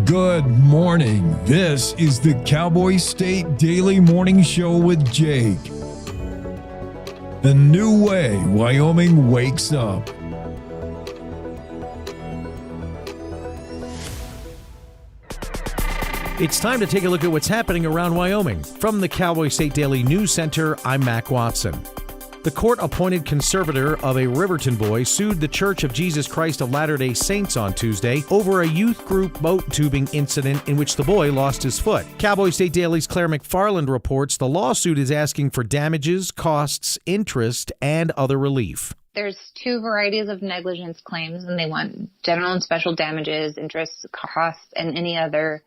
Good morning. This is the Cowboy State Daily Morning Show with Jake. The new way Wyoming wakes up. It's time to take a look at what's happening around Wyoming. From the Cowboy State Daily News Center, I'm Mac Watson. The court-appointed conservator of a Riverton boy sued the Church of Jesus Christ of Latter-day Saints on Tuesday over a youth group boat tubing incident in which the boy lost his foot. Cowboy State Daily's Claire McFarland reports the lawsuit is asking for damages, costs, interest, and other relief. There's two varieties of negligence claims, and they want general and special damages, interest, costs, and any other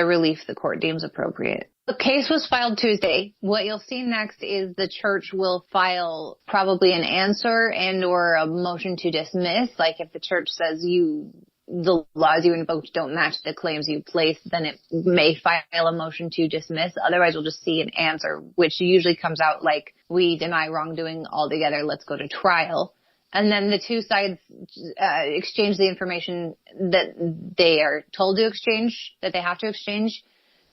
relief the court deems appropriate. The case was filed Tuesday. What you'll see next is the church will file probably an answer and or a motion to dismiss. Like if the church says the laws you invoked don't match the claims you placed, then it may file a motion to dismiss. Otherwise, we'll just see an answer, which usually comes out like, we deny wrongdoing altogether, let's go to trial. And then the two sides exchange the information that they are told to exchange, that they have to exchange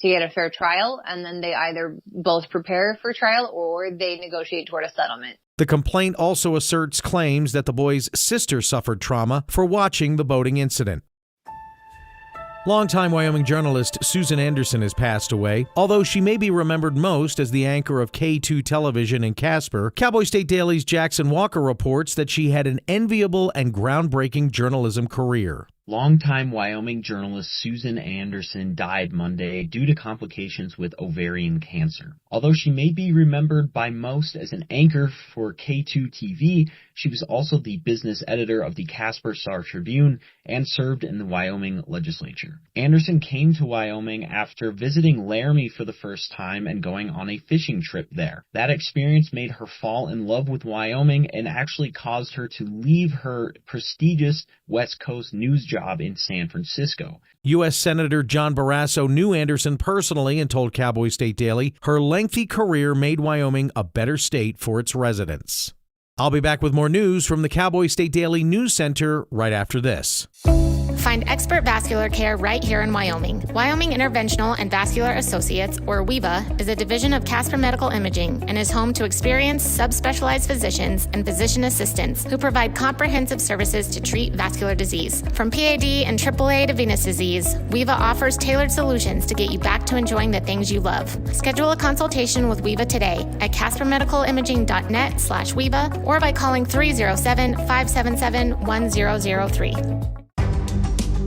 to get a fair trial. And then they either both prepare for trial or they negotiate toward a settlement. The complaint also asserts claims that the boy's sister suffered trauma for watching the boating incident. Longtime Wyoming journalist Susan Anderson has passed away. Although she may be remembered most as the anchor of K2 television in Casper, Cowboy State Daily's Jackson Walker reports that she had an enviable and groundbreaking journalism career. Longtime Wyoming journalist Susan Anderson died Monday due to complications with ovarian cancer. Although she may be remembered by most as an anchor for K2 TV, she was also the business editor of the Casper Star-Tribune and served in the Wyoming legislature. Anderson came to Wyoming after visiting Laramie for the first time and going on a fishing trip there. That experience made her fall in love with Wyoming and actually caused her to leave her prestigious West Coast news job in San Francisco. U.S. Senator John Barrasso knew Anderson personally and told Cowboy State Daily her lengthy career made Wyoming a better state for its residents. I'll be back with more news from the Cowboy State Daily News Center right after this. Find expert vascular care right here in Wyoming. Wyoming Interventional and Vascular Associates, or WIVA, is a division of Casper Medical Imaging and is home to experienced subspecialized physicians and physician assistants who provide comprehensive services to treat vascular disease. From PAD and AAA to venous disease, WIVA offers tailored solutions to get you back to enjoying the things you love. Schedule a consultation with WIVA today at caspermedicalimaging.net/WIVA or by calling 307-577-1003.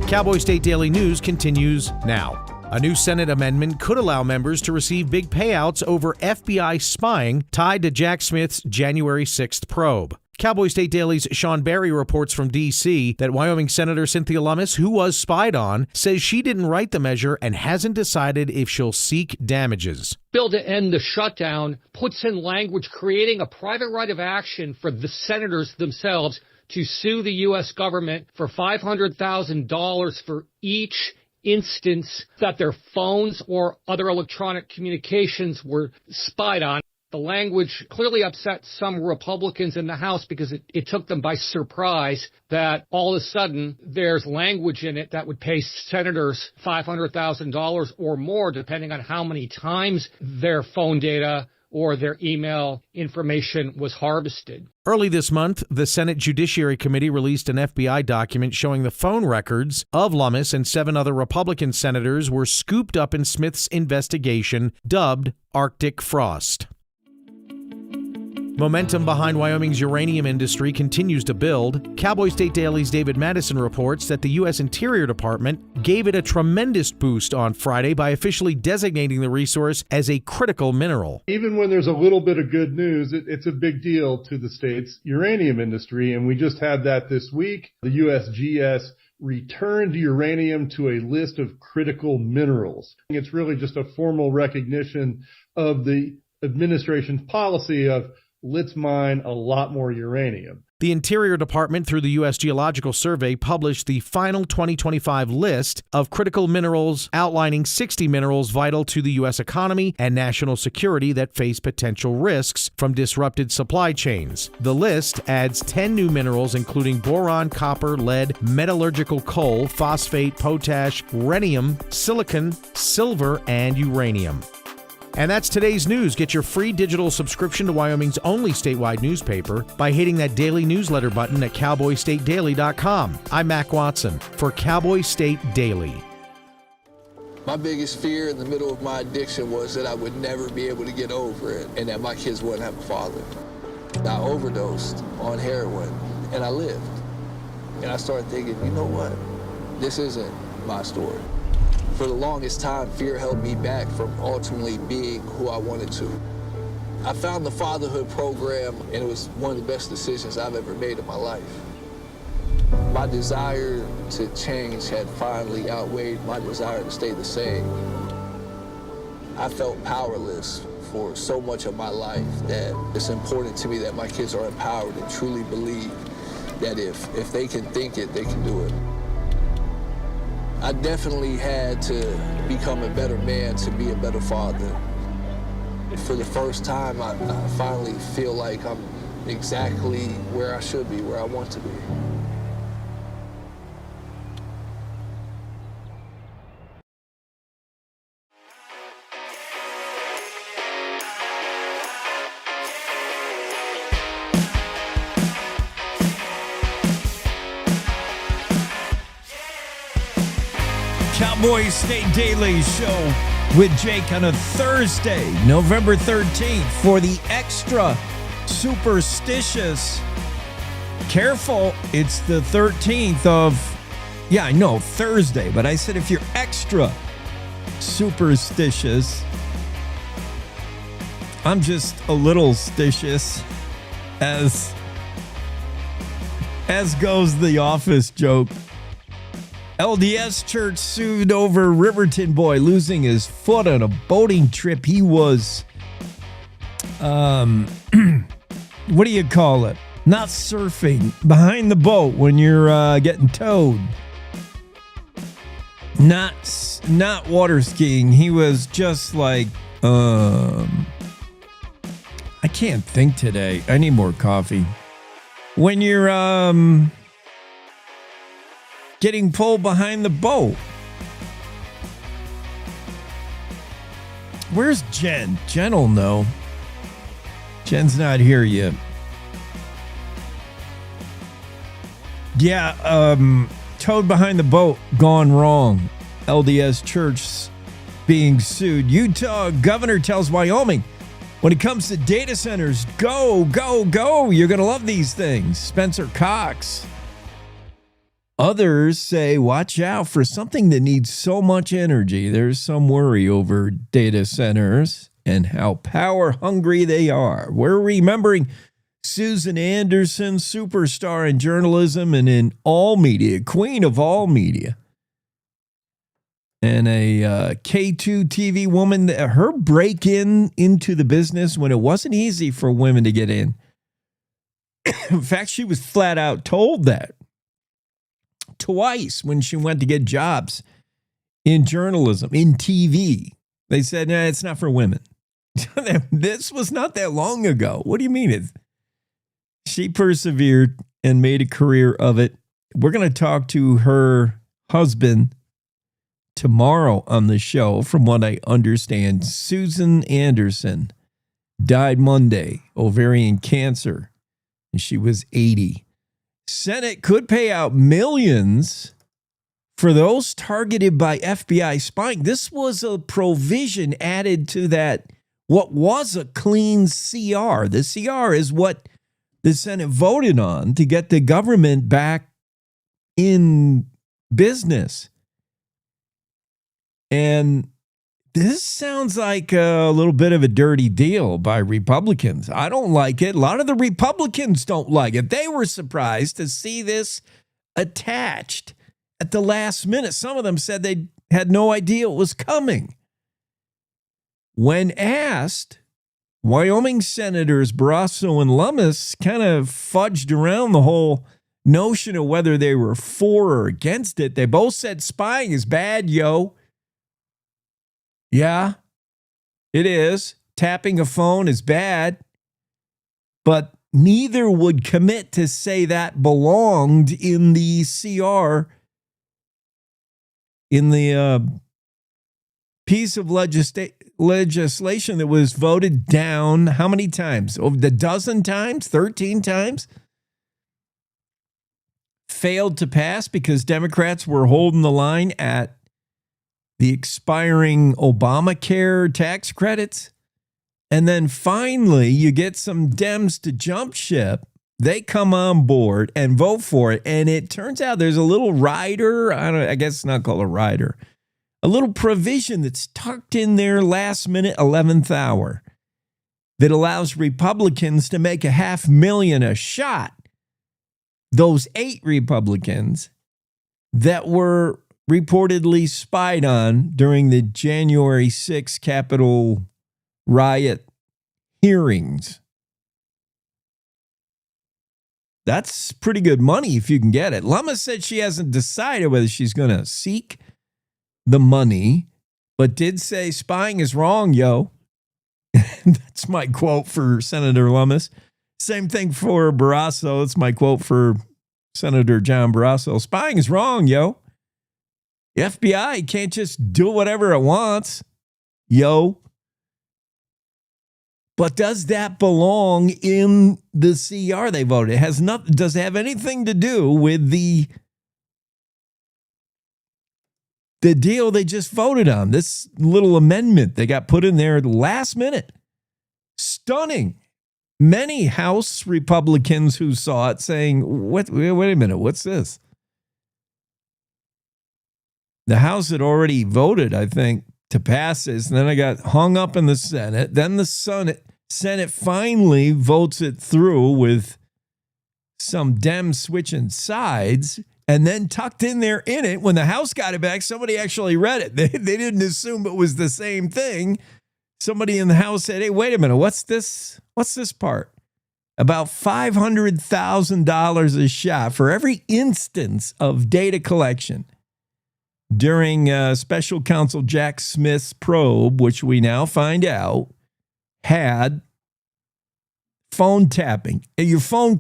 Cowboy State Daily News continues now. A new Senate amendment could allow members to receive big payouts over FBI spying tied to Jack Smith's January 6th probe. Cowboy State Daily's Sean Barry reports from D.C. that Wyoming Senator Cynthia Lummis, who was spied on, says she didn't write the measure and hasn't decided if she'll seek damages. Bill to end the shutdown puts in language creating a private right of action for the senators themselves to sue the U.S. government for $500,000 for each instance that their phones or other electronic communications were spied on. The language clearly upset some Republicans in the House because it took them by surprise that all of a sudden there's language in it that would pay senators $500,000 or more, depending on how many times their phone data or their email information was harvested. Early this month, the Senate Judiciary Committee released an FBI document showing the phone records of Lummis and 7 other Republican senators were scooped up in Smith's investigation, dubbed Arctic Frost. Momentum behind Wyoming's uranium industry continues to build. Cowboy State Daily's David Madison reports that the U.S. Interior Department gave it a tremendous boost on Friday by officially designating the resource as a critical mineral. Even when there's a little bit of good news, it's a big deal to the state's uranium industry, and we just had that this week. The USGS returned uranium to a list of critical minerals. It's really just a formal recognition of the administration's policy of let's mine a lot more uranium. The Interior Department, through the U.S. Geological Survey, published the final 2025 list of critical minerals, outlining 60 minerals vital to the U.S. economy and national security that face potential risks from disrupted supply chains. The list adds 10 new minerals, including boron, copper, lead, metallurgical coal, phosphate, potash, rhenium, silicon, silver, and uranium. And that's today's news. Get your free digital subscription to Wyoming's only statewide newspaper by hitting that daily newsletter button at cowboystatedaily.com. I'm Mac Watson for Cowboy State Daily. My biggest fear in the middle of my addiction was that I would never be able to get over it and that my kids wouldn't have a father. I overdosed on heroin and I lived. And I started thinking, you know what? This isn't my story. For the longest time, fear held me back from ultimately being who I wanted to. I found the fatherhood program, and it was one of the best decisions I've ever made in my life. My desire to change had finally outweighed my desire to stay the same. I felt powerless for so much of my life that it's important to me that my kids are empowered and truly believe that if they can think it, they can do it. I definitely had to become a better man to be a better father. For the first time, I finally feel like I'm exactly where I should be, where I want to be. Cowboy State Daily Show with Jake on a Thursday, November 13th, for the extra superstitious. Careful, it's the 13th of, I know, Thursday, but I said if you're extra superstitious, I'm just a little stitious, as goes the Office joke. LDS Church sued over Riverton boy losing his foot on a boating trip. He was, what do you call it? Not surfing, behind the boat when you're getting towed. Not water skiing. He was just like, I can't think today. I need more coffee. When you're, getting pulled behind the boat. Where's Jen? Jen will know. Jen's not here yet. Towed behind the boat, gone wrong. LDS Church being sued. Utah governor tells Wyoming, when it comes to data centers, go, go, go. You're going to love these things. Spencer Cox. Others say, watch out for something that needs so much energy. There's some worry over data centers and how power hungry they are. We're remembering Susan Anderson, superstar in journalism and in all media, queen of all media. And a K2 TV woman, her break-in into the business when it wasn't easy for women to get in. In fact, she was flat out told that twice when she went to get jobs in journalism, in TV. They said, nah, it's not for women. This was not that long ago. What do you mean? She persevered and made a career of it. We're going to talk to her husband tomorrow on the show. From what I understand, Susan Anderson died Monday, ovarian cancer, and she was 80. Senate could pay out millions for those targeted by FBI spying. This was a provision added to that, what was a clean CR. The CR is what the Senate voted on to get the government back in business. And this sounds like a little bit of a dirty deal by Republicans. I don't like it. A lot of the Republicans don't like it. They were surprised to see this attached at the last minute. Some of them said they had no idea it was coming. When asked Wyoming Senators Barrasso and Lummis kind of fudged around the whole notion of whether they were for or against it. They both said spying is bad, yo. Yeah, it is. Tapping a phone is bad. But neither would commit to say that belonged in the CR, in the piece of legislation that was voted down how many times? Over the dozen times? 13 times? Failed to pass because Democrats were holding the line at the expiring Obamacare tax credits. And then finally, you get some Dems to jump ship. They come on board and vote for it. And it turns out there's a little rider. I guess it's not called a rider. A little provision that's tucked in there last minute, 11th hour, that allows Republicans to make $500,000 a shot. Those 8 Republicans that were reportedly spied on during the January 6th Capitol riot hearings. That's pretty good money if you can get it. Lummis said she hasn't decided whether she's going to seek the money, but did say spying is wrong, yo. That's my quote for Senator Lummis. Same thing for Barrasso. That's my quote for Senator John Barrasso. Spying is wrong, yo. The FBI can't just do whatever it wants, yo. But does that belong in the CR they voted? It has nothing. Does it have anything to do with the deal they just voted on? This little amendment they got put in there at the last minute. Stunning. Many House Republicans who saw it saying, wait a minute, what's this? The House had already voted, I think, to pass this, and then I got hung up in the Senate. Then the Senate finally votes it through with some Dems switching sides, and then tucked in there in it, when the House got it back, somebody actually read it. They didn't assume it was the same thing. Somebody in the House said, hey, wait a minute, what's this? What's this part? About $500,000 a shot for every instance of data collection during Special Counsel Jack Smith's probe, which we now find out had phone tapping. Your phone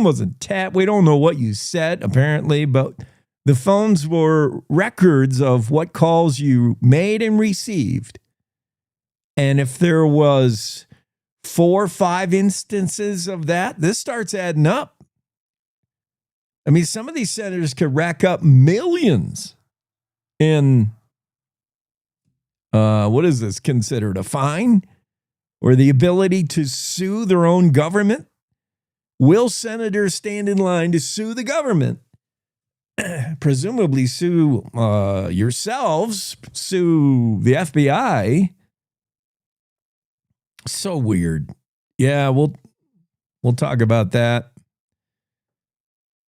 wasn't tapped. We don't know what you said, apparently, but the phones were records of what calls you made and received. And if there was 4 or 5 instances of that, this starts adding up. I mean, some of these senators could rack up millions in, what is this considered, a fine? Or the ability to sue their own government? Will senators stand in line to sue the government? Presumably sue yourselves, sue the FBI. So weird. Yeah, we'll talk about that.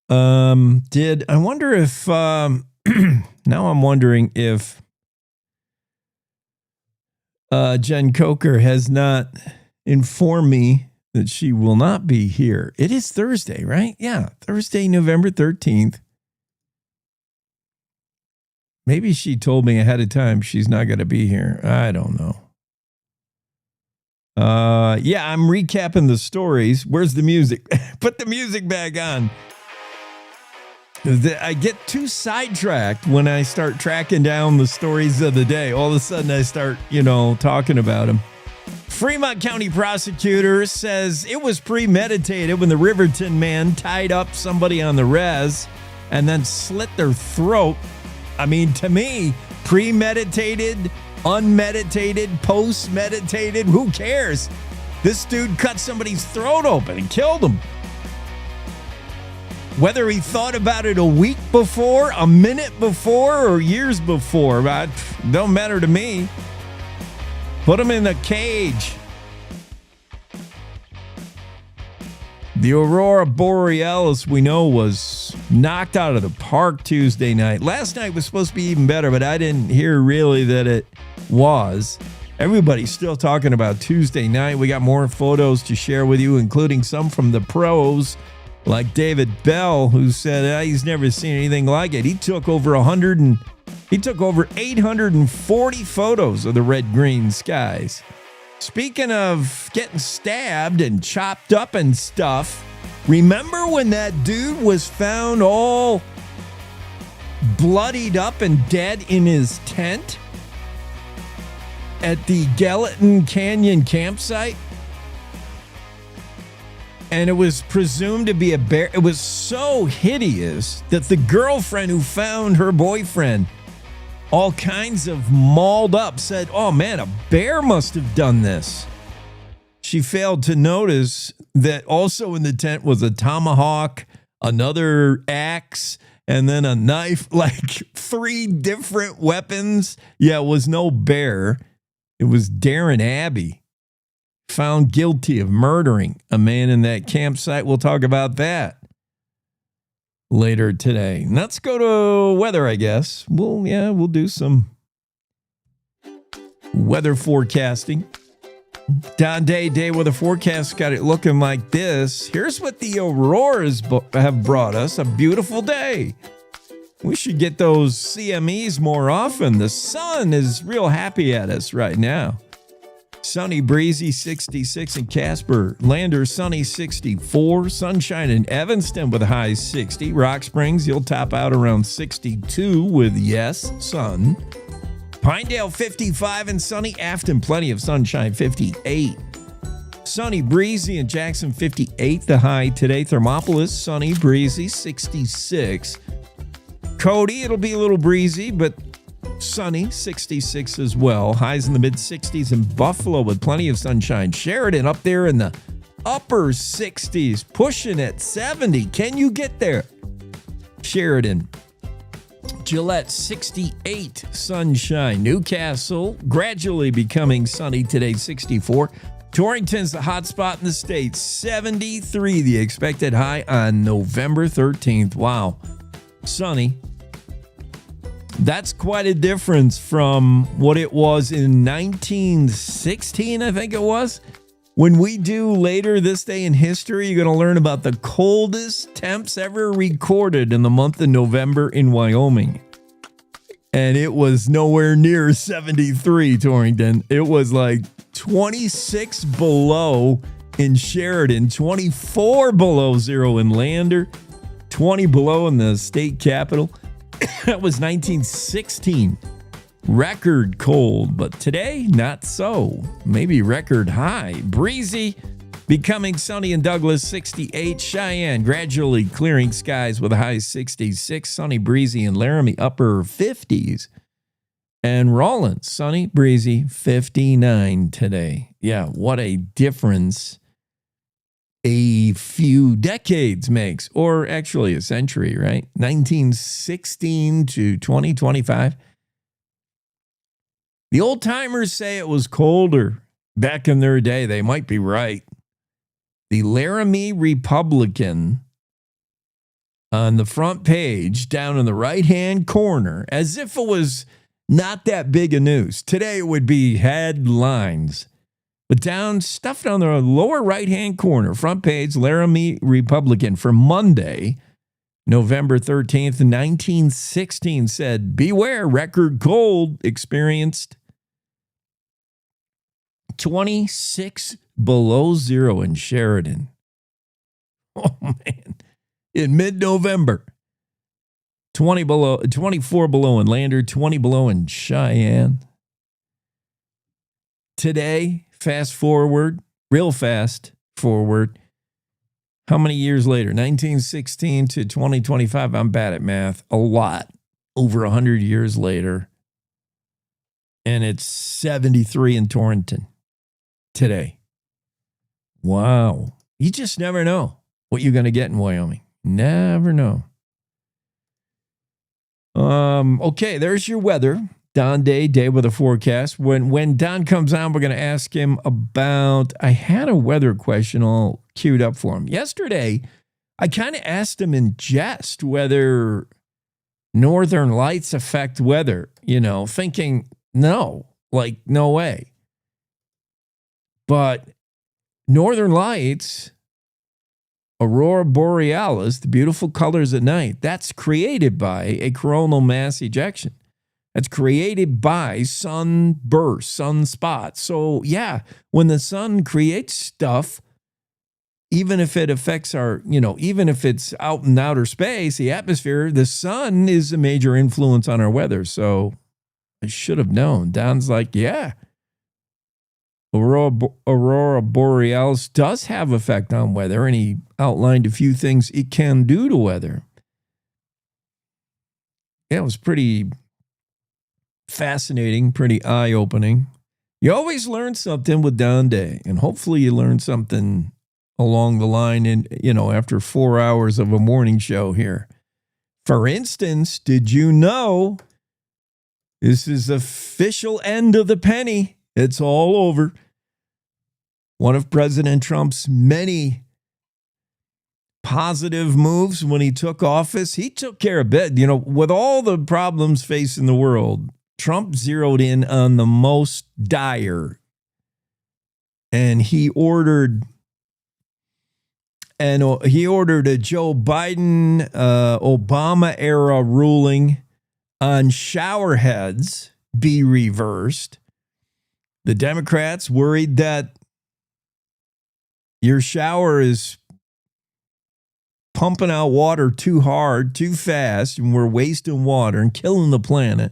I wonder if now I'm wondering if Jen Coker has not informed me that she will not be here. It is Thursday, right? Yeah, Thursday, November 13th. Maybe she told me ahead of time she's not going to be here. I don't know. Yeah, I'm recapping the stories. Where's the music? Put the music back on. I get too sidetracked when I start tracking down the stories of the day. All of a sudden I start, talking about them. Fremont County prosecutor says it was premeditated when the Riverton man tied up somebody on the res and then slit their throat. I mean, to me, premeditated, unmeditated, post-meditated, who cares? This dude cut somebody's throat open and killed him. Whether he thought about it a week before, a minute before, or years before, don't matter to me. Put him in a cage. The Aurora Borealis, we know, was knocked out of the park Tuesday night. Last night was supposed to be even better, but I didn't hear really that it was. Everybody's still talking about Tuesday night. We got more photos to share with you, including some from the pros, like David Bell, who said he's never seen anything like it. He took over 840 photos of the red-green skies. Speaking of getting stabbed and chopped up and stuff, remember when that dude was found all bloodied up and dead in his tent at the Gallatin Canyon campsite? And it was presumed to be a bear. It was so hideous that the girlfriend who found her boyfriend all kinds of mauled up said, "Oh man, a bear must have done this." She failed to notice that also in the tent was a tomahawk, another axe, and then a knife, like 3 different weapons. Yeah, it was no bear. It was Darren Abbey, found guilty of murdering a man in that campsite. We'll talk about that later today. Let's go to weather, I guess. We'll do some weather forecasting. Don Day weather forecast got it looking like this. Here's what the auroras have brought us. A beautiful day. We should get those CMEs more often. The sun is real happy at us right now. Sunny, breezy, 66 in Casper. Lander, sunny, 64. Sunshine in Evanston with a high 60. Rock Springs, you'll top out around 62 with, yes, sun. Pinedale, 55 and sunny. Afton, plenty of sunshine, 58. Sunny, breezy in Jackson, 58 the high today. Thermopolis, sunny, breezy, 66. Cody, it'll be a little breezy, but sunny, 66 as well. Highs in the mid-60s in Buffalo with plenty of sunshine. Sheridan up there in the upper 60s, pushing at 70. Can you get there? Sheridan. Gillette, 68, sunshine. Newcastle, gradually becoming sunny today, 64. Torrington's the hot spot in the state, 73, the expected high on November 13th. Wow, sunny. That's quite a difference from what it was in 1916, I think it was. When we do later this day in history, you're going to learn about the coldest temps ever recorded in the month of November in Wyoming. And it was nowhere near 73, Torrington. It was like 26 below in Sheridan, 24 below zero in Lander, 20 below in the state capital. That was 1916. Record cold, but today, not so. Maybe record high. Breezy, becoming sunny in Douglas, 68. Cheyenne, gradually clearing skies with a high 66. Sunny, breezy in Laramie, upper 50s. And Rawlins, sunny, breezy, 59 today. Yeah, what a difference a few decades makes, or actually a century, right? 1916 to 2025. The old timers say it was colder back in their day. They might be right. The Laramie Republican on the front page, down in the right-hand corner, as if it was not that big a news. Today it would be headlines. But down, stuffed on the lower right-hand corner, front page, Laramie Republican for Monday, November 13th, 1916 said, beware, record cold experienced 26 below zero in Sheridan. Oh, man. In mid-November. 24 below in Lander, 20 below in Cheyenne. Today, fast forward, real fast forward. How many years later? 1916 to 2025. I'm bad at math. A lot. Over 100 years later. And it's 73 in Torrington today. Wow. You just never know what you're going to get in Wyoming. Never know. Okay, there's your weather. Don Day with a forecast. When Don comes on, we're going to ask him about, I had a weather question all queued up for him. Yesterday, I kind of asked him in jest whether northern lights affect weather, thinking, no way. But Northern Lights, Aurora Borealis, the beautiful colors at night, that's created by a coronal mass ejection. That's created by sunbursts, sunspots. So yeah, when the sun creates stuff, even if it affects our, even if it's out in outer space, the atmosphere, the sun is a major influence on our weather. So I should have known. Don's like, yeah, Aurora Borealis does have effect on weather, and he outlined a few things it can do to weather. Yeah, it was pretty fascinating, pretty eye-opening. You always learn something with Don Day, and hopefully you learn something along the line in, after 4 hours of a morning show here. For instance, did you know this is official end of the penny? It's all over. One of President Trump's many positive moves when he took office, he took care of it. With all the problems facing the world, Trump zeroed in on the most dire. And he ordered a Joe Biden, Obama era ruling on shower heads be reversed. The Democrats worried that your shower is pumping out water too hard, too fast, and we're wasting water and killing the planet.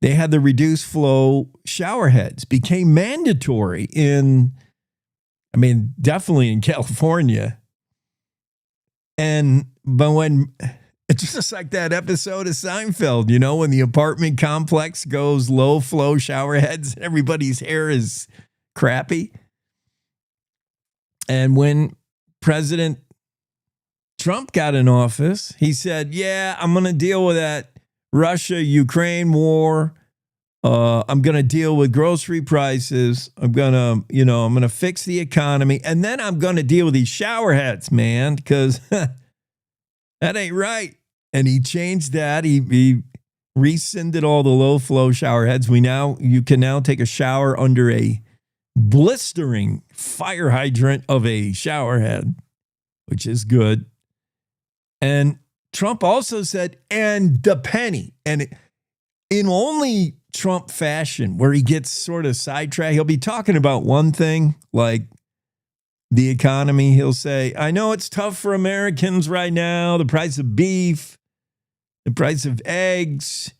They had the reduced flow shower heads, became mandatory definitely in California. But when, it's just like that episode of Seinfeld, when the apartment complex goes low flow shower heads, everybody's hair is crappy. And when President Trump got in office, he said, yeah, I'm going to deal with that Russia-Ukraine war. I'm going to deal with grocery prices. I'm going to fix the economy. And then I'm going to deal with these shower heads, man, because that ain't right. And he changed that. He rescinded all the low flow shower heads. You can now take a shower under a blistering fire hydrant of a shower head, which is good. And Trump also said, and the penny. And in only Trump fashion, where he gets sort of sidetracked, he'll be talking about one thing, like the economy. He'll say, I know it's tough for Americans right now, the price of beef, the price of eggs.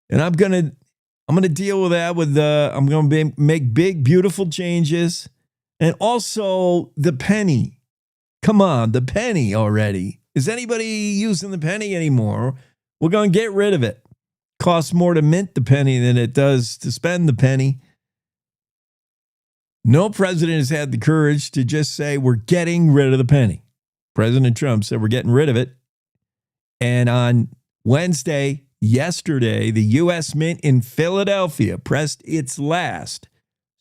And I'm going to deal with that I'm going to make big, beautiful changes. And also the penny. Come on, the penny already. Is anybody using the penny anymore? We're going to get rid of it. Costs more to mint the penny than it does to spend the penny. No president has had the courage to just say, we're getting rid of the penny. President Trump said, we're getting rid of it. And on Wednesday, yesterday, the U.S. Mint in Philadelphia pressed its last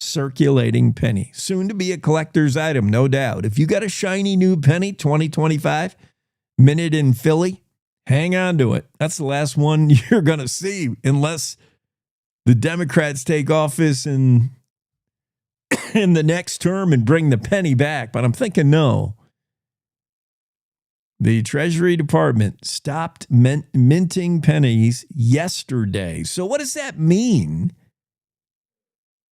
circulating penny. Soon to be a collector's item, no doubt. If you got a shiny new penny, 2025, minted in Philly, hang on to it. That's the last one you're going to see unless the Democrats take office in the next term and bring the penny back. But I'm thinking no. The Treasury Department stopped minting pennies yesterday. So what does that mean?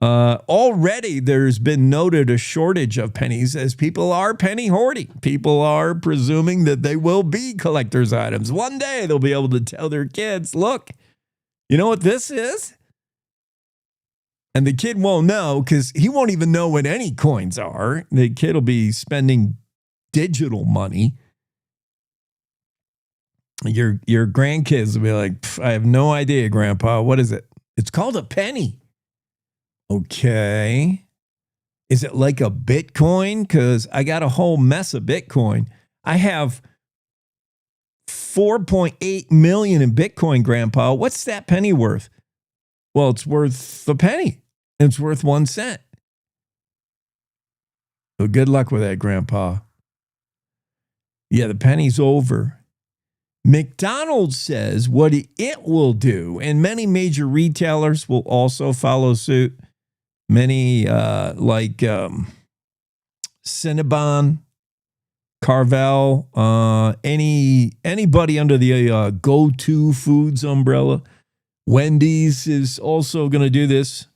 Already there's been noted a shortage of pennies as people are penny hoarding. People are presuming that they will be collector's items. One day they'll be able to tell their kids, look, you know what this is? And the kid won't know because he won't even know what any coins are. The kid will be spending digital money. Your grandkids will be like, I have no idea, Grandpa. What is it? It's called a penny. Okay. Is it like a Bitcoin? Because I got a whole mess of Bitcoin. I have 4.8 million in Bitcoin, Grandpa. What's that penny worth? Well, it's worth a penny. It's worth 1 cent. So good luck with that, Grandpa. Yeah, the penny's over. McDonald's says what it will do, and many major retailers will also follow suit. Many like Cinnabon, Carvel, anybody under the Go-To Foods umbrella. Wendy's is also going to do this.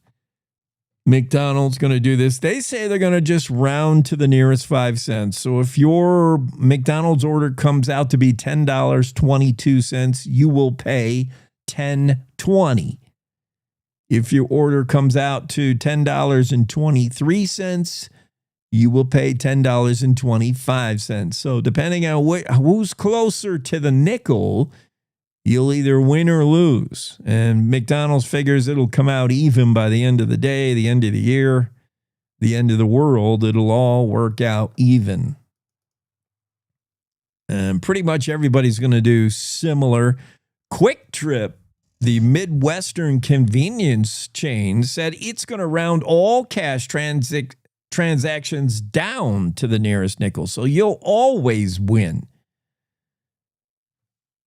McDonald's going to do this. They say they're going to just round to the nearest 5 cents. So if your McDonald's order comes out to be $10.22, you will pay $10.20. If your order comes out to $10.23, you will pay $10.25. So depending on who's closer to the nickel, you'll either win or lose. And McDonald's figures it'll come out even by the end of the day, the end of the year, the end of the world. It'll all work out even. And pretty much everybody's going to do similar. Quick Trip, the Midwestern convenience chain, said it's going to round all cash transactions down to the nearest nickel. So you'll always win.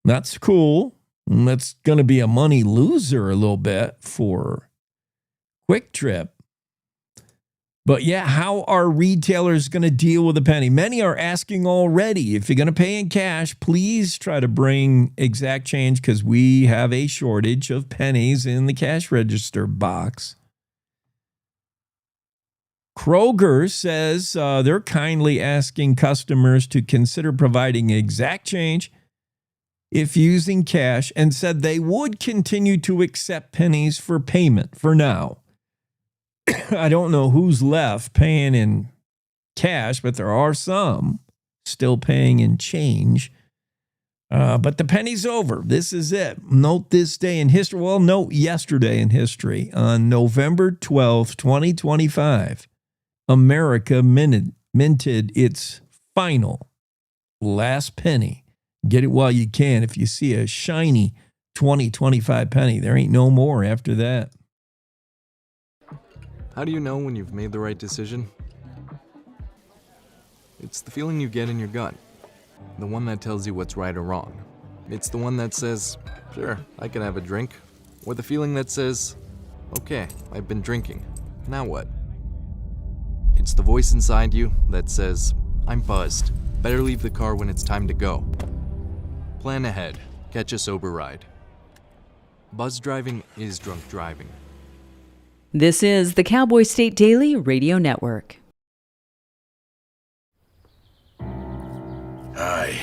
That's cool. And that's going to be a money loser a little bit for Quick Trip. But yeah, how are retailers going to deal with a penny? Many are asking already, if you're going to pay in cash, please try to bring exact change because we have a shortage of pennies in the cash register box. Kroger says they're kindly asking customers to consider providing exact change if using cash, and said they would continue to accept pennies for payment for now. I don't know who's left paying in cash, but there are some still paying in change. But the penny's over. This is it. Note this day in history. Well, note yesterday in history. On November 12th, 2025, America minted its final last penny. Get it while you can. If you see a shiny 2025 penny, there ain't no more after that. How do you know when you've made the right decision? It's the feeling you get in your gut. The one that tells you what's right or wrong. It's the one that says, sure, I can have a drink. Or the feeling that says, okay, I've been drinking. Now what? It's the voice inside you that says, I'm buzzed. Better leave the car when it's time to go. Plan ahead. Catch a sober ride. Buzz driving is drunk driving. This is the Cowboy State Daily Radio Network. Hi.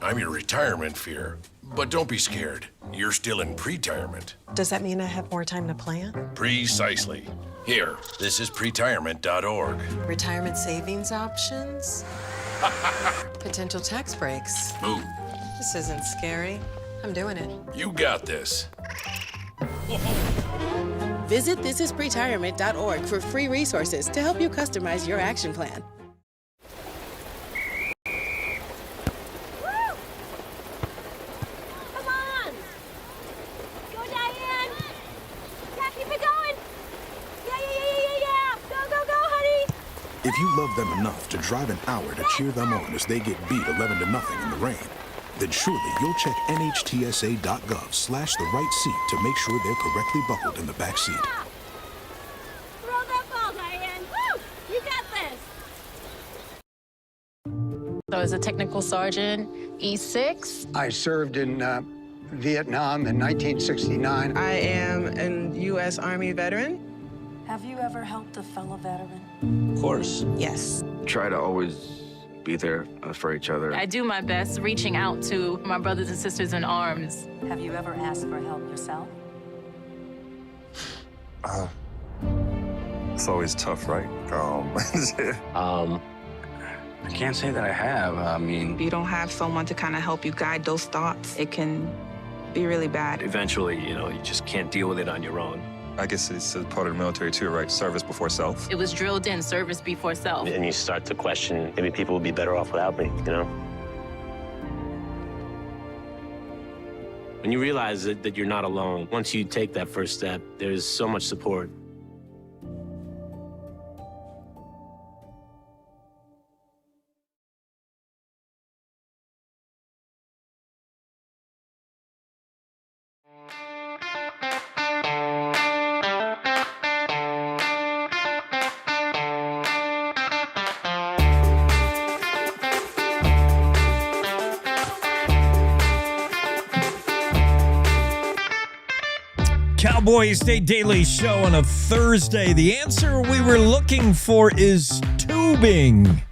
I'm your retirement fear. But don't be scared. You're still in pre-retirement. Does that mean I have more time to plan? Precisely. Here, this is pretirement.org. Retirement savings options? Potential tax breaks. Ooh. This isn't scary. I'm doing it. You got this. Visit thisispretirement.org for free resources to help you customize your action plan. Come on! Go, Diane! Yeah, keep it going! Yeah! Go, honey! If you love them enough to drive an hour to cheer them on as they get beat 11-0 in the rain, then surely you'll check nhtsa.gov/the-right seat to make sure they're correctly buckled in the back seat. Throw that ball, Diane! Woo! You got this! So as a technical sergeant, E6. I served in Vietnam in 1969. I am a U.S. Army veteran. Have you ever helped a fellow veteran? Of course. Yes. Try to always be there for each other. I do my best reaching out to my brothers and sisters in arms. Have you ever asked for help yourself? It's always tough, right? I can't say that I have. I mean, If you don't have someone to kind of help you guide those thoughts, it can be really bad. Eventually, you just can't deal with it on your own. I guess it's a part of the military too, right? Service before self. It was drilled in, service before self. And you start to question, maybe people would be better off without me, When you realize that you're not alone, once you take that first step, there's so much support. Cowboy State Daily Show on a Thursday. The answer we were looking for is tubing.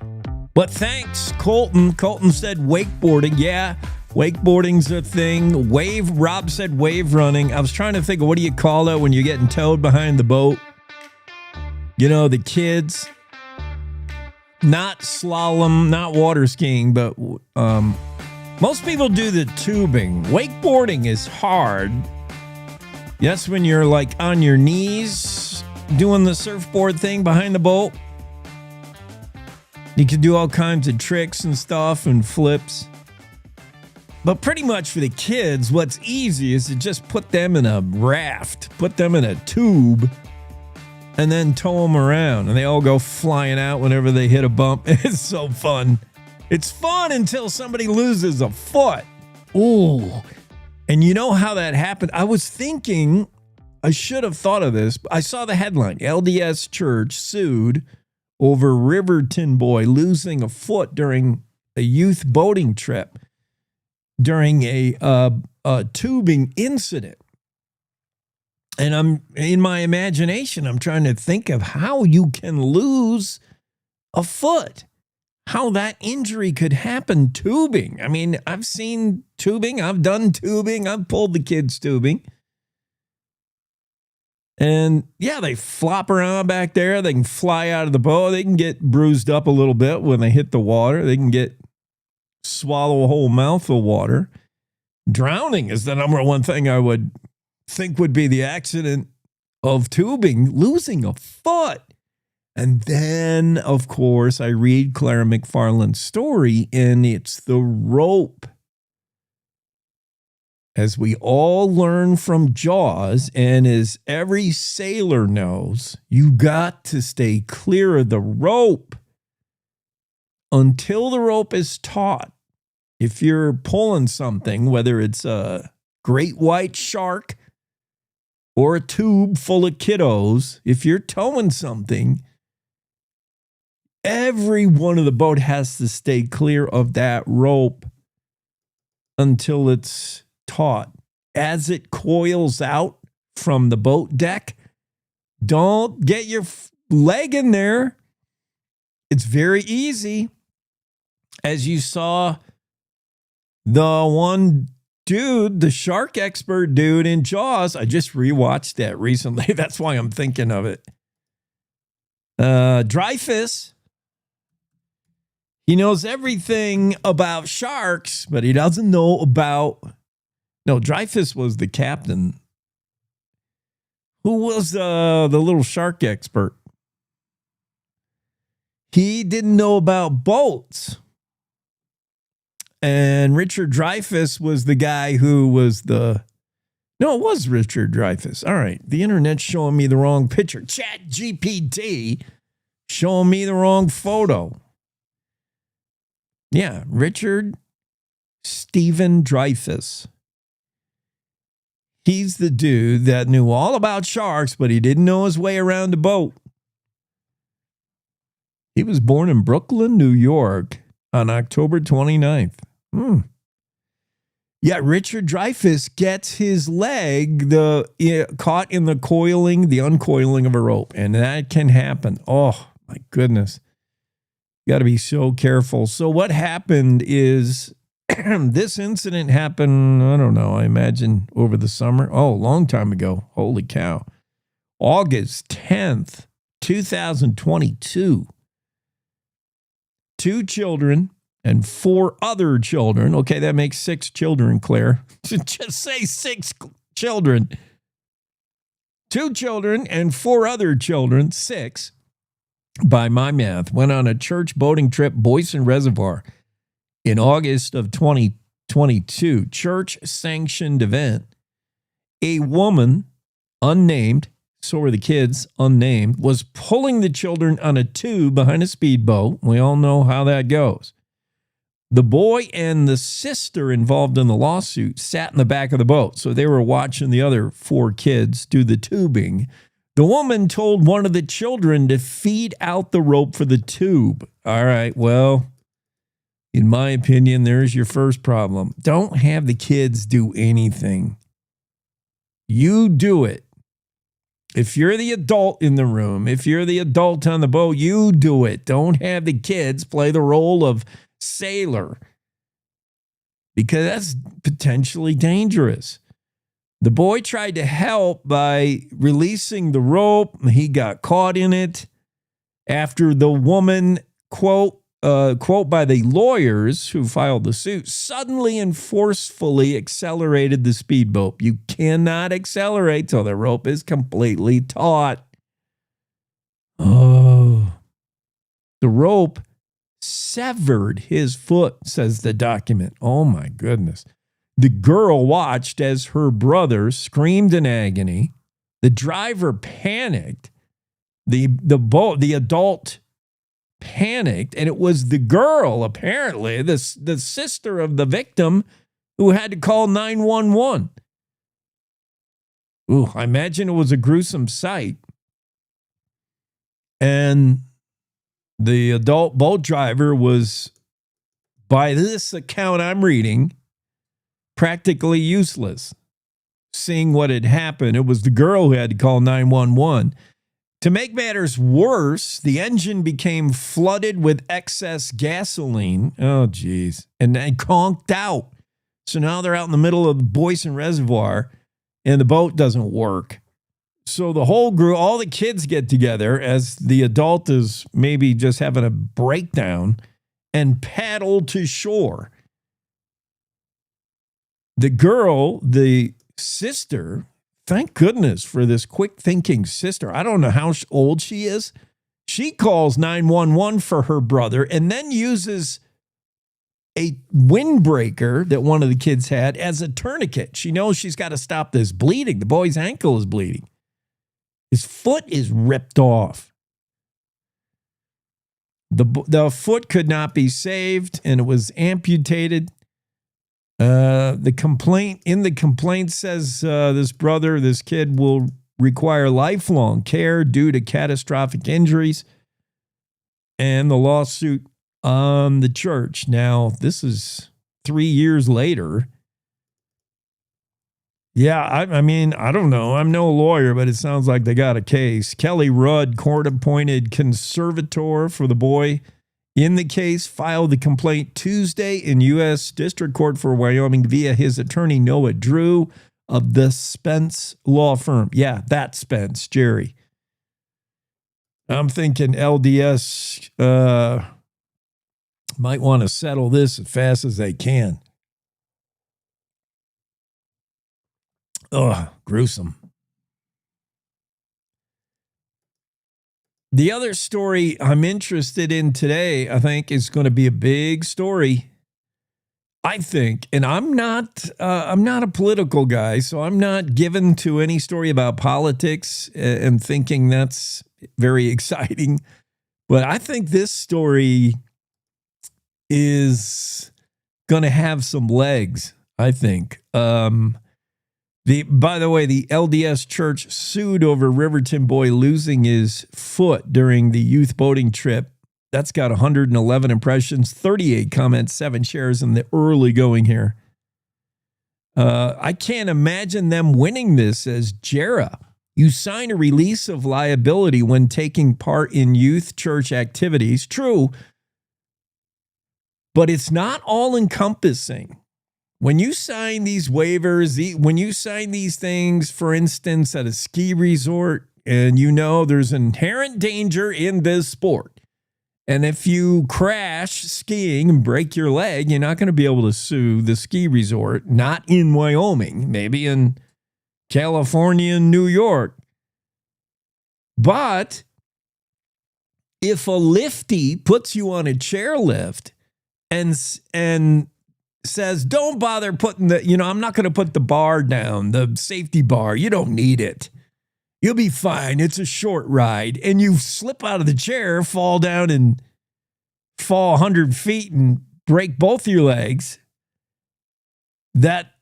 But thanks, Colton. Colton said wakeboarding. Yeah, wakeboarding's a thing. Rob said wave running. I was trying to think of what do you call it when you're getting towed behind the boat? You know, the kids. Not slalom, not water skiing, but most people do the tubing. Wakeboarding is hard. That's when you're like on your knees doing the surfboard thing behind the boat. You can do all kinds of tricks and stuff and flips. But pretty much for the kids, what's easy is to just put them in a raft, put them in a tube, and then tow them around. And they all go flying out whenever they hit a bump. It's so fun. It's fun until somebody loses a foot. Ooh. And you know how that happened? I was thinking, I should have thought of this. I saw the headline. LDS Church sued over Riverton boy losing a foot during a youth boating trip during a tubing incident. And I'm in my imagination, I'm trying to think of how you can lose a foot. How that injury could happen tubing. I mean, I've seen tubing. I've done tubing. I've pulled the kids tubing. And yeah, they flop around back there. They can fly out of the boat. They can get bruised up a little bit when they hit the water. They can swallow a whole mouthful of water. Drowning is the number one thing I would think would be the accident of tubing, losing a foot. And then, of course, I read Clara McFarland's story, and it's the rope. As we all learn from Jaws, and as every sailor knows, you got to stay clear of the rope until the rope is taut. If you're pulling something, whether it's a great white shark or a tube full of kiddos, if you're towing something, everyone of the boat has to stay clear of that rope until it's taut. As it coils out from the boat deck, don't get your leg in there. It's very easy. As you saw the one dude, the shark expert dude in Jaws, I just rewatched that recently. That's why I'm thinking of it. Dreyfus. He knows everything about sharks, but he doesn't know about... No, Dreyfus was the captain. Who was the little shark expert? He didn't know about boats. And Richard Dreyfus was the guy who was the... No, it was Richard Dreyfus. All right, the internet's showing me the wrong picture. Chat GPT showing me the wrong photo. Yeah, Richard Stephen Dreyfus. He's the dude that knew all about sharks, but he didn't know his way around a boat. He was born in Brooklyn, New York on October 29th. Yeah, Richard Dreyfus gets his leg caught in the uncoiling of a rope, and that can happen. Oh, my goodness. Got to be so careful. So what happened is this incident happened, I don't know, I imagine over the summer. Oh, a long time ago. Holy cow. August 10th, 2022. 2 children and 4 other children. Okay, that makes 6 children, Claire. Just say 6 children. 2 children and 4 other children, 6, by my math, went on a church boating trip, Boyson Reservoir, in August of 2022. Church-sanctioned event. A woman, unnamed, so were the kids, unnamed, was pulling the children on a tube behind a speedboat. We all know how that goes. The boy and the sister involved in the lawsuit sat in the back of the boat, so they were watching the other 4 kids do the tubing. The woman told one of the children to feed out the rope for the tube. All right, well, in my opinion, there's your first problem. Don't have the kids do anything. You do it. If you're the adult in the room, if you're the adult on the boat, you do it. Don't have the kids play the role of sailor, because that's potentially dangerous. The boy tried to help by releasing the rope. He got caught in it after the woman, quote by the lawyers who filed the suit, suddenly and forcefully accelerated the speedboat. You cannot accelerate till the rope is completely taut. Oh, the rope severed his foot, says the document. Oh my goodness. The girl watched as her brother screamed in agony. The driver panicked. The adult panicked, and it was the girl, apparently, the sister of the victim, who had to call 911. Ooh, I imagine it was a gruesome sight. And the adult boat driver was, by this account I'm reading, practically useless. Seeing what had happened, it was the girl who had to call 911. To make matters worse, the engine became flooded with excess gasoline. Oh, geez. And they conked out. So now they're out in the middle of the Boyson Reservoir, and the boat doesn't work. So the whole group, all the kids get together as the adult is maybe just having a breakdown and paddle to shore. The girl, the sister, thank goodness for this quick thinking sister. I don't know how old she is. She calls 911 for her brother and then uses a windbreaker that one of the kids had as a tourniquet. She knows she's got to stop this bleeding. The boy's ankle is bleeding. His foot is ripped off. The foot could not be saved, and it was amputated. The complaint says this kid will require lifelong care due to catastrophic injuries, and the lawsuit on the church. Now, this is 3 years later. Yeah, I mean, I don't know. I'm no lawyer, but it sounds like they got a case. Kelly Rudd, court-appointed conservator for the boy in the case, filed the complaint Tuesday in U.S. District Court for Wyoming via his attorney, Noah Drew, of the Spence law firm. Yeah, that Spence, Jerry. I'm thinking LDS might want to settle this as fast as they can. Ugh, gruesome. The other story I'm interested in today, I think, is going to be a big story. I think, and I'm not a political guy, so I'm not given to any story about politics and thinking that's very exciting. But I think this story is going to have some legs, I think. By the way, the LDS Church sued over Riverton boy losing his foot during the youth boating trip. That's got 111 impressions, 38 comments, 7 shares in the early going here. I can't imagine them winning this as JERA. You sign a release of liability when taking part in youth church activities. True, but it's not all-encompassing. When you sign these waivers, when you sign these things, for instance, at a ski resort, and you know there's inherent danger in this sport, and if you crash skiing and break your leg, you're not going to be able to sue the ski resort, not in Wyoming, maybe in California and New York. But if a lifty puts you on a chairlift and says, don't bother putting I'm not going to put the bar down, the safety bar. You don't need it. You'll be fine. It's a short ride. And you slip out of the chair, fall down and fall 100 feet and break both your legs. That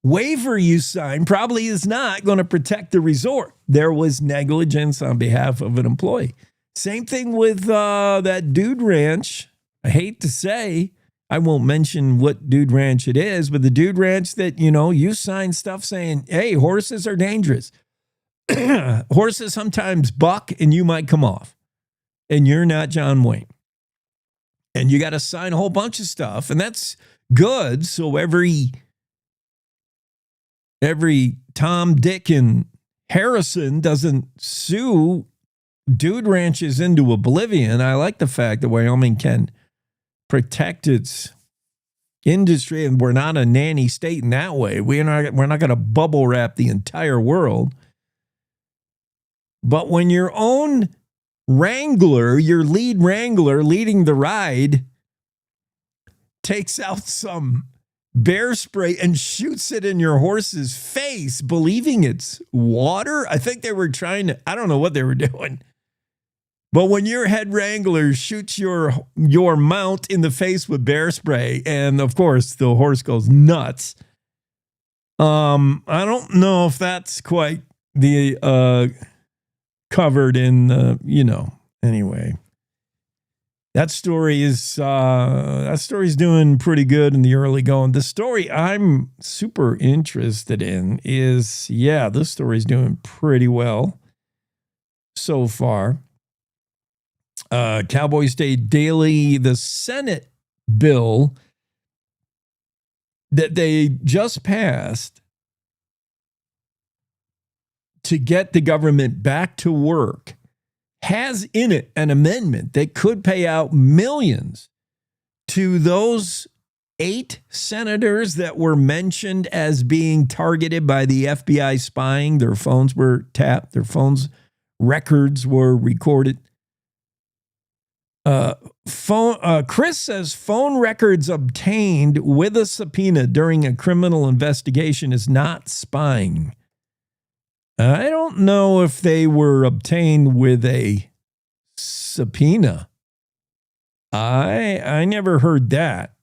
waiver you signed probably is not going to protect the resort. There was negligence on behalf of an employee. Same thing with that Dude Ranch. I hate to say, I won't mention what dude ranch it is, but the dude ranch that, you sign stuff saying, hey, horses are dangerous. Horses sometimes buck and you might come off. And you're not John Wayne. And you got to sign a whole bunch of stuff. And that's good. So every Tom, Dick, and Harrison doesn't sue dude ranches into oblivion. I like the fact that Wyoming can protect its industry, and we're not a nanny state in that way. We're not going to bubble wrap the entire world. But when your own wrangler, your lead wrangler leading the ride, takes out some bear spray and shoots it in your horse's face, believing it's water, I think they were trying to, I don't know what they were doing. But when your head wrangler shoots your mount in the face with bear spray, and of course the horse goes nuts, I don't know if that's quite the covered in anyway. That story's doing pretty good in the early going. The story I'm super interested in is, this story's doing pretty well so far. Cowboy State Daily, the Senate bill that they just passed to get the government back to work has in it an amendment that could pay out millions to those 8 senators that were mentioned as being targeted by the FBI spying. Their phones were tapped. Their phones records were recorded. Chris says phone records obtained with a subpoena during a criminal investigation is not spying. I don't know if they were obtained with a subpoena. I never heard that.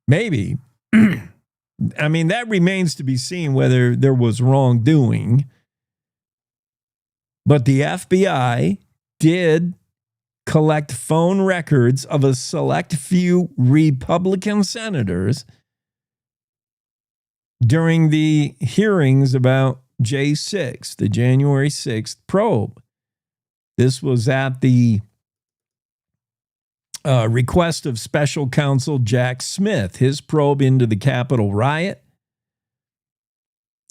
Maybe. I mean, that remains to be seen whether there was wrongdoing. But the FBI did collect phone records of a select few Republican senators during the hearings about J6, the January 6th probe. This was at the request of special counsel Jack Smith, his probe into the Capitol riot.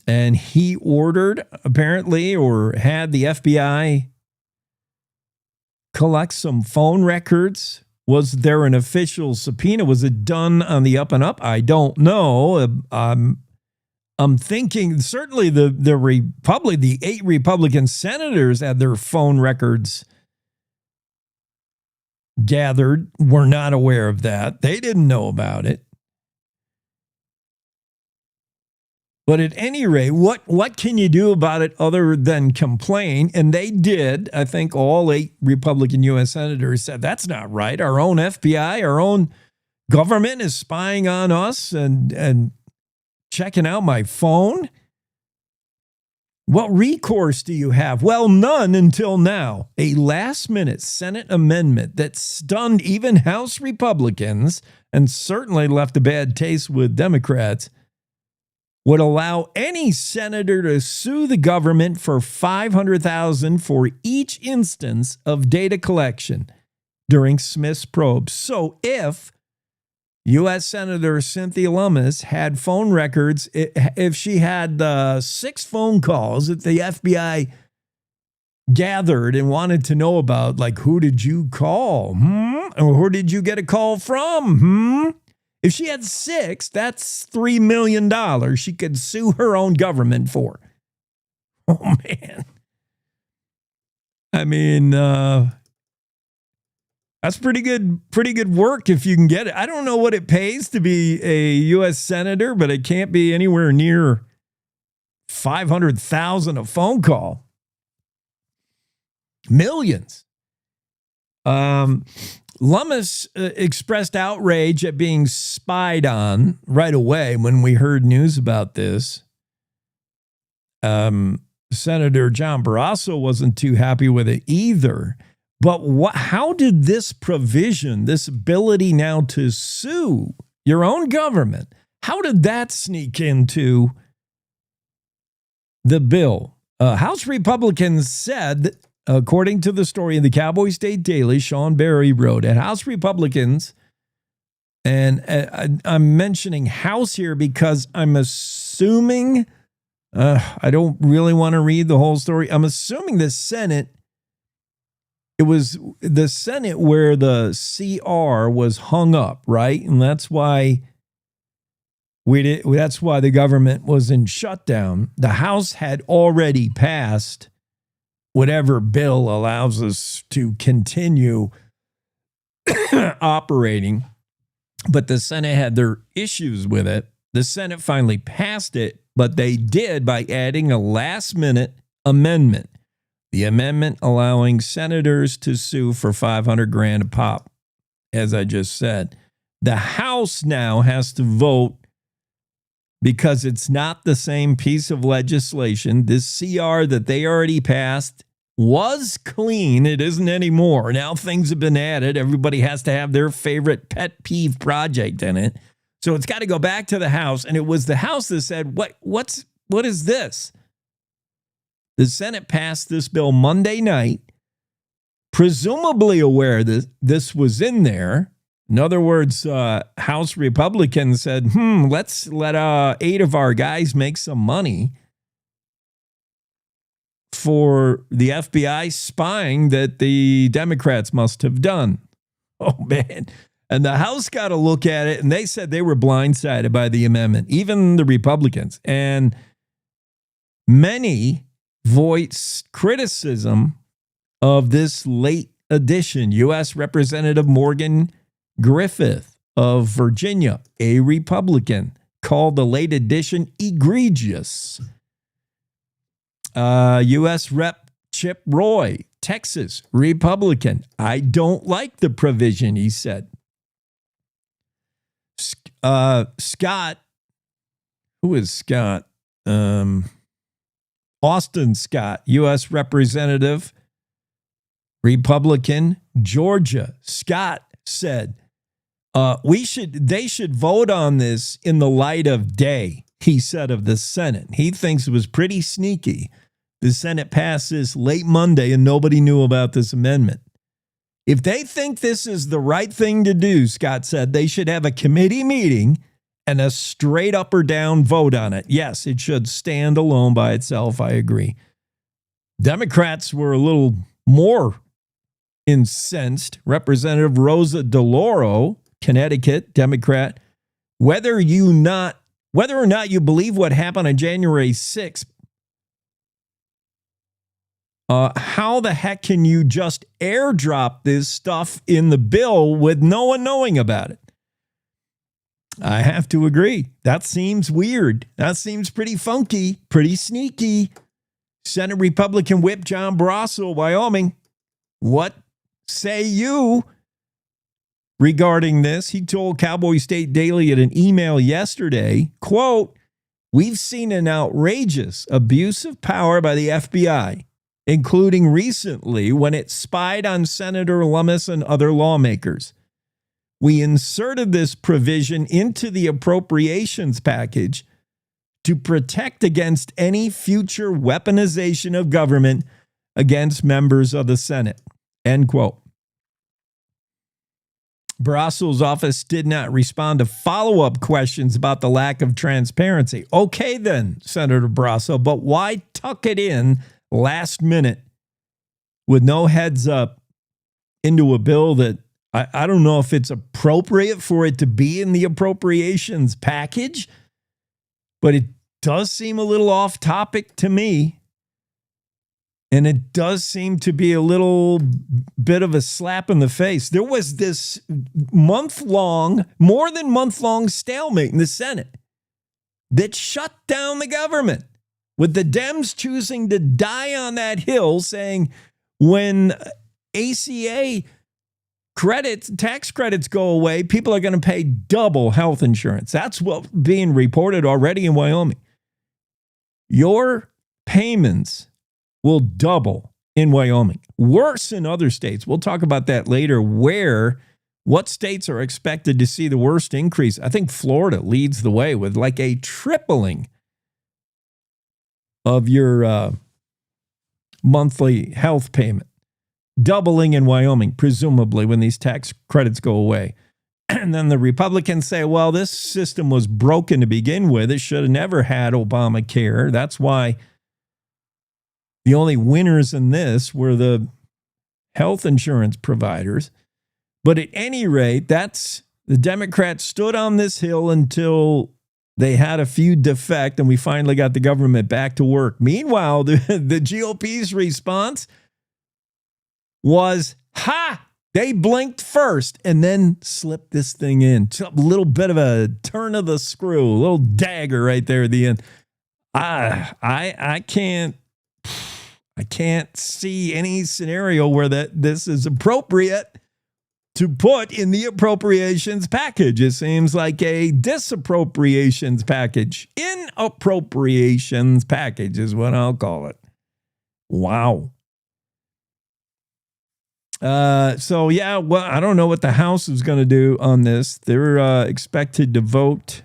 And he ordered, apparently, or had the FBI collect some phone records. Was there an official subpoena? Was it done on the up and up? I don't know. I'm thinking certainly the 8 Republican senators had their phone records gathered. Were not aware of that. They didn't know about it. But at any rate, what can you do about it other than complain? And they did. I think all 8 Republican U.S. senators said, that's not right. Our own FBI, our own government is spying on us and checking out my phone. What recourse do you have? Well, none until now. A last-minute Senate amendment that stunned even House Republicans and certainly left a bad taste with Democrats would allow any senator to sue the government for $500,000 for each instance of data collection during Smith's probe. So if U.S. Senator Cynthia Lummis had phone records, if she had 6 phone calls that the FBI gathered and wanted to know about, like, who did you call? Or who did you get a call from? If she had 6, that's $3 million she could sue her own government for. Oh, man. I mean, that's pretty good work if you can get it. I don't know what it pays to be a U.S. senator, but it can't be anywhere near $500,000 a phone call. Millions. Lummis expressed outrage at being spied on right away when we heard news about this. Senator John Barrasso wasn't too happy with it either. But how did this provision, this ability now to sue your own government, how did that sneak into the bill? House Republicans said, according to the story in the Cowboy State Daily, Sean Barry wrote, and House Republicans, and I'm mentioning House here because I'm assuming, I don't really want to read the whole story. I'm assuming the Senate, it was the Senate where the CR was hung up, right? And that's why that's why the government was in shutdown. The House had already passed whatever bill allows us to continue operating, but the Senate had their issues with it. The Senate finally passed it, but they did by adding a last-minute amendment. The amendment allowing senators to sue for $500,000 a pop, as I just said. The House now has to vote because it's not the same piece of legislation. This CR that they already passed was clean. It isn't anymore. Now things have been added. Everybody has to have their favorite pet peeve project in it. So it's got to go back to the House. And it was the House that said, what is this? The Senate passed this bill Monday night, presumably aware that this was in there. In other words, House Republicans said, let's let 8 of our guys make some money for the FBI spying that the Democrats must have done. Oh, man. And the House got a look at it, and they said they were blindsided by the amendment, even the Republicans. And many voiced criticism of this late addition. U.S. Representative Morgan Griffith of Virginia, a Republican, called the late addition egregious. U.S. Rep. Chip Roy, Texas, Republican. I don't like the provision, he said. Scott, who is Scott? Austin Scott, U.S. Representative, Republican, Georgia. Scott said, they should vote on this in the light of day, he said of the Senate. He thinks it was pretty sneaky. The Senate passed this late Monday and nobody knew about this amendment. If they think this is the right thing to do, Scott said, they should have a committee meeting and a straight up or down vote on it. Yes, it should stand alone by itself. I agree. Democrats were a little more incensed. Representative Rosa DeLauro, Connecticut, Democrat, whether or not you believe what happened on January 6th, how the heck can you just airdrop this stuff in the bill with no one knowing about it? I have to agree. That seems weird. That seems pretty funky, pretty sneaky. Senate Republican Whip John Barrasso, Wyoming. What say you regarding this? He told Cowboy State Daily in an email yesterday, quote, "We've seen an outrageous abuse of power by the FBI, including recently when it spied on Senator Lummis and other lawmakers. We inserted this provision into the appropriations package to protect against any future weaponization of government against members of the Senate." End quote. Barrasso's office did not respond to follow-up questions about the lack of transparency. Okay then, Senator Barrasso, but why tuck it in last minute with no heads up into a bill that I don't know if it's appropriate for it to be in the appropriations package, but it does seem a little off topic to me. And it does seem to be a little bit of a slap in the face. There was this more than month-long stalemate in the Senate that shut down the government, with the Dems choosing to die on that hill, saying when ACA tax credits go away, people are going to pay double health insurance. That's what's being reported already in Wyoming. Your payments will double in Wyoming. Worse in other states. We'll talk about that later, what states are expected to see the worst increase. I think Florida leads the way with like a tripling of your monthly health payment. Doubling in Wyoming, presumably, when these tax credits go away. And then the Republicans say, well, this system was broken to begin with. It should have never had Obamacare. That's why the only winners in this were the health insurance providers. But at any rate, the Democrats stood on this hill until they had a few defect and we finally got the government back to work. Meanwhile, the GOP's response was, they blinked first and then slipped this thing in. A little bit of a turn of the screw, a little dagger right there at the end. I can't see any scenario where this is appropriate to put in the appropriations package. It seems like a disappropriations package. Inappropriations package is what I'll call it. Wow. So yeah, well, I don't know what the House is going to do on this. They're expected to vote.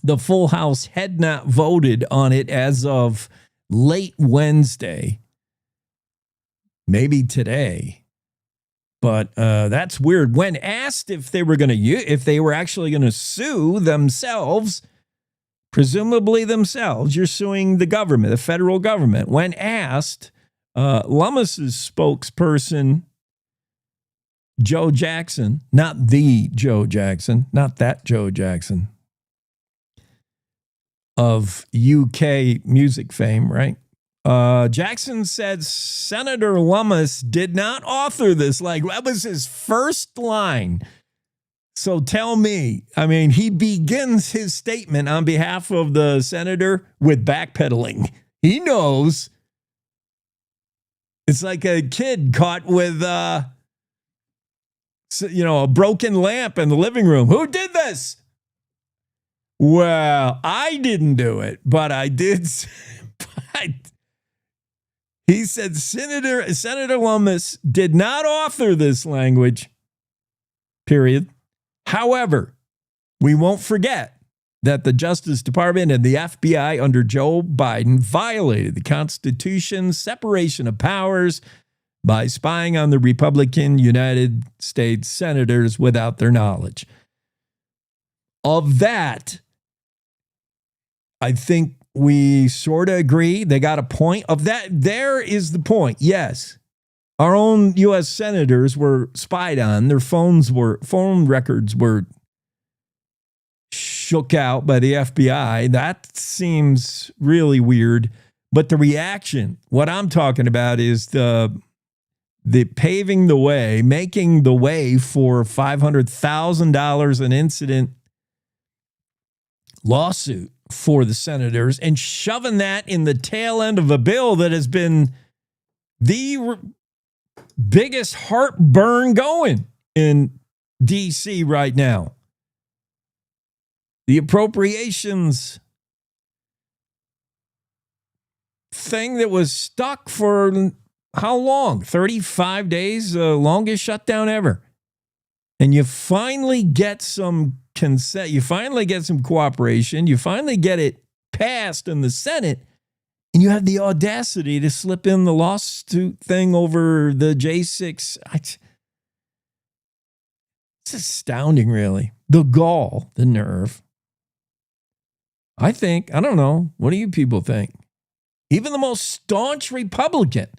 The full House had not voted on it as of late Wednesday. Maybe today. But that's weird. When asked if they were actually going to sue themselves, presumably themselves, you're suing the government, the federal government. When asked, Lummis's spokesperson, Joe Jackson, not the Joe Jackson, not that Joe Jackson of UK music fame, right? Jackson said Senator Lummis did not author this. Like, that was his first line. So tell me, I mean, he begins his statement on behalf of the senator with backpedaling. He knows. It's like a kid caught with, a broken lamp in the living room. Who did this? Well, I didn't do it, but I did. He said Senator Lummis did not author this language, period. However, we won't forget that the Justice Department and the FBI under Joe Biden violated the Constitution's separation of powers by spying on the Republican United States senators without their knowledge. Of that, I think we sort of agree. They got a point of that. There is the point. Yes. Our own U.S. senators were spied on. Their phone records were shook out by the FBI. That seems really weird. But the reaction, what I'm talking about is the paving the way, making the way for $500,000 an incident lawsuit for the senators and shoving that in the tail end of a bill that has been the biggest heartburn going in D.C. right now. The appropriations thing that was stuck for how long? 35 days, the longest shutdown ever. And you finally get some consent, you finally get some cooperation, you finally get it passed in the Senate, and you have the audacity to slip in the lawsuit thing over the J6. It's astounding, really. The gall, the nerve. I don't know, what do you people think? Even the most staunch Republican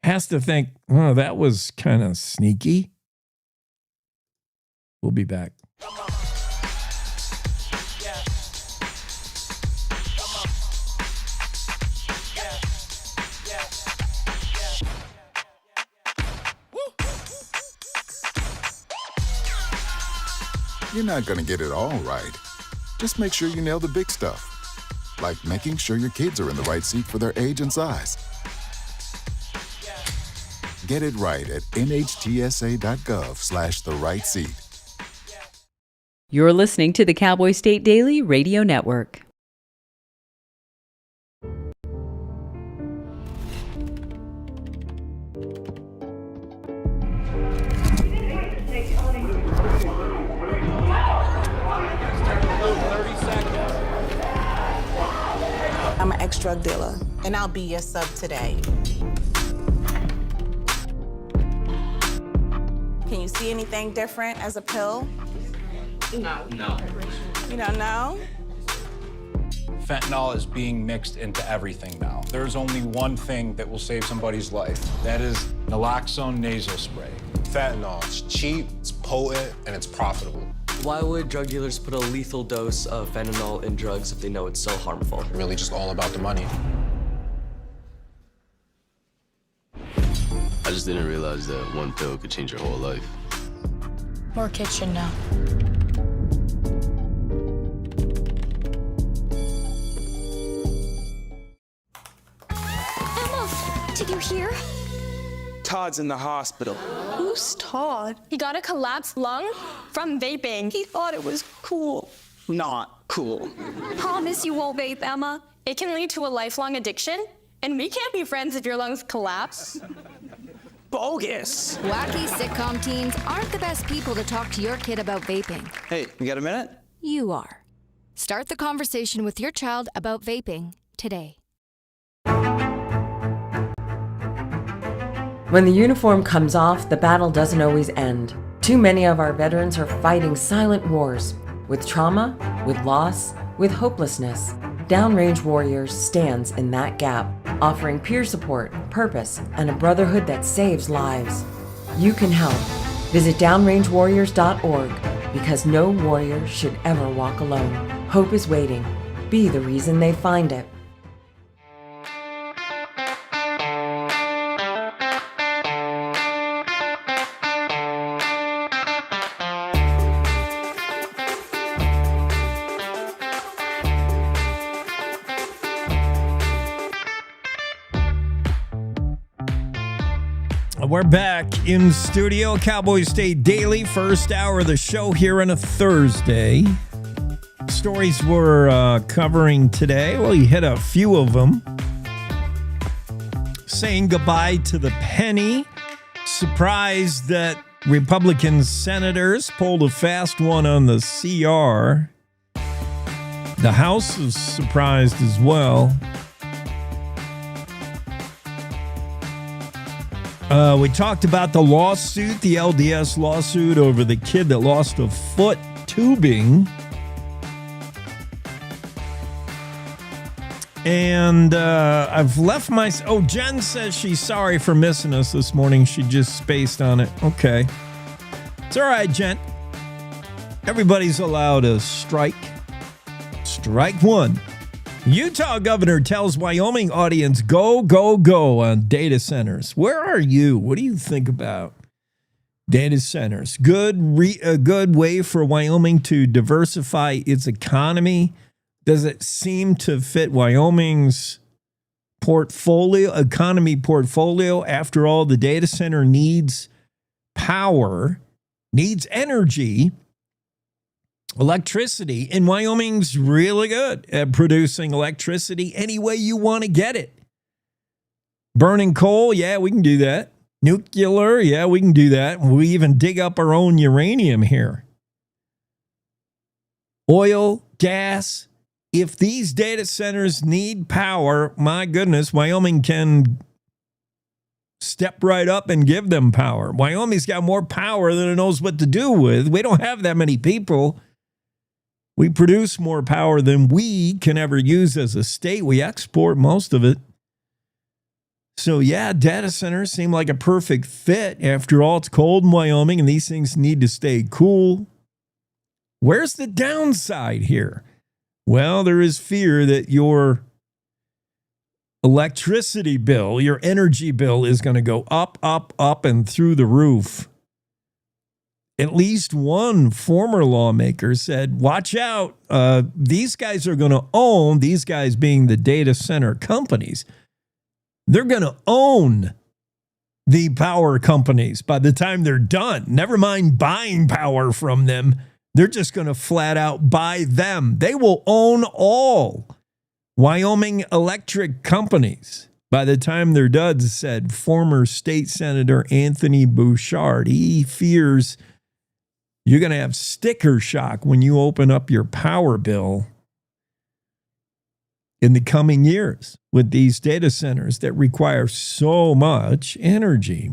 has to think, oh, that was kind of sneaky. We'll be back. You're not going to get it all right. Just make sure you nail the big stuff, like making sure your kids are in the right seat for their age and size. Get it right at nhtsa.gov/the-right seat. You're listening to the Cowboy State Daily Radio Network. I'm an ex-drug dealer, and I'll be your sub today. Can you see anything different as a pill? No. You don't know? Fentanyl is being mixed into everything now. There's only one thing that will save somebody's life. That is naloxone nasal spray. Fentanyl, it's cheap, it's potent, and it's profitable. Why would drug dealers put a lethal dose of fentanyl in drugs if they know it's so harmful? Really just all about the money. I just didn't realize that one pill could change your whole life. More kids should know. Emma, did you hear? Todd's in the hospital. Who's Todd? He got a collapsed lung from vaping. He thought it was cool. Not cool. Promise you won't vape, Emma. It can lead to a lifelong addiction, and we can't be friends if your lungs collapse. Bogus. Wacky sitcom teens aren't the best people to talk to your kid about vaping. Hey, you got a minute? You are. Start the conversation with your child about vaping today. When the uniform comes off, the battle doesn't always end. Too many of our veterans are fighting silent wars with trauma, with loss, with hopelessness. Downrange Warriors stands in that gap, offering peer support, purpose, and a brotherhood that saves lives. You can help. Visit downrangewarriors.org because no warrior should ever walk alone. Hope is waiting. Be the reason they find it. We're back in studio, Cowboy State Daily, first hour of the show here on a Thursday. Stories we're covering today, well, you hit a few of them. Saying goodbye to the penny. Surprised that Republican senators pulled a fast one on the CR. The House is surprised as well. We talked about the lawsuit, the LDS lawsuit over the kid that lost a foot tubing. And I've left my... Oh, Jen says she's sorry for missing us this morning. She just spaced on it. Okay. It's all right, Jen. Everybody's allowed a strike. Strike one. Utah governor tells Wyoming audience, go, go, go on data centers. Where are you? What do you think about data centers? A good way for Wyoming to diversify its economy. Does it seem to fit Wyoming's economy portfolio? After all, the data center needs power, needs energy. Electricity, and Wyoming's really good at producing electricity any way you want to get it. Burning coal, yeah, we can do that. Nuclear, yeah, we can do that. We even dig up our own uranium here. Oil, gas. If these data centers need power, my goodness, Wyoming can step right up and give them power. Wyoming's got more power than it knows what to do with. We don't have that many people. We produce more power than we can ever use as a state. We export most of it. So, yeah, data centers seem like a perfect fit. After all, it's cold in Wyoming, and these things need to stay cool. Where's the downside here? Well, there is fear that your electricity bill, your energy bill, is going to go up, up, up, and through the roof. At least one former lawmaker said, watch out, these guys are going to own, these guys being the data center companies, they're going to own the power companies by the time they're done. Never mind buying power from them. They're just going to flat out buy them. They will own all Wyoming electric companies by the time they're done, said former state senator Anthony Bouchard. He fears you're going to have sticker shock when you open up your power bill. in the coming years with these data centers that require so much energy.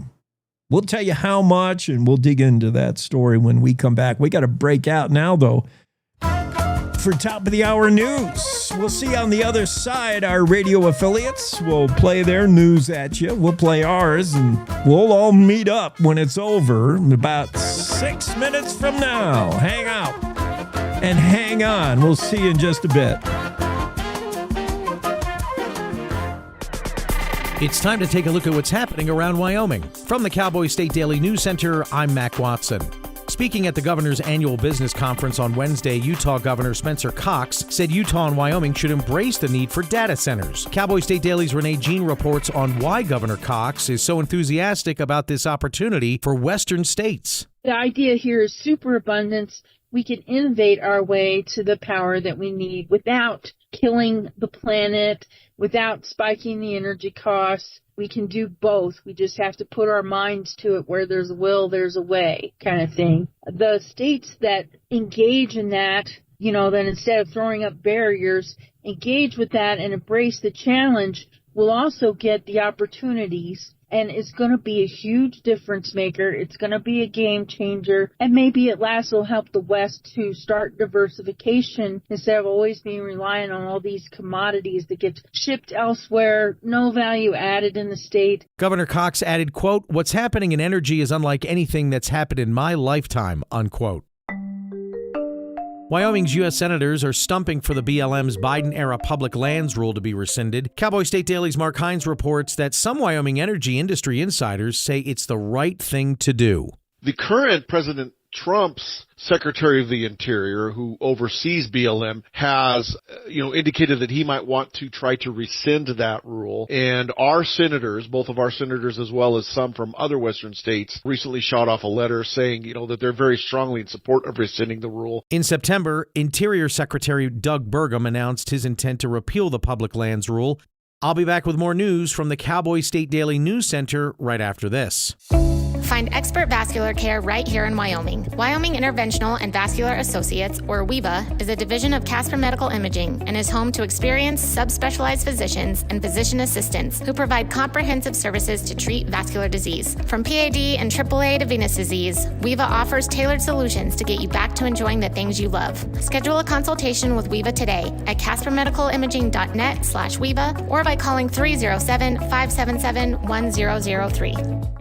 We'll tell you how much, and we'll dig into that story when we come back. We got to break out now, though, for top of the hour news. We'll see you on the other side. Our radio affiliates will play their news at you. We'll play ours, and we'll all meet up when it's over in about 6 minutes from now. Hang out and hang on. We'll see you in just a bit. It's time to take a look at what's happening around Wyoming. From the Cowboy State Daily News Center, I'm Mac Watson. Speaking at the governor's annual business conference on Wednesday, Utah Governor Spencer Cox said Utah and Wyoming should embrace the need for data centers. Cowboy State Daily's Renee Jean reports on why Governor Cox is so enthusiastic about this opportunity for Western states. The idea here is superabundance. We can innovate our way to the power that we need without killing the planet, without spiking the energy costs. We can do both. We just have to put our minds to it. Where there's a will, there's a way, kind of thing. The states that engage in that, then instead of throwing up barriers, engage with that and embrace the challenge, will also get the opportunities. And it's going to be a huge difference maker. It's going to be a game changer. And maybe at last will help the West to start diversification instead of always being reliant on all these commodities that get shipped elsewhere, no value added in the state. Governor Cox added, quote, "What's happening in energy is unlike anything that's happened in my lifetime," unquote. Wyoming's U.S. senators are stumping for the BLM's Biden-era public lands rule to be rescinded. Cowboy State Daily's Mark Hines reports that some Wyoming energy industry insiders say it's the right thing to do. The current President Trump's Secretary of the Interior, who oversees BLM, has, indicated that he might want to try to rescind that rule. And our senators, both of our senators as well as some from other Western states, recently shot off a letter saying, that they're very strongly in support of rescinding the rule. In September, Interior Secretary Doug Burgum announced his intent to repeal the public lands rule. I'll be back with more news from the Cowboy State Daily News Center right after this. Find expert vascular care right here in Wyoming. Wyoming Interventional and Vascular Associates, or WIVA, is a division of Casper Medical Imaging and is home to experienced subspecialized physicians and physician assistants who provide comprehensive services to treat vascular disease. From PAD and AAA to venous disease, WIVA offers tailored solutions to get you back to enjoying the things you love. Schedule a consultation with WIVA today at caspermedicalimaging.net/WIVA or by calling 307-577-1003.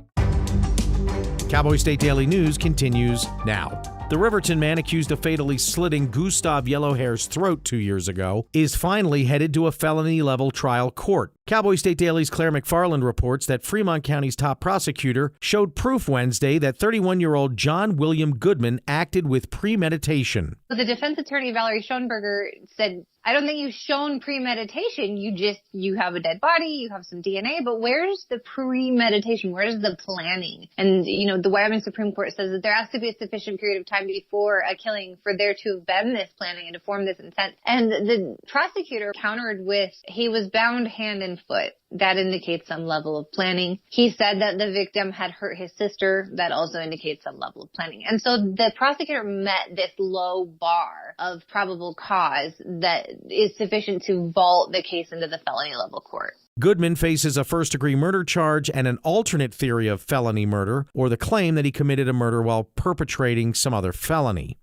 Cowboy State Daily News continues now. The Riverton man accused of fatally slitting Gustav Yellowhair's throat 2 years ago is finally headed to a felony-level trial court. Cowboy State Daily's Claire McFarland reports that Fremont County's top prosecutor showed proof Wednesday that 31-year-old John William Goodman acted with premeditation. The defense attorney, Valerie Schoenberger, said, I don't think you've shown premeditation. You have a dead body, you have some DNA, but where's the premeditation? Where's the planning? And, the Wyoming Supreme Court says that there has to be a sufficient period of time before a killing for there to have been this planning and to form this intent. And the prosecutor countered with, he was bound hand and foot. That indicates some level of planning. He said that the victim had hurt his sister. That also indicates some level of planning. And so the prosecutor met this low bar of probable cause that is sufficient to vault the case into the felony level court. Goodman faces a first-degree murder charge and an alternate theory of felony murder, or the claim that he committed a murder while perpetrating some other felony.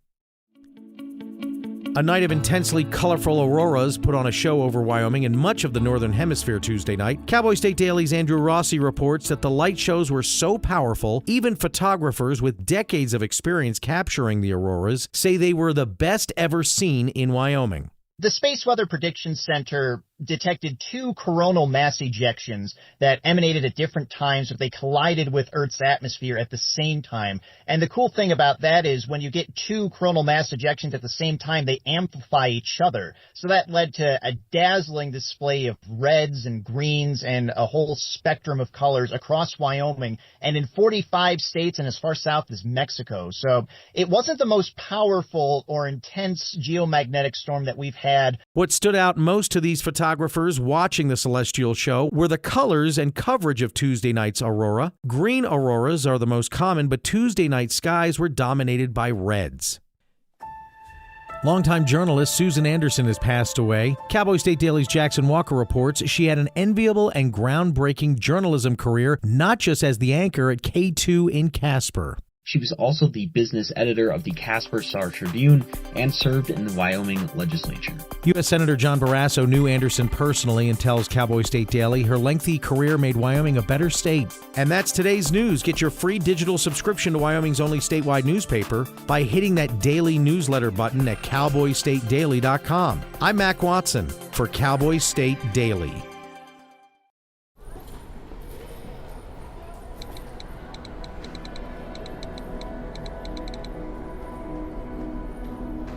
A night of intensely colorful auroras put on a show over Wyoming and much of the Northern Hemisphere Tuesday night. Cowboy State Daily's Andrew Rossi reports that the light shows were so powerful, even photographers with decades of experience capturing the auroras say they were the best ever seen in Wyoming. The Space Weather Prediction Center detected 2 coronal mass ejections that emanated at different times, but they collided with Earth's atmosphere at the same time. And the cool thing about that is when you get 2 coronal mass ejections at the same time, they amplify each other. So that led to a dazzling display of reds and greens and a whole spectrum of colors across Wyoming and in 45 states and as far south as Mexico. So it wasn't the most powerful or intense geomagnetic storm that we've had. What stood out most to these photographers watching the celestial show were the colors and coverage of Tuesday night's aurora. Green auroras are the most common, but Tuesday night skies were dominated by reds. Longtime journalist Susan Anderson has passed away. Cowboy State Daily's Jackson Walker reports she had an enviable and groundbreaking journalism career, not just as the anchor at K2 in Casper. She was also the business editor of the Casper Star Tribune and served in the Wyoming legislature. U.S. Senator John Barrasso knew Anderson personally and tells Cowboy State Daily her lengthy career made Wyoming a better state. And that's today's news. Get your free digital subscription to Wyoming's only statewide newspaper by hitting that daily newsletter button at cowboystatedaily.com. I'm Mac Watson for Cowboy State Daily.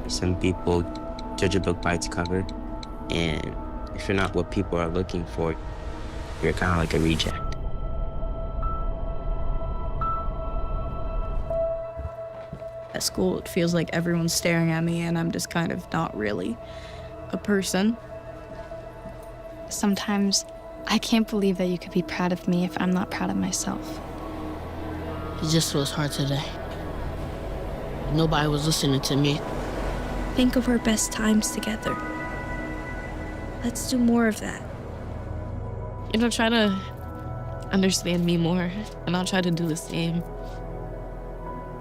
Some people judge a book by its cover, and if you're not what people are looking for, you're kind of like a reject. At school, it feels like everyone's staring at me, and I'm just kind of not really a person. Sometimes I can't believe that you could be proud of me if I'm not proud of myself. It just was hard today. Nobody was listening to me. Think of our best times together. Let's do more of that. Try to understand me more, and I'll try to do the same.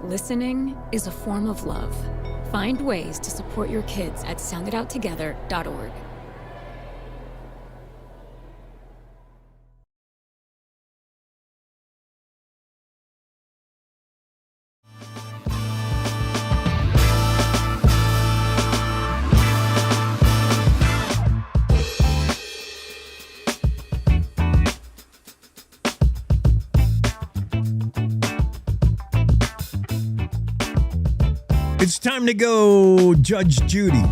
Listening is a form of love. Find ways to support your kids at sounditouttogether.org. It's time to go Judge Judy.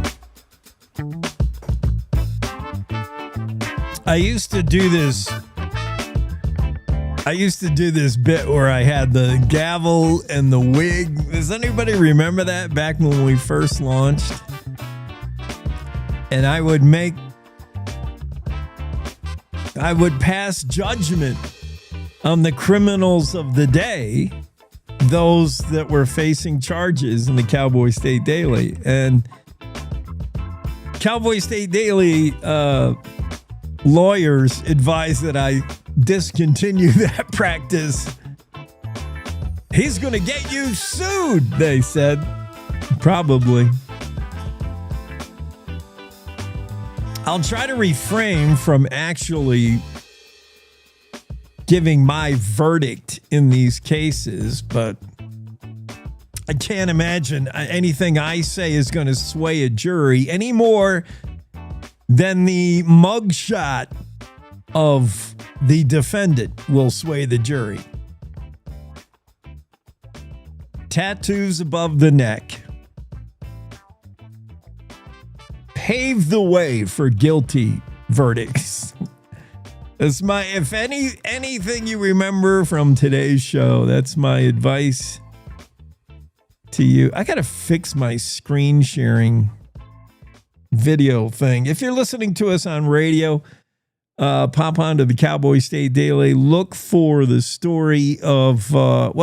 I used to do this bit where I had the gavel and the wig. Does anybody remember that back when we first launched? And I would pass judgment on the criminals of the day, those that were facing charges in the Cowboy State Daily. And Cowboy State Daily lawyers advised that I discontinue that practice. He's going to get you sued, they said. Probably. I'll try to refrain from actually giving my verdict in these cases, but I can't imagine anything I say is going to sway a jury any more than the mugshot of the defendant will sway the jury. Tattoos above the neck pave the way for guilty verdicts. That's if anything you remember from today's show, that's my advice to you. I got to fix my screen sharing video thing. If you're listening to us on radio, pop onto the Cowboy State Daily. Look for the story of,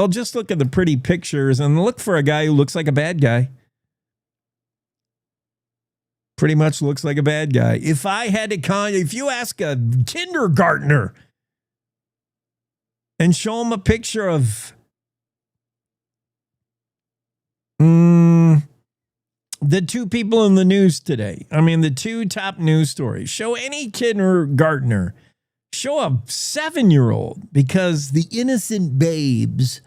just look at the pretty pictures and look for a guy who looks like a bad guy. Pretty much looks like a bad guy. If you ask a kindergartner and show him a picture of the two people in the news today, the two top news stories, show any kindergartner, show a 7-year-old, because the innocent babes,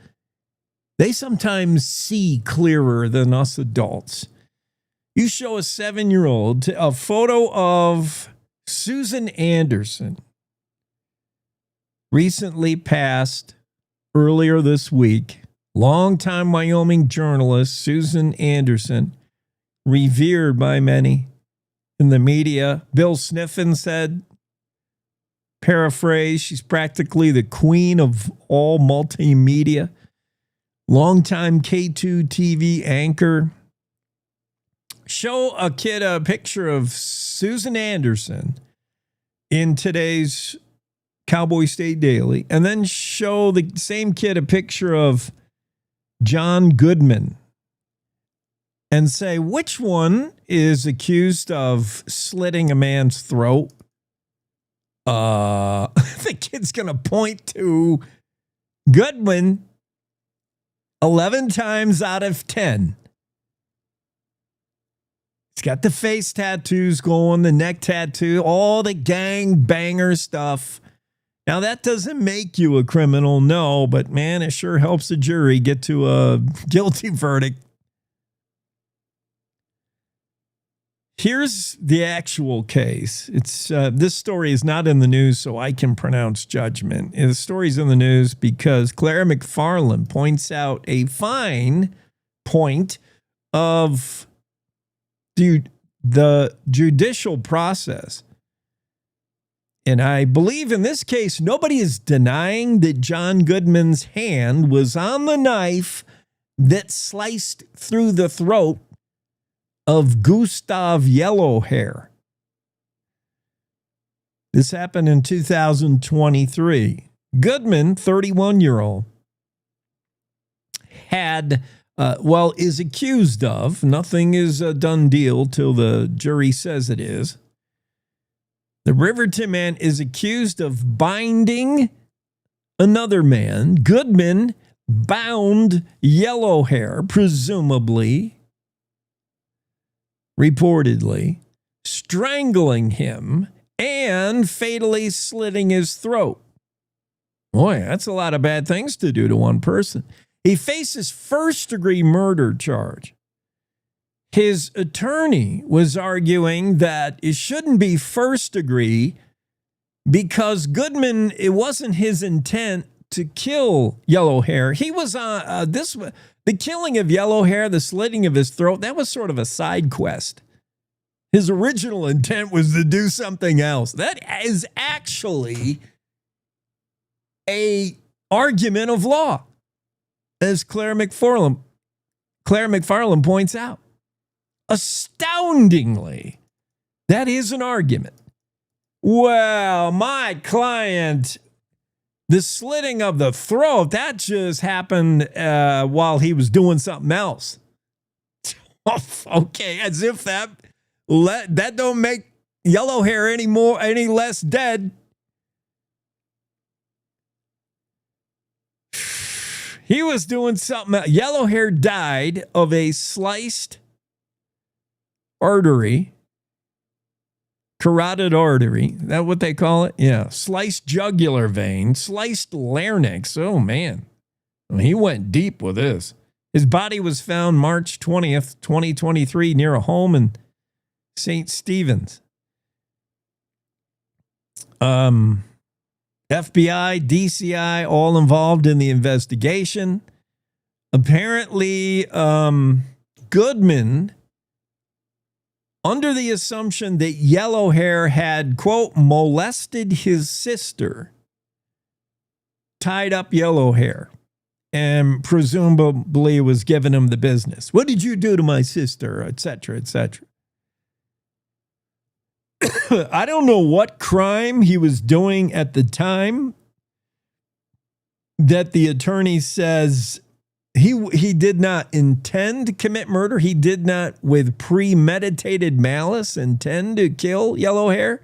they sometimes see clearer than us adults. You show a 7-year-old a photo of Susan Anderson, recently passed earlier this week. Longtime Wyoming journalist Susan Anderson, revered by many in the media. Bill Sniffen said, paraphrase, she's practically the queen of all multimedia. Longtime K2 TV anchor. Show a kid a picture of Susan Anderson in today's Cowboy State Daily, and then show the same kid a picture of John Goodman and say, which one is accused of slitting a man's throat. The kid's going to point to Goodman 11 times out of 10. He's got the face tattoos going, the neck tattoo, all the gang banger stuff. Now, that doesn't make you a criminal, no, but man, it sure helps the jury get to a guilty verdict. Here's the actual case. It's this story is not in the news, so I can pronounce judgment. The story's in the news because Claire McFarland points out a fine point of the judicial process. And I believe in this case, nobody is denying that John Goodman's hand was on the knife that sliced through the throat of Gustav Yellowhair. This happened in 2023. Goodman, 31-year-old, is accused of, nothing is a done deal till the jury says it is. The Riverton man is accused of binding another man. Goodman bound Yellowhair, presumably, reportedly, strangling him and fatally slitting his throat. Boy, that's a lot of bad things to do to one person. He faces first-degree murder charge. His attorney was arguing that it shouldn't be first degree because Goodman, it wasn't his intent to kill Yellowhair. He was on the killing of Yellowhair, the slitting of his throat, that was sort of a side quest. His original intent was to do something else. That is actually an argument of law, as Claire McFarland points out. Astoundingly, that is an argument. Well, my client, the slitting of the throat, that just happened while he was doing something else. Okay, as if that don't make Yellowhair any less dead. He was doing something else. Yellowhair died of a sliced artery, carotid artery. Is that what they call it? Yeah. Sliced jugular vein, sliced larynx. Oh, man. He went deep with this. His body was found March 20th, 2023, near a home in St. Stephen's. FBI, DCI, all involved in the investigation. Apparently, Goodman, under the assumption that Yellowhair had, quote, molested his sister, tied up Yellowhair, and presumably was giving him the business. What did you do to my sister, et cetera, et cetera. I don't know what crime he was doing at the time that the attorney says he did not intend to commit murder. He did not, with premeditated malice, intend to kill Yellowhair.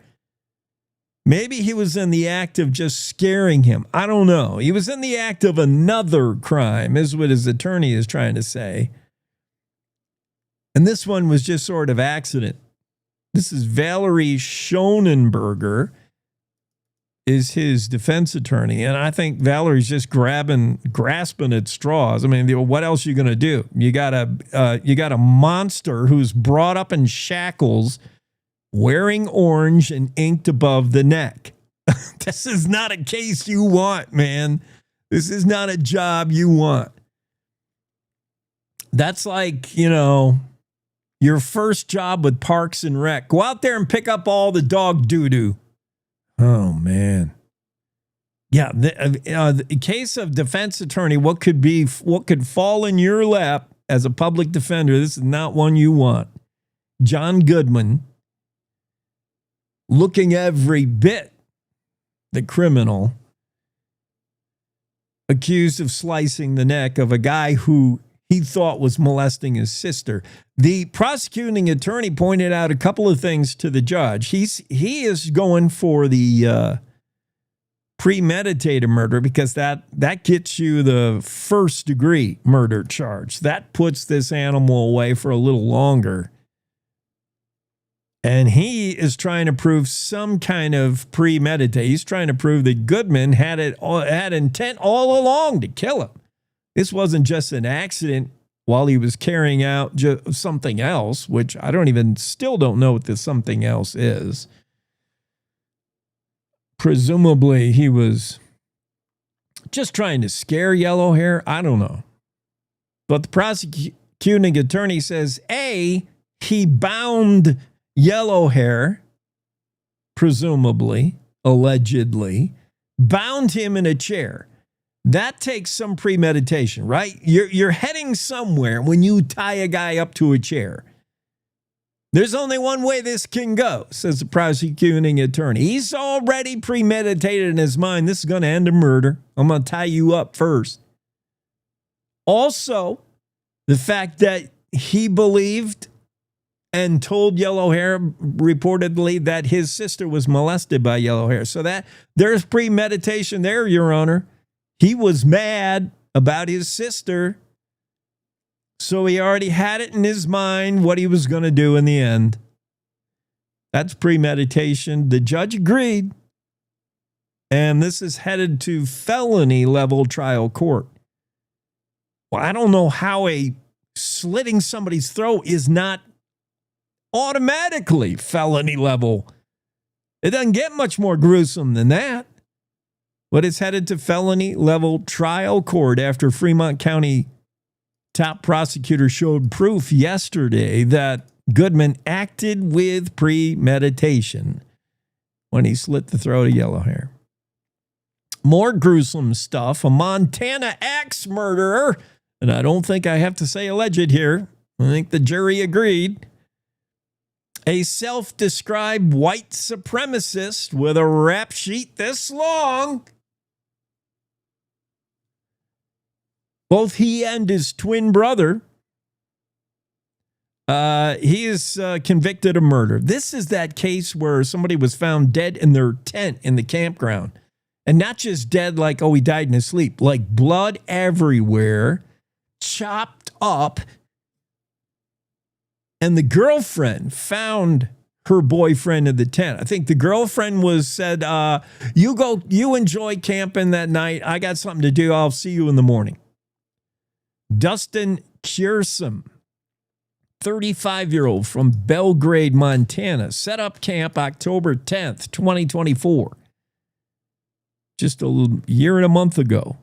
Maybe he was in the act of just scaring him. I don't know. He was in the act of another crime, is what his attorney is trying to say. And this one was just sort of accident. This is Valerie Schonenberger, is his defense attorney. And I think Valerie's just grasping at straws. I mean, what else are you going to do? You got a monster who's brought up in shackles, wearing orange and inked above the neck. This is not a case you want, man. This is not a job you want. That's like, your first job with Parks and Rec. Go out there and pick up all the dog doo-doo. Oh, man. Yeah, the case of defense attorney, what could fall in your lap as a public defender, this is not one you want. John Goodman, looking every bit the criminal, accused of slicing the neck of a guy who he thought was molesting his sister. The prosecuting attorney pointed out a couple of things to the judge. He is going for the premeditated murder because that gets you the first degree murder charge. That puts this animal away for a little longer. And he is trying to prove some kind of premeditate. He's trying to prove that Goodman had intent all along to kill him. This wasn't just an accident while he was carrying out something else, which I still don't know what this something else is. Presumably he was just trying to scare Yellow Hair. I don't know. But the prosecuting attorney says, A, he bound Yellow Hair, presumably, allegedly, bound him in a chair. That takes some premeditation, right? You're heading somewhere when you tie a guy up to a chair. There's only one way this can go, says the prosecuting attorney. He's already premeditated in his mind. This is going to end in murder. I'm going to tie you up first. Also, the fact that he believed and told Yellow Hair reportedly that his sister was molested by Yellow Hair. So that there's premeditation there, Your Honor. He was mad about his sister. So he already had it in his mind what he was going to do in the end. That's premeditation. The judge agreed. And this is headed to felony level trial court. Well, I don't know how a slitting somebody's throat is not automatically felony level. It doesn't get much more gruesome than that. But it's headed to felony level trial court after Fremont County top prosecutor showed proof yesterday that Goodman acted with premeditation when he slit the throat of Yellow Hair. More gruesome stuff. A Montana axe murderer, and I don't think I have to say alleged here. I think the jury agreed. A self-described white supremacist with a rap sheet this long. Both he and his twin brother, he is convicted of murder. This is that case where somebody was found dead in their tent in the campground. And not just dead like, oh, he died in his sleep. Like blood everywhere, chopped up. And the girlfriend found her boyfriend in the tent. I think the girlfriend said, you enjoy camping that night. I got something to do. I'll see you in the morning. Dustin Kiersum, 35-year-old from Belgrade, Montana, set up camp October 10th, 2024. Just a year and a month ago.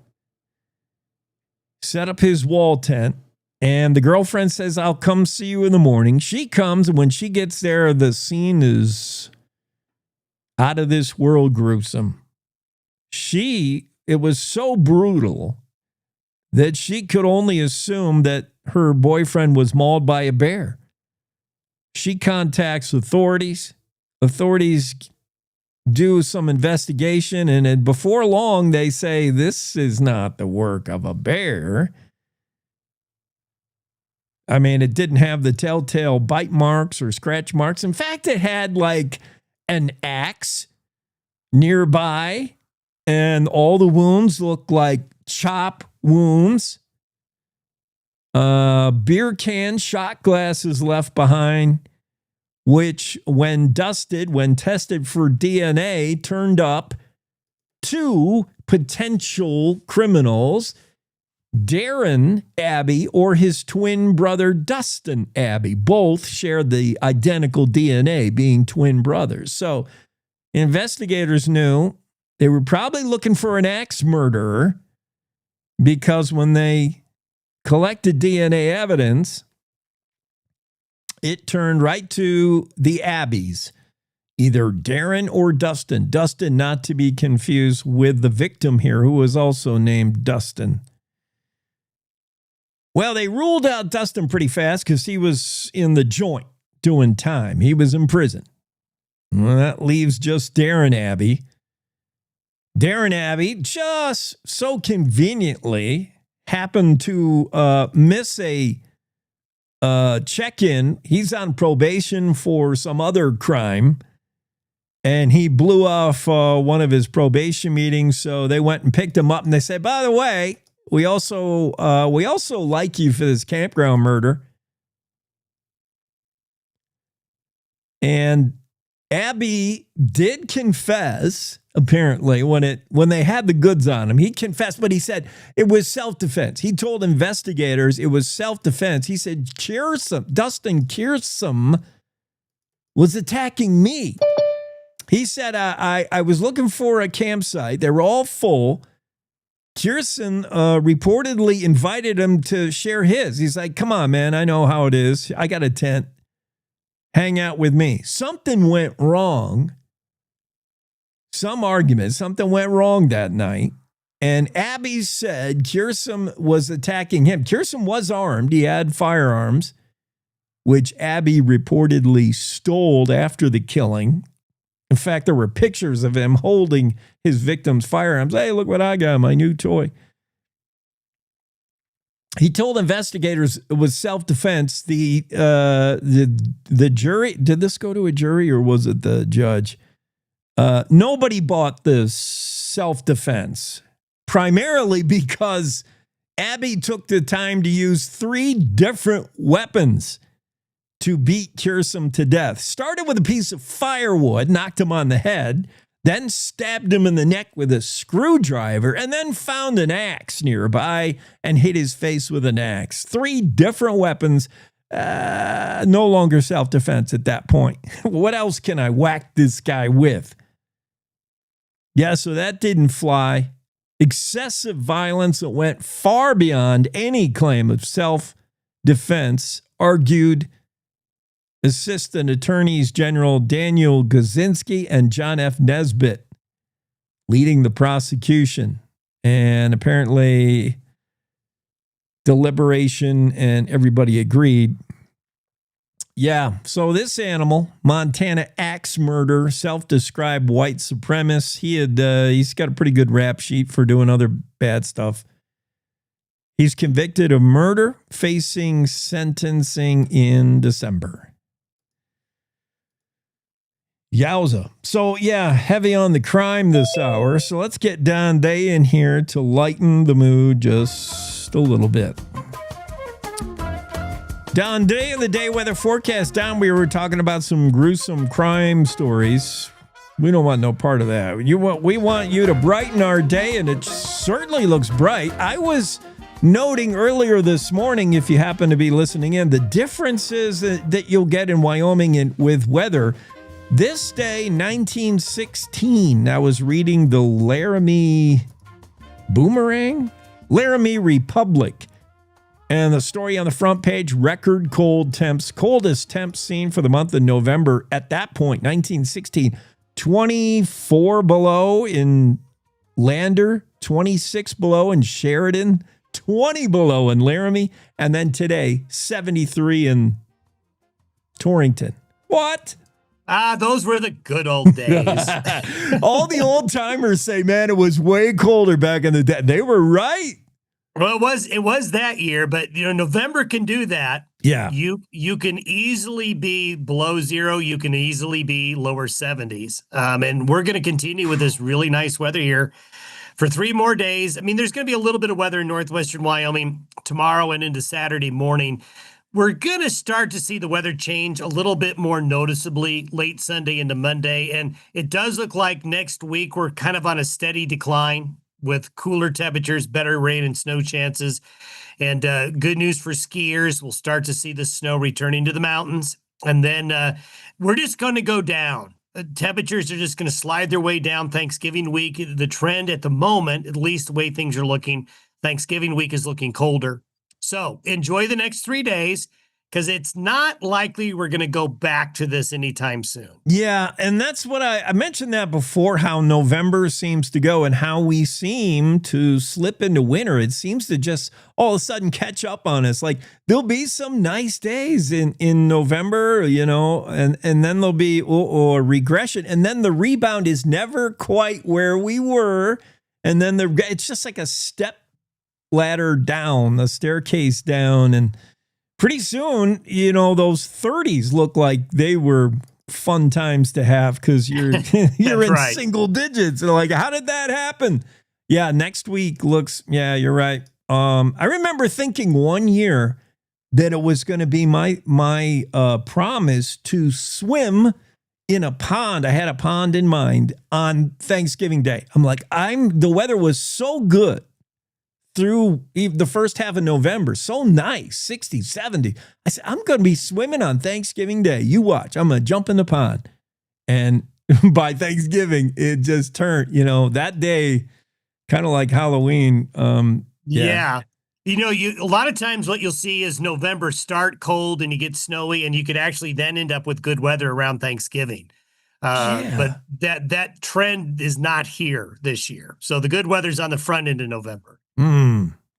Set up his wall tent. And the girlfriend says, I'll come see you in the morning. She comes, and when she gets there, the scene is out of this world gruesome. It was so brutal that she could only assume that her boyfriend was mauled by a bear. She contacts authorities. Authorities do some investigation, and before long, they say, this is not the work of a bear. I mean, it didn't have the telltale bite marks or scratch marks. In fact, it had like an axe nearby, and all the wounds looked like chop wounds. Beer can, shot glasses left behind, which when tested for DNA, turned up 2 potential criminals, Darren Abbey or his twin brother Dustin Abbey. Both shared the identical DNA, being twin brothers. So investigators knew they were probably looking for an axe murderer, because when they collected DNA evidence, it turned right to the Abbeys, either Darren or Dustin. Dustin, not to be confused with the victim here, who was also named Dustin. Well, they ruled out Dustin pretty fast because he was in the joint doing time. He was in prison. Well, that leaves just Darren Abbey. Darren Abbey just so conveniently happened to miss a check-in. He's on probation for some other crime, and he blew off one of his probation meetings. So they went and picked him up, and they said, "By the way, we also like you for this campground murder." And Abby did confess, apparently, when they had the goods on him. He confessed, but he said it was self-defense. He told investigators it was self-defense. He said Dustin Kearsum was attacking me. He said, I was looking for a campsite. They were all full. Kearsum reportedly invited him to share his. He's like, "Come on, man. I know how it is. I got a tent. Hang out with me." Something went wrong. Something went wrong that night. And Abby said Kearsum was attacking him. Kearsum was armed. He had firearms, which Abby reportedly stole after the killing. In fact, there were pictures of him holding his victim's firearms. "Hey, look what I got, my new toy." He told investigators it was self-defense. The jury, did this go to a jury or was it the judge? Nobody bought this self-defense, primarily because Abby took the time to use 3 different weapons to beat Kearsum to death. Started with a piece of firewood, knocked him on the head, then stabbed him in the neck with a screwdriver, and then found an axe nearby and hit his face with an axe. 3 different weapons, no longer self-defense at that point. What else can I whack this guy with? Yeah, so that didn't fly. Excessive violence that went far beyond any claim of self-defense, argued Assistant Attorneys General Daniel Gazinski and John F. Nesbitt, leading the prosecution. And apparently deliberation and everybody agreed. Yeah, so this animal, Montana axe murder, self-described white supremacist, he's got a pretty good rap sheet for doing other bad stuff. He's convicted of murder, facing sentencing in December. Yowza. So, yeah, heavy on the crime this hour. So let's get Don Day in here to lighten the mood just a little bit. Don Day of the day weather forecast. Don, we were talking about some gruesome crime stories. We don't want no part of that. We want you to brighten our day, and it certainly looks bright. I was noting earlier this morning, if you happen to be listening in, the differences that you'll get in Wyoming with weather. This day, 1916, I was reading the Laramie Republic. And the story on the front page, record cold temps, coldest temps seen for the month of November at that point, 1916, 24 below in Lander, 26 below in Sheridan, 20 below in Laramie, and then today, 73 in Torrington. What? Those were the good old days. All the old timers say, man, it was way colder back in the day. They were right. Well, it was that year, but November can do that. Yeah. You can easily be below zero. You can easily be lower 70s. And we're going to continue with this really nice weather here for 3 more days. I mean, there's going to be a little bit of weather in northwestern Wyoming tomorrow and into Saturday morning. We're going to start to see the weather change a little bit more noticeably late Sunday into Monday. And it does look like next week we're kind of on a steady decline with cooler temperatures, better rain and snow chances. And good news for skiers. We'll start to see the snow returning to the mountains. And then we're just going to go down. Temperatures are just going to slide their way down Thanksgiving week. The trend at the moment, at least the way things are looking, Thanksgiving week is looking colder. So enjoy the next 3 days, because it's not likely we're going to go back to this anytime soon. Yeah, and that's what I mentioned that before, how November seems to go and how we seem to slip into winter. It seems to just all of a sudden catch up on us. Like there'll be some nice days in November, and then there'll be a regression. And then the rebound is never quite where we were. And then it's just like a step ladder down, the staircase down, and pretty soon, those 30s look like they were fun times to have because you're in right. single digits. And like, how did that happen? Yeah, next week looks, yeah, you're right. I remember thinking one year that it was going to be my promise to swim in a pond. I had a pond in mind on Thanksgiving Day. I'm like, the weather was so good through the first half of November. So nice, 60, 70. I said, I'm going to be swimming on Thanksgiving Day. You watch. I'm going to jump in the pond. And by Thanksgiving, it just turned, that day, kind of like Halloween. Yeah. A lot of times what you'll see is November start cold and you get snowy, and you could actually then end up with good weather around Thanksgiving. But that trend is not here this year. So the good weather's on the front end of November.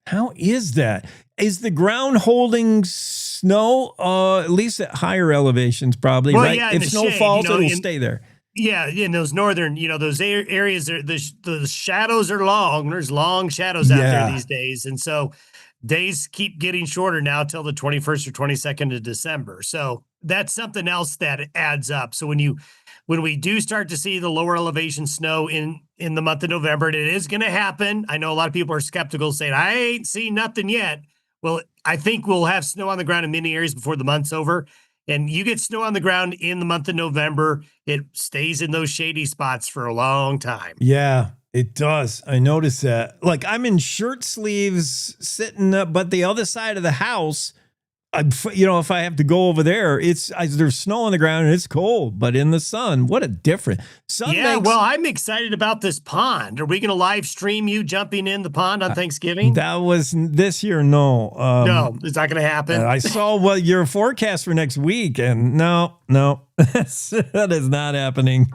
How is that? Is the ground holding snow, at least at higher elevations, probably, right? Yeah, if snow falls, it'll stay there. Yeah, in those northern, those areas, the shadows are long. There's long shadows out there these days. And so days keep getting shorter now till the 21st or 22nd of December. So that's something else that adds up. So when we do start to see the lower elevation snow in the month of November, and it is going to happen. I know a lot of people are skeptical, saying, I ain't seen nothing yet. Well, I think we'll have snow on the ground in many areas before the month's over. And you get snow on the ground in the month of November, it stays in those shady spots for a long time. Yeah, it does. I noticed that. Like, I'm in shirt sleeves sitting up, but the other side of the house, if I have to go over there, there's snow on the ground and it's cold, but in the sun, what a difference. Well, I'm excited about this pond. Are we going to live stream you jumping in the pond on Thanksgiving? That was this year. No. No, it's not going to happen. I saw your forecast for next week, and no, that is not happening.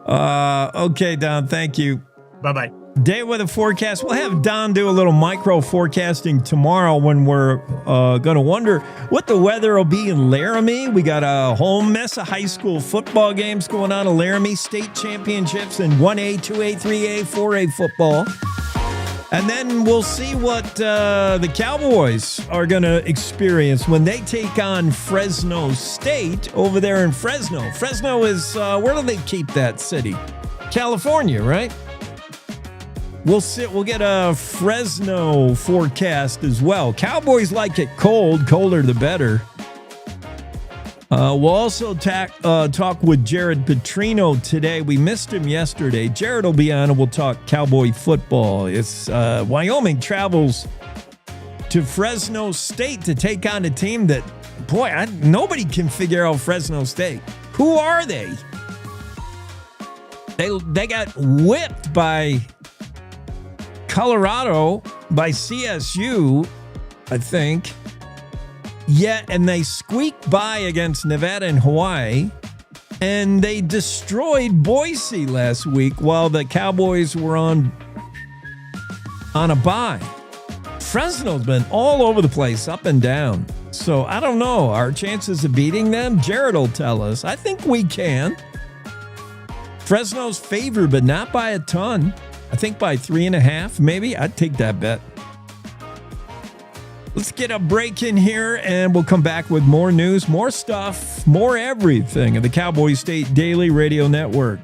Okay, Don, thank you. Bye-bye. Day weather forecast. We'll have Don do a little micro forecasting tomorrow when we're going to wonder what the weather will be in Laramie. We got a whole mess of high school football games going on in Laramie, state championships in 1A, 2A, 3A, 4A football. And then we'll see what the Cowboys are going to experience when they take on Fresno State over there in Fresno. Fresno is, where do they keep that city? California, right? We'll get a Fresno forecast as well. Cowboys like it cold, colder the better. We'll also talk with Jared Petrino today. We missed him yesterday. Jared will be on and we'll talk Cowboy football. It's Wyoming travels to Fresno State to take on a team that, nobody can figure out Fresno State. Who are they? They got whipped by Colorado, by CSU, I think. And they squeaked by against Nevada and Hawaii, and they destroyed Boise last week while the Cowboys were on a bye. Fresno's been all over the place, up and down. So I don't know. Our chances of beating them, Jared will tell us. I think we can. Fresno's favored, but not by a ton. I think by 3.5, maybe. I'd take that bet. Let's get a break in here, and we'll come back with more news, more stuff, more everything of the Cowboy State Daily Radio Network.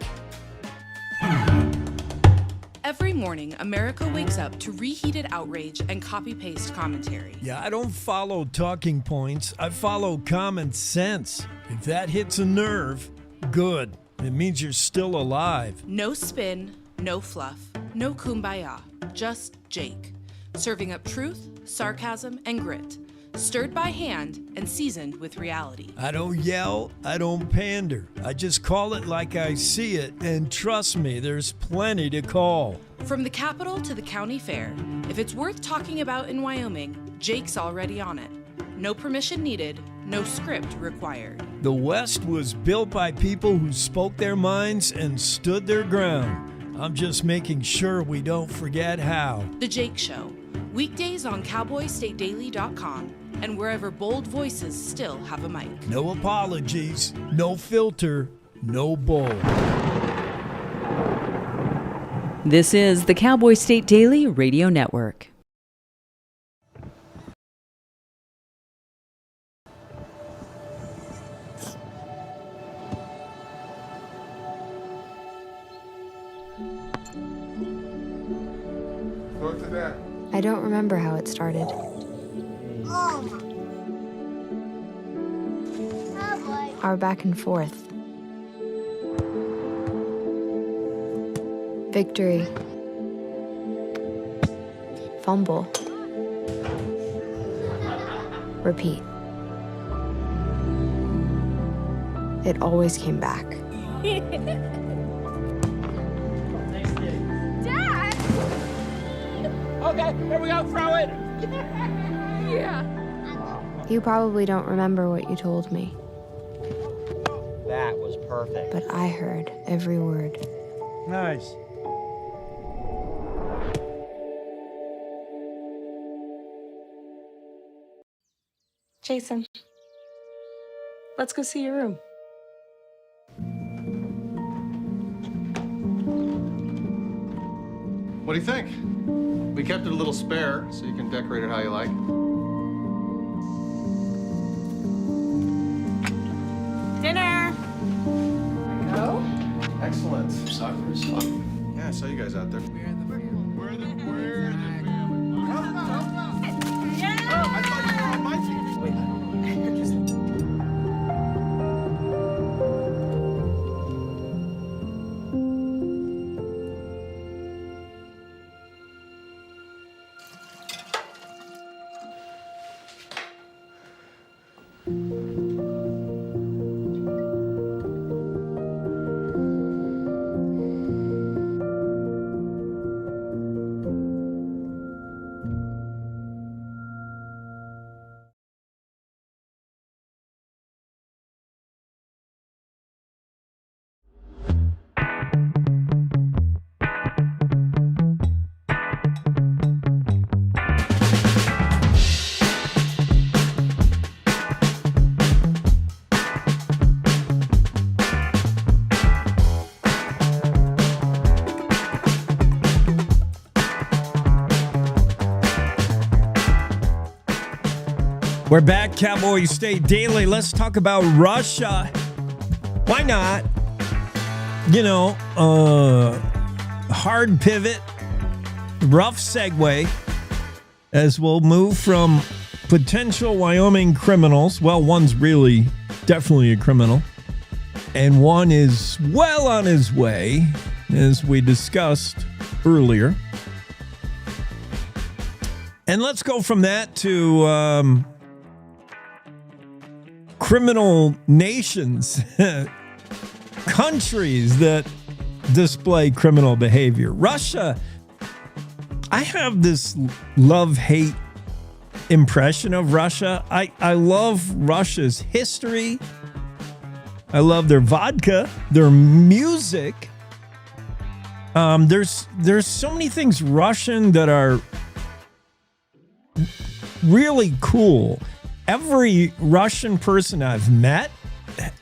Every morning, America wakes up to reheated outrage and copy-paste commentary. Yeah, I don't follow talking points. I follow common sense. If that hits a nerve, good. It means you're still alive. No spin, no fluff, no kumbaya, just Jake. Serving up truth, sarcasm, and grit. Stirred by hand and seasoned with reality. I don't yell, I don't pander. I just call it like I see it, and trust me, there's plenty to call. From the capital to the county fair, if it's worth talking about in Wyoming, Jake's already on it. No permission needed, no script required. The West was built by people who spoke their minds and stood their ground. I'm just making sure we don't forget how. The Jake Show. Weekdays on CowboyStateDaily.com and wherever bold voices still have a mic. No apologies, no filter, no bull. This is the Cowboy State Daily Radio Network. I don't remember how it started. Our back and forth. Victory. Fumble. Repeat. It always came back. Dad! Okay, here we go, throw it! Yeah. You probably don't remember what you told me, That was perfect. but I heard every word. Nice. Jason, let's go see your room. What do you think? We kept it a little spare, so you can decorate it how you like. Dinner! Go. Excellent. Soccer. Yeah, I saw you guys out there. We're the family. Oh, I thought you were on my team. Wait. We're back, Cowboy State Daily. Let's talk about Russia. Why not? You know, hard pivot, rough segue, as we'll move from potential Wyoming criminals. Well, one's really definitely a criminal, and one is well on his way, as we discussed earlier. And let's go from that to criminal nations, countries that display criminal behavior. Russia, I have this love-hate impression of Russia. I love Russia's history. I love their vodka, their music. There's so many things Russian that are really cool. Every Russian person I've met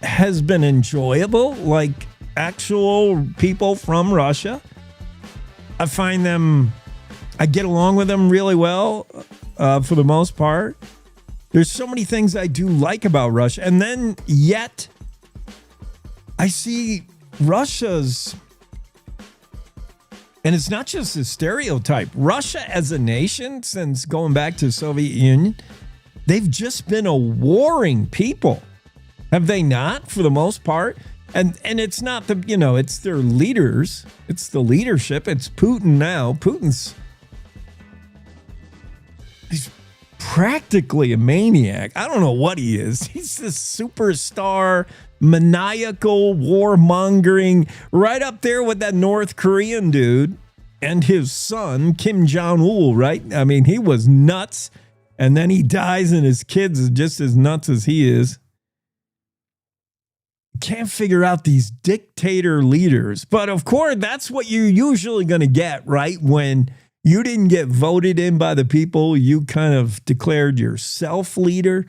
has been enjoyable, like actual people from Russia. I find them, I get along with them really well for the most part. There's so many things I do like about Russia. And then yet I see Russia's, and it's not just a stereotype, Russia as a nation, since going back to the Soviet Union, they've just been a warring people. Have they not, for the most part? And it's not the, you know, it's their leaders. It's the leadership. It's Putin now. He's practically a maniac. I don't know what he is. He's this superstar, maniacal, warmongering, right up there with that North Korean dude and his son, Kim Jong-un, right? I mean, he was nuts. And then he dies and his kids are just as nuts as he is. Can't figure out these dictator leaders. But of course, that's what you're usually going to get, right? When you didn't get voted in by the people, you kind of declared yourself leader.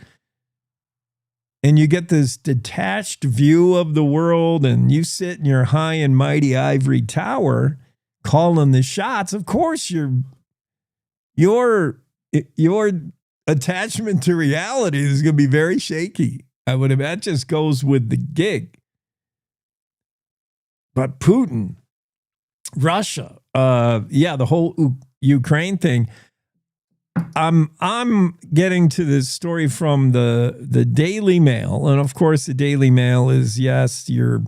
And you get this detached view of the world and you sit in your high and mighty ivory tower calling the shots, of course your attachment to reality is going to be very shaky. I would imagine that just goes with the gig. But Putin, Russia, the whole Ukraine thing. I'm getting to this story from the Daily Mail, and of course the Daily Mail is your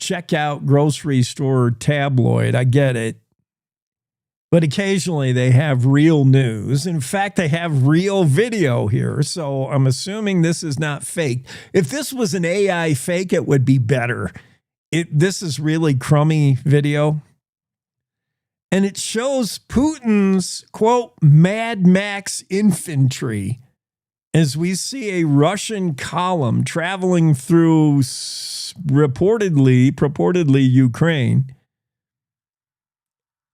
checkout grocery store tabloid. I get it. But occasionally they have real news. In fact, they have real video here. So I'm assuming this is not fake. If this was an AI fake, it would be better. This is really crummy video. And it shows Putin's, quote, Mad Max infantry as we see a Russian column traveling through purportedly Ukraine.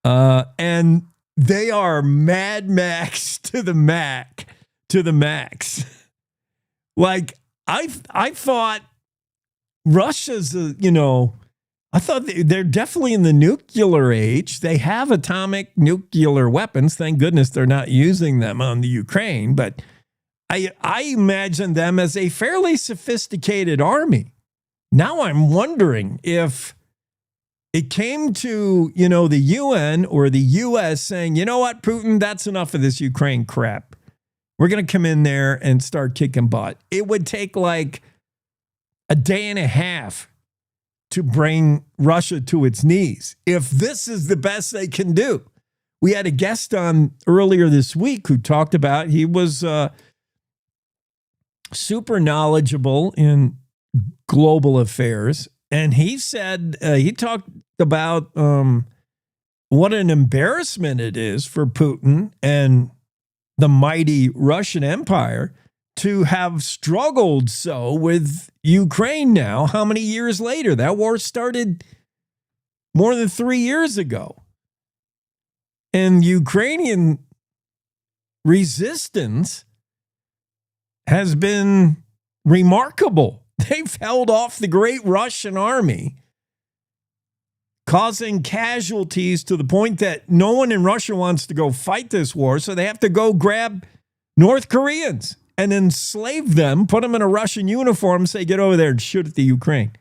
And they are Mad Max to the max. Like, I thought Russia's, I thought they're definitely in the nuclear age. They have atomic nuclear weapons. Thank goodness they're not using them on the Ukraine. But I imagine them as a fairly sophisticated army. Now I'm wondering if it came to, the UN or the U.S. saying, you know what, Putin, that's enough of this Ukraine crap. We're going to come in there and start kicking butt. It would take like a day and a half to bring Russia to its knees, if this is the best they can do. We had a guest on earlier this week who talked about, he was super knowledgeable in global affairs. And he said, he talked about what an embarrassment it is for Putin and the mighty Russian Empire to have struggled so with Ukraine now. How many years later? That war started more than 3 years ago. And Ukrainian resistance has been remarkable. They've held off the great Russian army, causing casualties to the point that no one in Russia wants to go fight this war, so they have to go grab North Koreans and enslave them, put them in a Russian uniform, say, get over there and shoot at the Ukraine.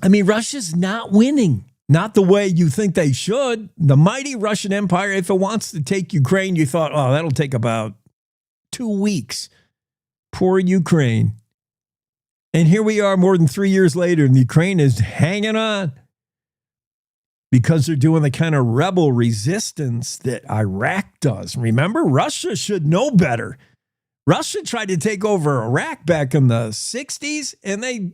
I mean, Russia's not winning. Not the way you think they should. The mighty Russian Empire, if it wants to take Ukraine, you thought, oh, that'll take about 2 weeks. Poor Ukraine. And here we are more than 3 years later, and Ukraine is hanging on because they're doing the kind of rebel resistance that Iraq does. Remember, Russia should know better. Russia tried to take over Iraq back in the 60s, and they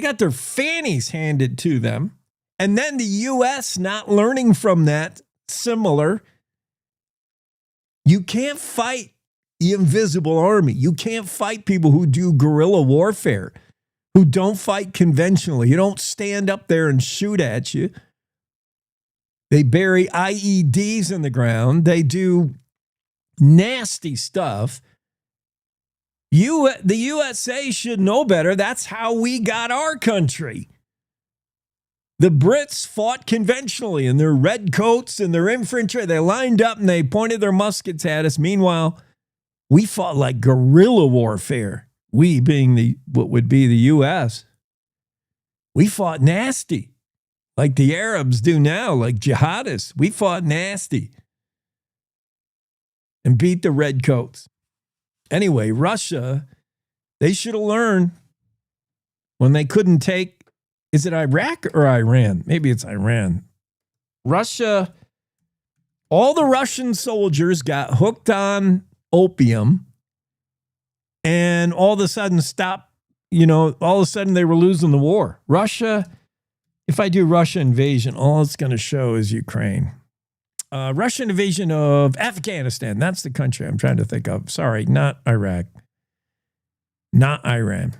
got their fannies handed to them. And then the U.S. not learning from that, similar. You can't fight the invisible army. You can't fight people who do guerrilla warfare, who don't fight conventionally. You don't stand up there and shoot at you. They bury IEDs in the ground. They do nasty stuff. The USA should know better. That's how we got our country. The Brits fought conventionally in their red coats and their infantry. They lined up and they pointed their muskets at us. Meanwhile, we fought like guerrilla warfare. We being what would be the U.S. We fought nasty, like the Arabs do now, like jihadists. We fought nasty and beat the redcoats. Anyway, Russia, they should have learned when they couldn't take, is it Iraq or Iran? Maybe it's Iran. Russia, all the Russian soldiers got hooked on opium and all of a sudden stopped, all of a sudden they were losing the war. Russia, if I do Russia invasion, all it's going to show is Ukraine. Russian invasion of Afghanistan. That's the country I'm trying to think of. Sorry, not Iraq. Not Iran.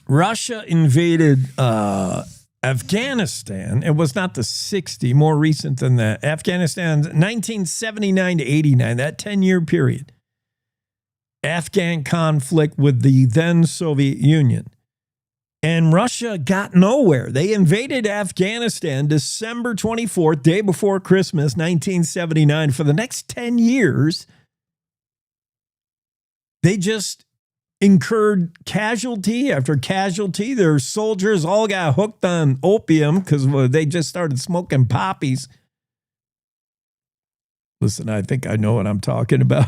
Russia invaded Afghanistan. It was not the 60s, more recent than that. Afghanistan, 1979 to 89, that 10-year period. Afghan conflict with the then Soviet Union. And Russia got nowhere. They invaded Afghanistan December 24th, day before Christmas, 1979. For the next 10 years, they just incurred casualty after casualty. Their soldiers all got hooked on opium because they just started smoking poppies. Listen, I think I know what I'm talking about.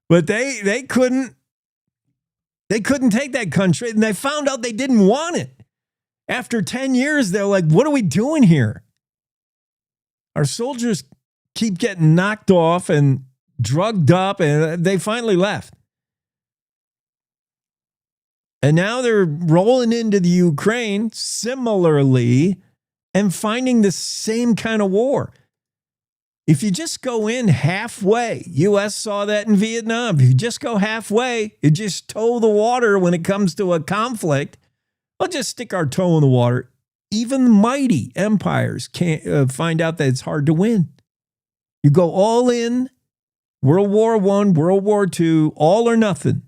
But they couldn't take that country, and they found out they didn't want it. After 10 years, they're like, what are we doing here? Our soldiers keep getting knocked off and drugged up, and they finally left. And now they're rolling into the Ukraine similarly and finding the same kind of war. If you just go in halfway, U.S. saw that in Vietnam. If you just go halfway, you just toe the water when it comes to a conflict. We'll just stick our toe in the water. Even mighty empires can't find out that it's hard to win. You go all in, World War I, World War II, all or nothing.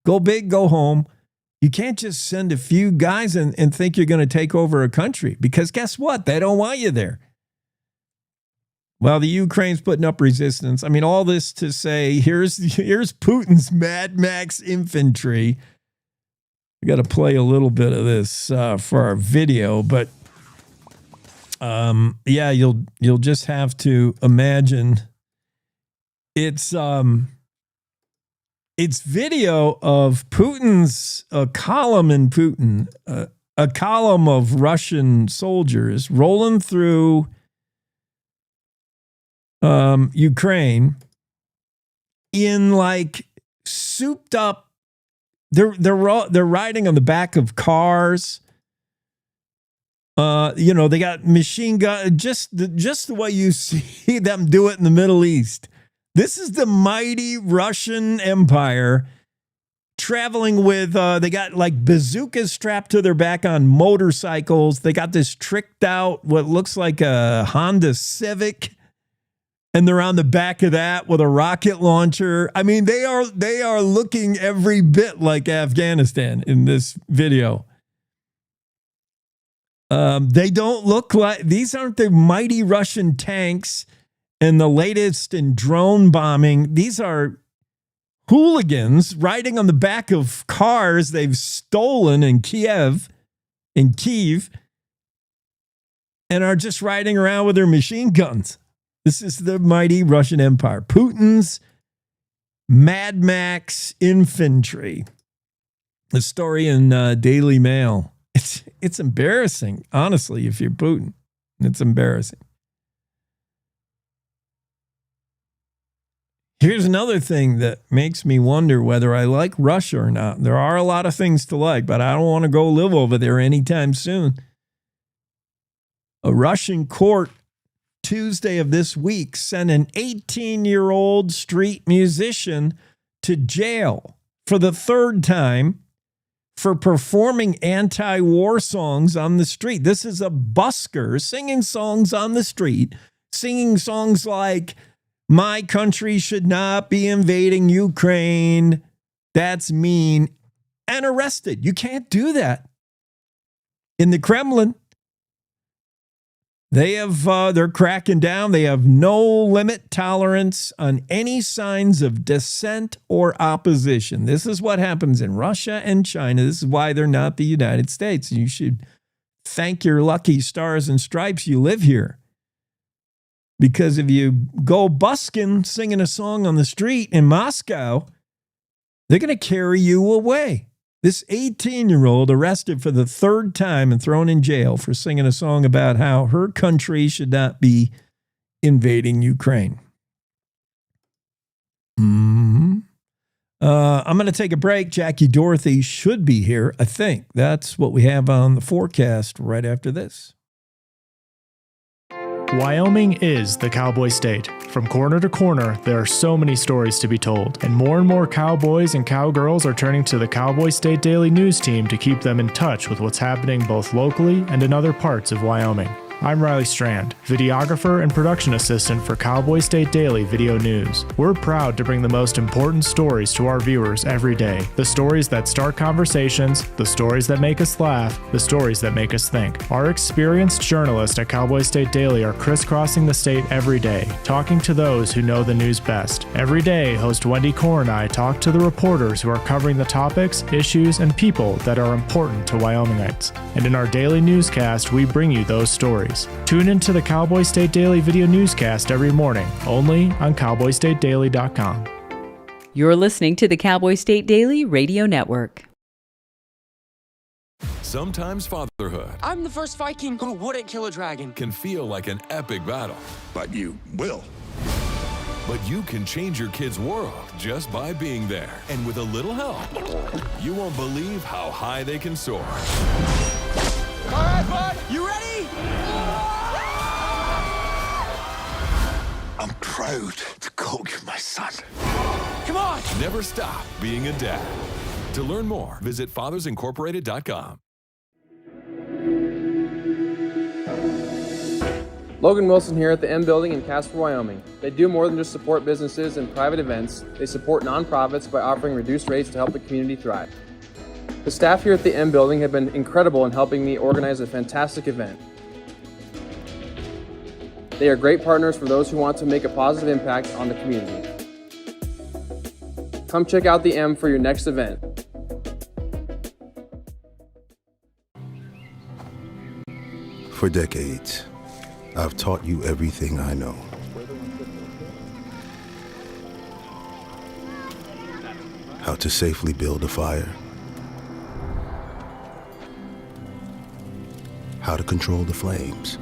Go big, go home. You can't just send a few guys and think you're going to take over a country, because guess what? They don't want you there. Well, the Ukraine's putting up resistance. I mean, all this to say, here's Putin's Mad Max infantry. We got to play a little bit of this for our video, but yeah, you'll just have to imagine it's video of Putin's column in Putin, a column of Russian soldiers rolling through Ukraine in like souped up. They're riding on the back of cars. They got machine gun, just the way you see them do it in the Middle East. This is the mighty Russian Empire traveling with, they got like bazookas strapped to their back on motorcycles. They got this tricked out, what looks like a Honda Civic. And they're on the back of that with a rocket launcher. I mean, they are looking every bit like Afghanistan in this video. They don't look like, these aren't the mighty Russian tanks and the latest in drone bombing. These are hooligans riding on the back of cars they've stolen in Kiev, and are just riding around with their machine guns. This is the mighty Russian Empire. Putin's Mad Max infantry. The story in Daily Mail. It's embarrassing, honestly, if you're Putin. It's embarrassing. Here's another thing that makes me wonder whether I like Russia or not. There are a lot of things to like, but I don't want to go live over there anytime soon. A Russian court Tuesday of this week sent an 18-year-old street musician to jail for the third time for performing anti-war songs on the street. This is a busker singing songs on the street, singing songs like, "My country should not be invading Ukraine. That's mean," and arrested. You can't do that. In the Kremlin, they're cracking down. They have no limit tolerance on any signs of dissent or opposition. This is what happens in Russia and China. This is why they're not the United States. You should thank your lucky stars and stripes you live here. Because if you go busking, singing a song on the street in Moscow, they're going to carry you away. This 18-year-old arrested for the third time and thrown in jail for singing a song about how her country should not be invading Ukraine. I'm going to take a break. Jackie Dorothy should be here, I think. That's what we have on the forecast right after this. Wyoming is the cowboy state. From corner to corner, there are so many stories to be told, and more cowboys and cowgirls are turning to the Cowboy State Daily News team to keep them in touch with what's happening both locally and in other parts of Wyoming. I'm Riley Strand, videographer and production assistant for Cowboy State Daily Video News. We're proud to bring the most important stories to our viewers every day. The stories that start conversations, the stories that make us laugh, the stories that make us think. Our experienced journalists at Cowboy State Daily are crisscrossing the state every day, talking to those who know the news best. Every day, host Wendy Core and I talk to the reporters who are covering the topics, issues, and people that are important to Wyomingites. And in our daily newscast, we bring you those stories. Tune into the Cowboy State Daily video newscast every morning, only on cowboystatedaily.com. You're listening to the Cowboy State Daily Radio Network. Sometimes fatherhood I'm the first Viking who wouldn't kill a dragon. can feel like an epic battle. But you will. But you can change your kid's world just by being there. And with a little help, you won't believe how high they can soar. All right, bud, you ready? I'm proud to call you my son. Come on! Never stop being a dad. To learn more, visit fathersincorporated.com. Logan Wilson here at the M Building in Casper, Wyoming. They do more than just support businesses and private events. They support nonprofits by offering reduced rates to help the community thrive. The staff here at the M Building have been incredible in helping me organize a fantastic event. They are great partners for those who want to make a positive impact on the community. Come check out the M for your next event. For decades, I've taught you everything I know. How to safely build a fire. How to control the flames.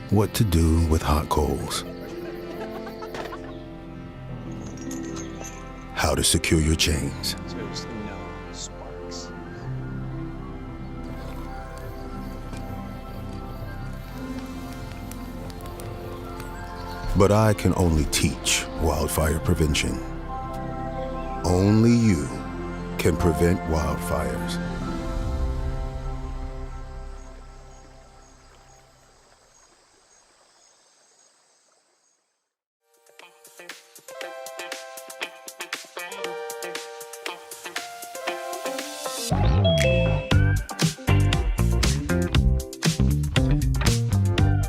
What to do with hot coals. How to secure your chains. But I can only teach wildfire prevention. Only you can prevent wildfires.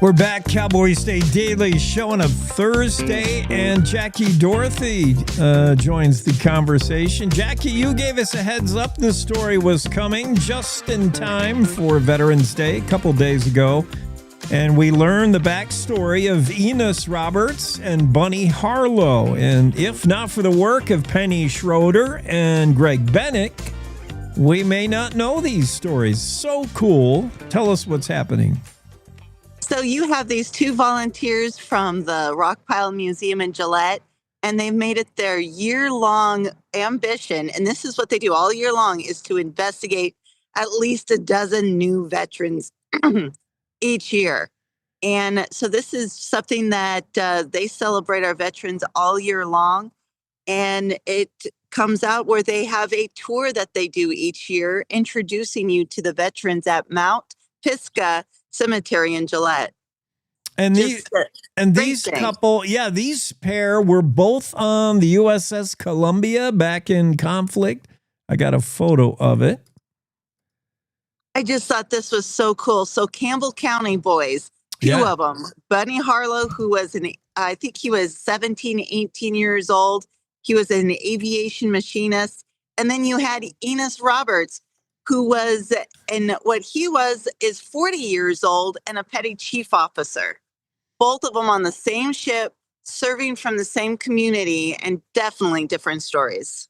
We're back, Cowboy State Daily Show on a Thursday, and Jackie Dorothy joins the conversation. Jackie, you gave us a heads up. This story was coming just in time for Veterans Day a couple days ago, and we learned the backstory of Enos Roberts and Bunny Harlow. And if not for the work of Penny Schroeder and Greg Bennick, we may not know these stories. So cool. Tell us what's happening. So you have these two volunteers from the Rockpile Museum in Gillette, and they've made it their year-long ambition, and this is what they do all year long, is to investigate at least a dozen new veterans each year. And so this is something that they celebrate our veterans all year long, and it comes out where they have a tour that they do each year, introducing you to the veterans at Mount Pisgah Cemetery in Gillette. And these couple, these pair were both on the USS Columbia back in conflict. I got a photo of it. I just thought this was so cool. So Campbell County boys, two of them. Bunny Harlow, who was I think he was 17, 18 years old. He was an aviation machinist. And then you had Enos Roberts, who was, and what he was is 40 years old and a petty chief officer. Both of them on the same ship, serving from the same community, and definitely different stories.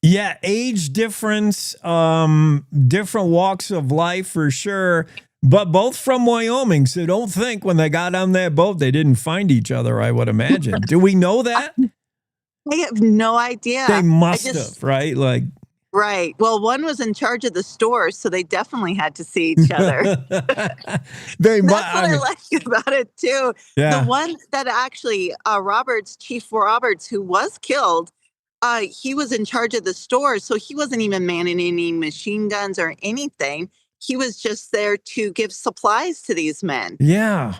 Yeah, age difference, different walks of life for sure, but both from Wyoming. So don't think when they got on that boat, they didn't find each other, I would imagine. Do we know that? I have no idea. They must have, right? Right. Well, one was in charge of the store, so they definitely had to see each other. That's what I like about it, too. Yeah. The one that actually, Chief Roberts, who was killed, he was in charge of the store, so he wasn't even manning any machine guns or anything. He was just there to give supplies to these men. Yeah.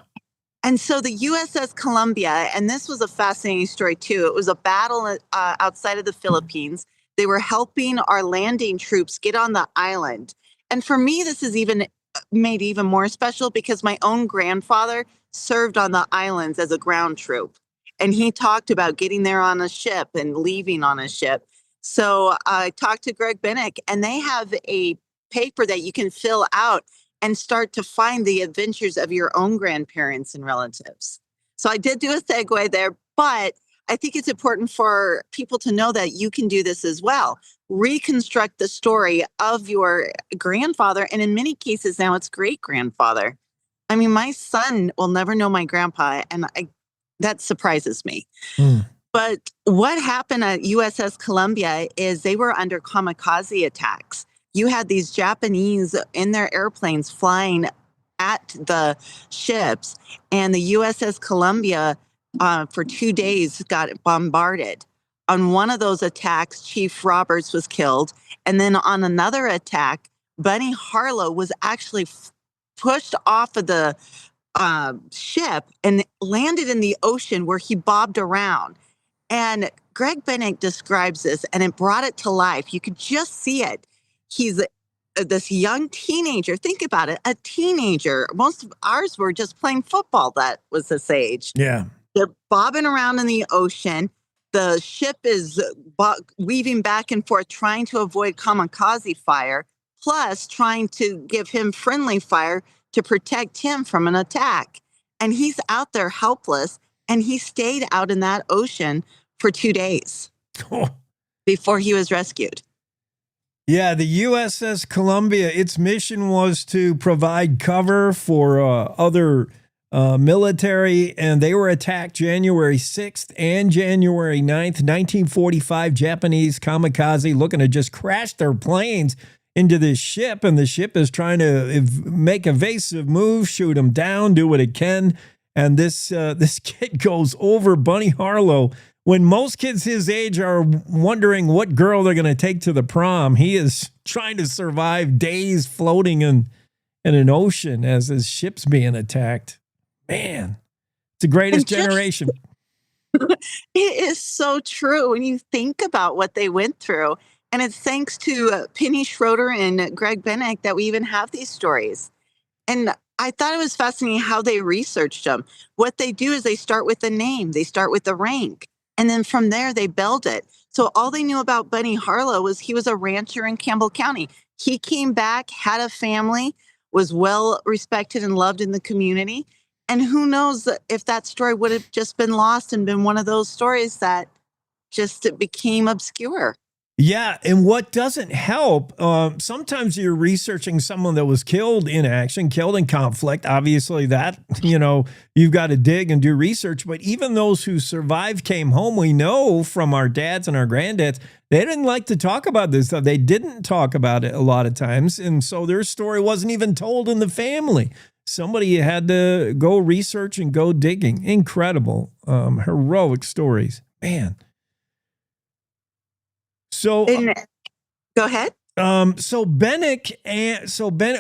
And so the USS Columbia, and this was a fascinating story too. It was a battle outside of the Philippines. They were helping our landing troops get on the island. And for me, this is even made even more special because my own grandfather served on the islands as a ground troop. And he talked about getting there on a ship and leaving on a ship. So I talked to Greg Bennick, and they have a paper that you can fill out and start to find the adventures of your own grandparents and relatives. So I did do a segue there, but I think it's important for people to know that you can do this as well. Reconstruct the story of your grandfather, and in many cases now it's great-grandfather. I mean, my son will never know my grandpa, and that surprises me. But what happened at USS Columbia is they were under kamikaze attacks. You had these Japanese in their airplanes flying at the ships, and the USS Columbia for 2 days got bombarded. On one of those attacks, Chief Roberts was killed. And then on another attack, Bunny Harlow was actually pushed off of the ship and landed in the ocean where he bobbed around. And Greg Bennick describes this, and it brought it to life. You could just see it. He's this young teenager. Think about it, a teenager. Most of ours were just playing football that was this age. Yeah. They're bobbing around in the ocean. The ship is weaving back and forth, trying to avoid kamikaze fire, plus trying to give him friendly fire to protect him from an attack. And he's out there helpless, and he stayed out in that ocean for 2 days before he was rescued. Yeah, the USS Columbia, its mission was to provide cover for other military, and they were attacked January 6th and January 9th, 1945. Japanese kamikaze looking to just crash their planes into this ship, and the ship is trying to make evasive moves, shoot them down, do what it can. And this kid goes over Bunny Harlow. When most kids his age are wondering what girl they're going to take to the prom, he is trying to survive days floating in an ocean as his ship's being attacked. Man, it's the greatest generation. It is so true when you think about what they went through. And it's thanks to Penny Schroeder and Greg Bennick that we even have these stories. And I thought it was fascinating how they researched them. What they do is they start with the name, they start with the rank. And then from there, they build it. So all they knew about Bunny Harlow was he was a rancher in Campbell County. He came back, had a family, was well respected and loved in the community. And who knows if that story would have just been lost and been one of those stories that just became obscure. Yeah, and what doesn't help, sometimes you're researching someone that was killed in action, killed in conflict. Obviously that, you've got to dig and do research. But even those who survived came home, we know from our dads and our granddads, they didn't like to talk about this stuff. They didn't talk about it a lot of times. And so their story wasn't even told in the family. Somebody had to go research and go digging. Incredible, heroic stories. Man. So go ahead. So Bennick,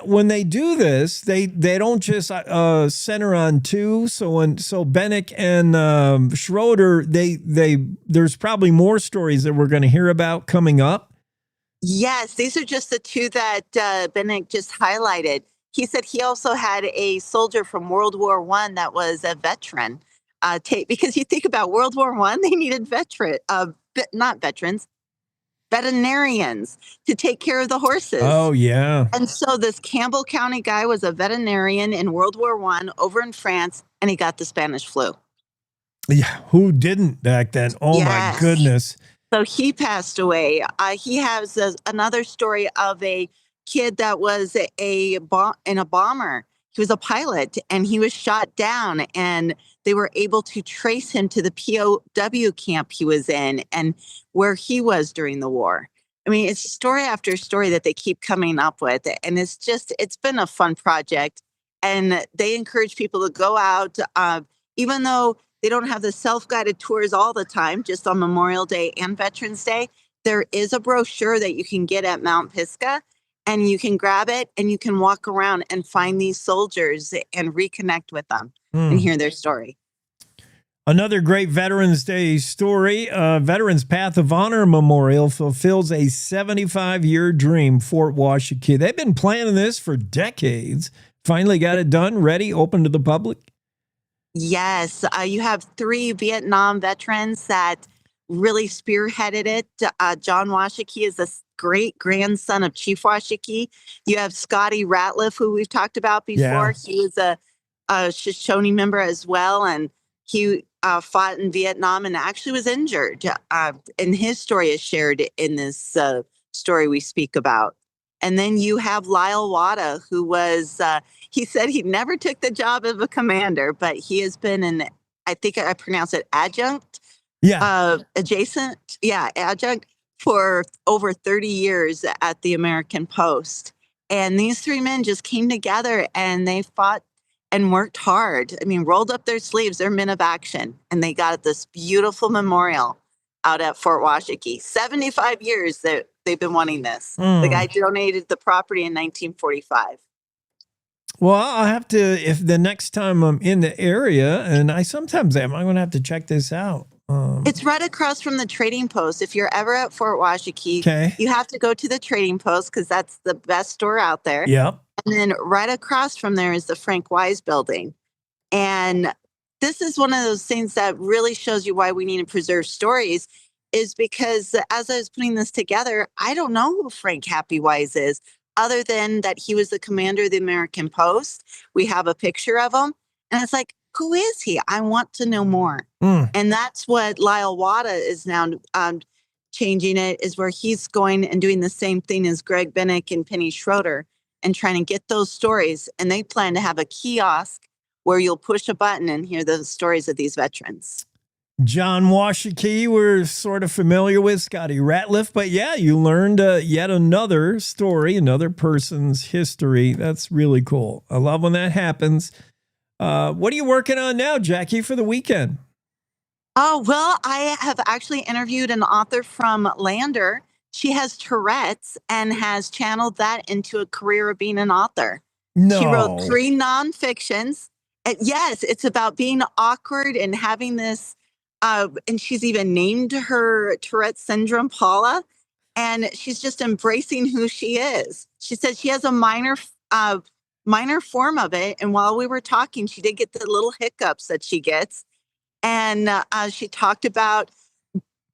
when they do this, they don't just center on two. So Bennick and Schroeder, there's probably more stories that we're going to hear about coming up. Yes, these are just the two that Bennick just highlighted. He said he also had a soldier from World War I that was a veteran. Because you think about World War I, they needed veterinarians to take care of the horses. Oh, yeah. And so this Campbell County guy was a veterinarian in World War I over in France, and he got the Spanish flu. Yeah, who didn't back then? Oh, yes. My goodness. So he passed away. He has another story of a kid that was in a bomber. He was a pilot, and he was shot down, and they were able to trace him to the POW camp he was in and where he was during the war. I mean, it's story after story that they keep coming up with, and it's been a fun project. And they encourage people to go out, even though They don't have the self-guided tours all the time, just on Memorial Day and Veterans Day. There is a brochure that you can get at Mount Pisgah, and you can grab it and you can walk around and find these soldiers and reconnect with them and hear their story. Another great Veterans Day story. Veterans Path of Honor Memorial fulfills a 75-year dream, Fort Washakie. They've been planning this for decades. Finally got it done, ready, open to the public. Yes, you have 3 Vietnam veterans that really spearheaded it. John Washakie is the great grandson of Chief Washakie. You have Scotty Ratliff, who we've talked about before. Yeah. He was a Shoshone member as well, and he fought in Vietnam and actually was injured. And his story is shared in this story we speak about. And then you have Lyle Wada, who was, he said he never took the job of a commander, but he has been an, I think I pronounce it adjunct. Yeah. Adjunct for over 30 years at the American Post. And these 3 men just came together and they fought and worked hard. I mean, rolled up their sleeves. They're men of action. And they got this beautiful memorial out at Fort Washakie. 75 years that they've been wanting this. The guy donated the property in 1945. Well, I'll have to, if the next time I'm in the area, and I sometimes am, I'm going to have to check this out. It's right across from the Trading Post. If you're ever at Fort Washakie, you have to go to the Trading Post because that's the best store out there. Yep. And then right across from there is the Frank Wise building. And this is one of those things that really shows you why we need to preserve stories, is because as I was putting this together, I don't know who Frank Happy Wise is, other than that he was the commander of the American Post. We have a picture of him. And it's like, who is he? I want to know more. And that's what Lyle Wada is now changing it, is where he's going and doing the same thing as Greg Bennick and Penny Schroeder and trying to get those stories. And they plan to have a kiosk where you'll push a button and hear the stories of these veterans. John Washakie, we're sort of familiar with, Scotty Ratliff, but yeah, you learned yet another story, another person's history. That's really cool. I love when that happens. What are you working on now, Jackie, for the weekend? Oh, well, I have actually interviewed an author from Lander. She has Tourette's and has channeled that into a career of being an author. No. She wrote 3 nonfictions. And yes, it's about being awkward and having this, and she's even named her Tourette syndrome Paula, and she's just embracing who she is. She said she has a minor form of it, and while we were talking, she did get the little hiccups that she gets. And she talked about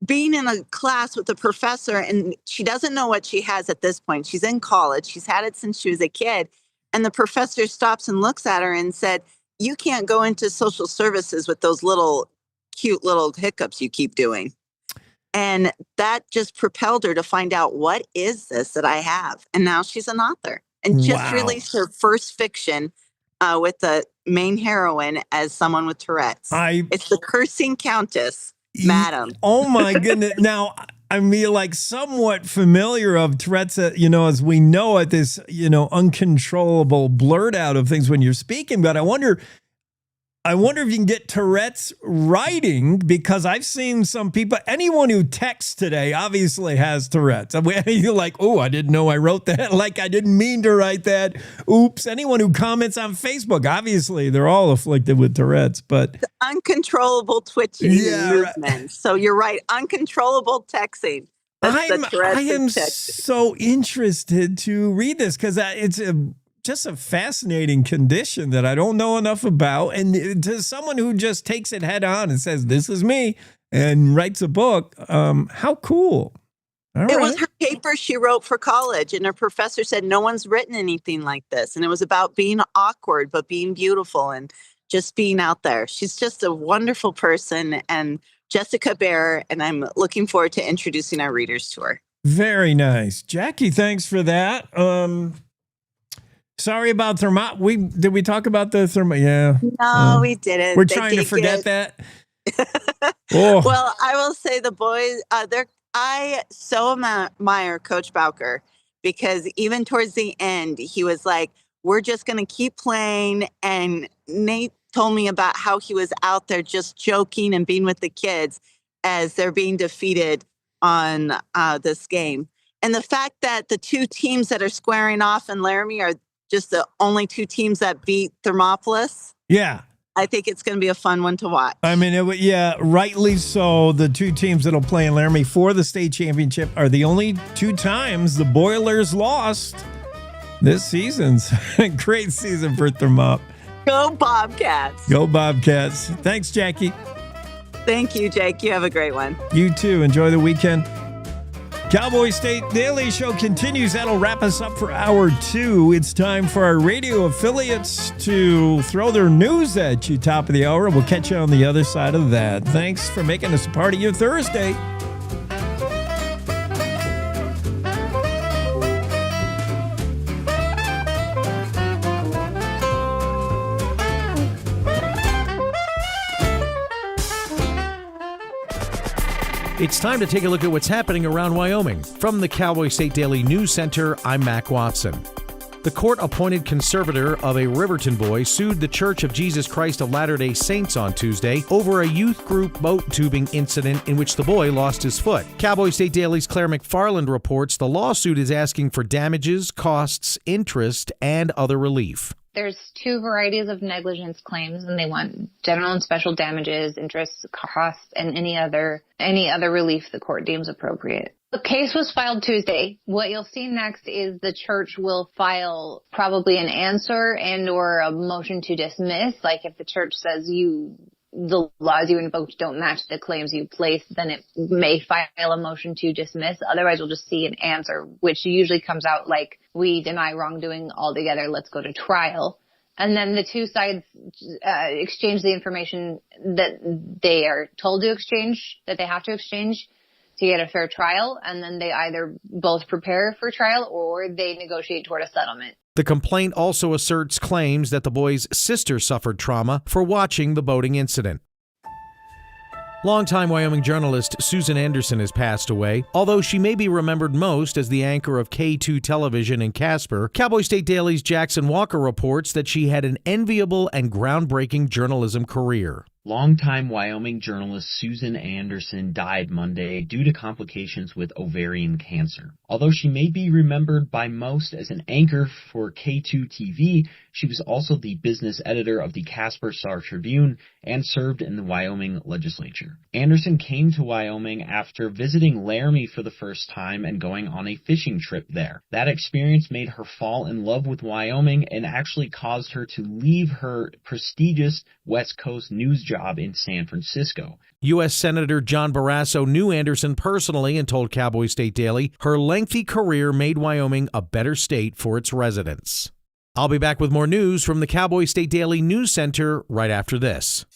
being in a class with a professor, and she doesn't know what she has at this point. She's in college. She's had it since she was a kid. And the professor stops and looks at her and said, "You can't go into social services with those little cute little hiccups you keep doing." And that just propelled her to find out, what is this that I have? And now she's an author and just released her first fiction with the main heroine as someone with Tourette's. It's The Cursing Countess, Madam. Oh my goodness. Now, I mean, like, somewhat familiar of Tourette's, as we know it, this, uncontrollable blurt out of things when you're speaking. But I wonder if you can get Tourette's writing, because I've seen some people, anyone who texts today obviously has Tourette's. You're like, oh, I didn't know I wrote that. Like, I didn't mean to write that. Oops. Anyone who comments on Facebook, obviously they're all afflicted with Tourette's, but the uncontrollable twitching movements. Right. So you're right. Uncontrollable texting. I am so interested to read this, because it's just a fascinating condition that I don't know enough about. And to someone who just takes it head on and says, this is me, and writes a book, how cool. It was her paper she wrote for college, and her professor said, no one's written anything like this. And it was about being awkward, but being beautiful and just being out there. She's just a wonderful person, and Jessica Bear, and I'm looking forward to introducing our readers to her. Very nice. Jackie, thanks for that. Sorry about did we talk about the Yeah. No, we didn't. We're trying to forget that. Oh. Well, I will say the boys, I so admire Coach Bowker, because even towards the end, he was like, we're just going to keep playing. And Nate told me about how he was out there just joking and being with the kids as they're being defeated on this game. And the fact that the two teams that are squaring off in Laramie are just the only two teams that beat Thermopolis. Yeah. I think it's going to be a fun one to watch. I mean, rightly so. The two teams that'll play in Laramie for the state championship are the only two times the Boilers lost this season's. Great season for Thermop. Go Bobcats. Go Bobcats. Thanks, Jackie. Thank you, Jake. You have a great one. You too. Enjoy the weekend. Cowboy State Daily Show continues. That'll wrap us up for hour 2. It's time for our radio affiliates to throw their news at you top of the hour. We'll catch you on the other side of that. Thanks for making us a part of your Thursday. It's time to take a look at what's happening around Wyoming. From the Cowboy State Daily News Center, I'm Mac Watson. The court-appointed conservator of a Riverton boy sued the Church of Jesus Christ of Latter-day Saints on Tuesday over a youth group boat tubing incident in which the boy lost his foot. Cowboy State Daily's Claire McFarland reports the lawsuit is asking for damages, costs, interest, and other relief. There's 2 varieties of negligence claims, and they want general and special damages, interest, costs, and any other relief the court deems appropriate. The case was filed Tuesday. What you'll see next is the church will file probably an answer and or a motion to dismiss. Like if the church says the laws you invoked don't match the claims you placed, then it may file a motion to dismiss. Otherwise, we'll just see an answer, which usually comes out like, we deny wrongdoing altogether, let's go to trial. And then the two sides exchange the information that they are told to exchange, that they have to exchange to get a fair trial. And then they either both prepare for trial or they negotiate toward a settlement. The complaint also asserts claims that the boy's sister suffered trauma for watching the boating incident. Longtime Wyoming journalist Susan Anderson has passed away. Although she may be remembered most as the anchor of K2 television in Casper, Cowboy State Daily's Jackson Walker reports that she had an enviable and groundbreaking journalism career. Longtime Wyoming journalist Susan Anderson died Monday due to complications with ovarian cancer. Although she may be remembered by most as an anchor for K2 TV, she was also the business editor of the Casper Star-Tribune and served in the Wyoming legislature. Anderson came to Wyoming after visiting Laramie for the first time and going on a fishing trip there. That experience made her fall in love with Wyoming and actually caused her to leave her prestigious West Coast news job in San Francisco. U.S. Senator John Barrasso knew Anderson personally and told Cowboy State Daily her lengthy career made Wyoming a better state for its residents. I'll be back with more news from the Cowboy State Daily News Center right after this.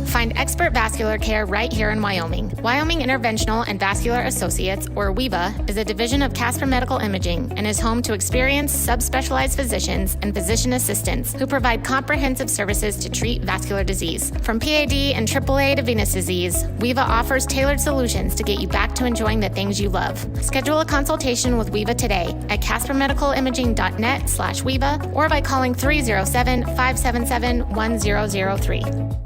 Find expert vascular care right here in Wyoming. Wyoming Interventional and Vascular Associates, or WIVA, is a division of Casper Medical Imaging and is home to experienced subspecialized physicians and physician assistants who provide comprehensive services to treat vascular disease. From PAD and AAA to venous disease, WIVA offers tailored solutions to get you back to enjoying the things you love. Schedule a consultation with WIVA today at caspermedicalimaging.net/WIVA or by calling 307-577-1003.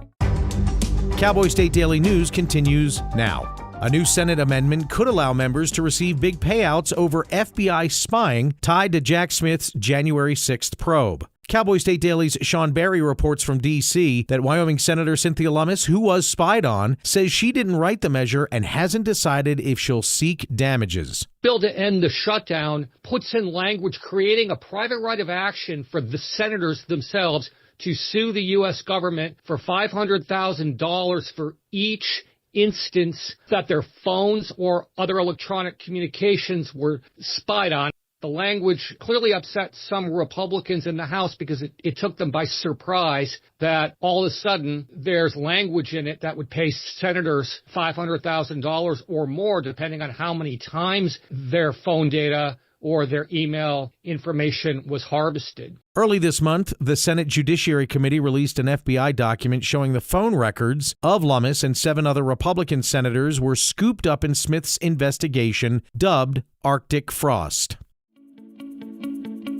Cowboy State Daily News continues now. A new Senate amendment could allow members to receive big payouts over FBI spying tied to Jack Smith's January 6th probe. Cowboy State Daily's Sean Barry reports from D.C. that Wyoming Senator Cynthia Lummis, who was spied on, says she didn't write the measure and hasn't decided if she'll seek damages. Bill to end the shutdown puts in language creating a private right of action for the senators themselves to sue the U.S. government for $500,000 for each instance that their phones or other electronic communications were spied on. The language clearly upset some Republicans in the House because it took them by surprise that all of a sudden there's language in it that would pay senators $500,000 or more, depending on how many times their phone data or their email information was harvested. Early this month, the Senate Judiciary Committee released an FBI document showing the phone records of Lummis and 7 other Republican senators were scooped up in Smith's investigation, dubbed Arctic Frost.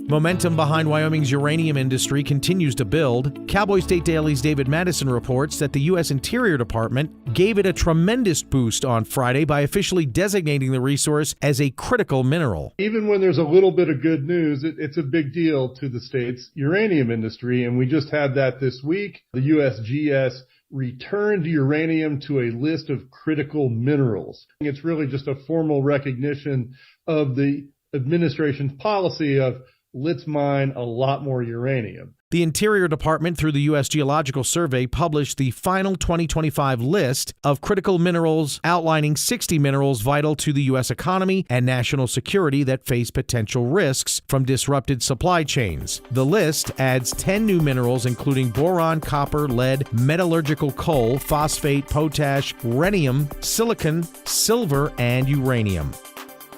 Momentum behind Wyoming's uranium industry continues to build. Cowboy State Daily's David Madison reports that the U.S. Interior Department gave it a tremendous boost on Friday by officially designating the resource as a critical mineral. Even when there's a little bit of good news, it's a big deal to the state's uranium industry, and we just had that this week. The USGS returned uranium to a list of critical minerals. It's really just a formal recognition of the administration's policy of let's mine a lot more uranium. The Interior Department, through the U.S. Geological Survey, published the final 2025 list of critical minerals, outlining 60 minerals vital to the U.S. economy and national security that face potential risks from disrupted supply chains. The list adds 10 new minerals, including boron, copper, lead, metallurgical coal, phosphate, potash, rhenium, silicon, silver, and uranium.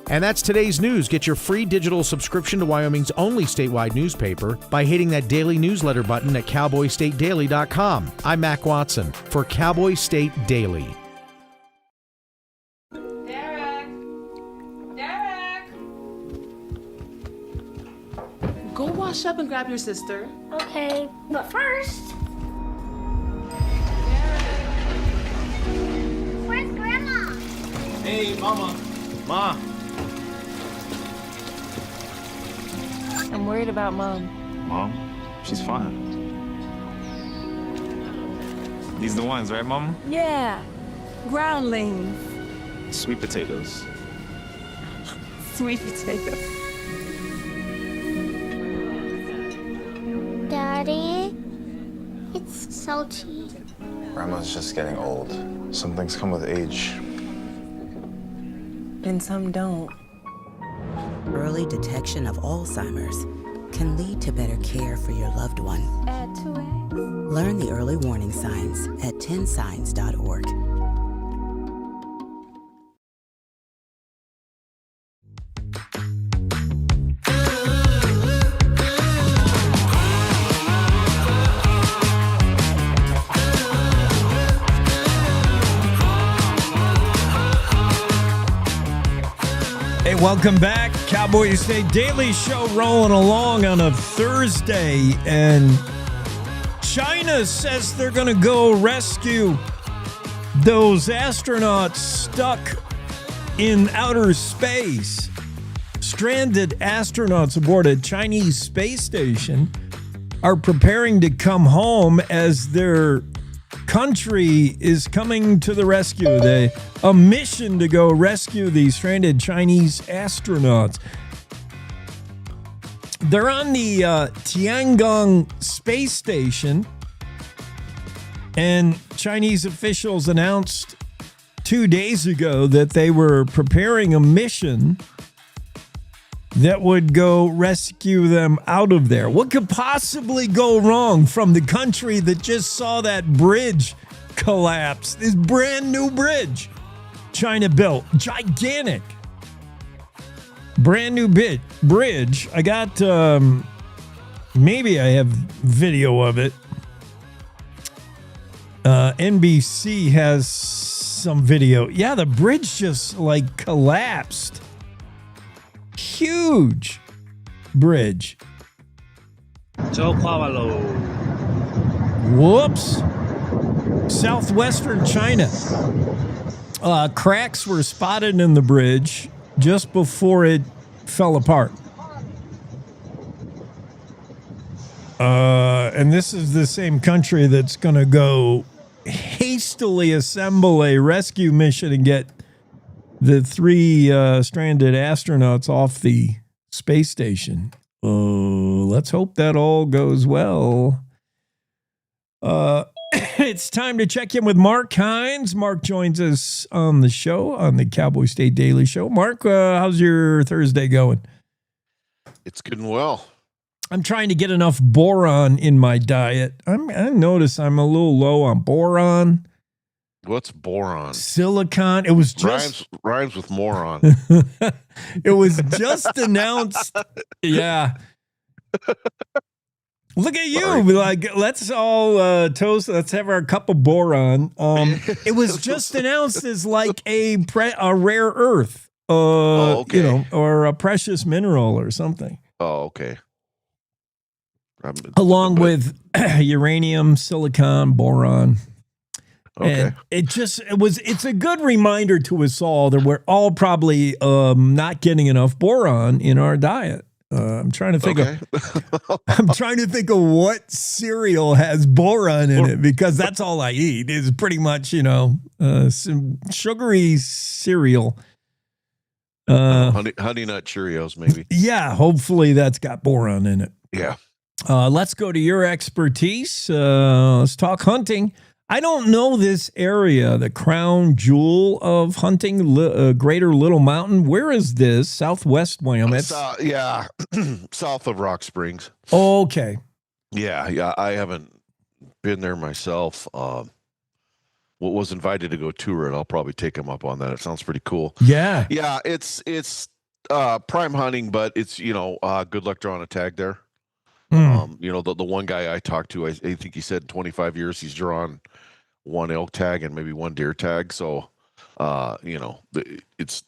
And that's today's news. Get your free digital subscription to Wyoming's only statewide newspaper by hitting that daily newsletter button at cowboystatedaily.com. I'm Mac Watson for Cowboy State Daily. Derek! Go wash up and grab your sister. Okay, but first... Where's Grandma? Hey, Mama. Ma. I'm worried about Mom. Mom? She's fine. These the ones, right, Mom? Yeah, groundlings. Sweet potatoes. Sweet potato. Daddy, it's salty. Grandma's just getting old. Some things come with age. And some don't. Early detection of Alzheimer's can lead to better care for your loved one. Add 2 eggs. Learn the early warning signs at 10signs.org. Hey, welcome back. Cowboy State Daily Show rolling along on a Thursday. And China says they're going to go rescue those astronauts stuck in outer space. Stranded astronauts aboard a Chinese space station are preparing to come home as their country is coming to the rescue. A mission to go rescue these stranded Chinese astronauts. They're on the Tiangong space station, and Chinese officials announced 2 days ago that they were preparing a mission that would go rescue them out of there. What could possibly go wrong from the country that just saw that bridge collapse? This brand new bridge China built, gigantic, brand new bridge. I got, maybe I have video of it. NBC has some video. Yeah, the bridge just like collapsed. Huge bridge. Whoops. Southwestern China. Cracks were spotted in the bridge just before it fell apart. And this is the same country that's going to go hastily assemble a rescue mission and get the 3 stranded astronauts off the space station. Let's hope that all goes well. It's time to check in with Mark Hines. Mark joins us on the show, on the Cowboy State Daily Show. Mark, how's your Thursday going? It's going well. I'm trying to get enough boron in my diet. I notice I'm a little low on boron. What's boron? Silicon. It was just rhymes with moron. It was just announced. Yeah. Look at you. Sorry. Like, let's all toast. Let's have our cup of boron. It was just announced as like a rare earth, okay. Or a precious mineral or something. Oh, okay. along with uranium, silicon, boron. Okay. And it's a good reminder to us all that we're all probably not getting enough boron in our diet. I'm trying to think of what cereal has boron in it, because that's all I eat is pretty much, some sugary cereal. Honey Nut Cheerios, maybe. Yeah, hopefully that's got boron in it. Yeah. Let's go to your expertise. Let's talk hunting. I don't know this area, the crown jewel of hunting, Greater Little Mountain. Where is this? Southwest Wyoming. South of Rock Springs. Oh, okay. Yeah. I haven't been there myself. Was invited to go tour it. I'll probably take him up on that. It sounds pretty cool. Yeah. Yeah. It's prime hunting, but it's good luck drawing a tag there. The one guy I talked to, I think he said in 25 years he's drawn one elk tag and maybe one deer tag. So, it's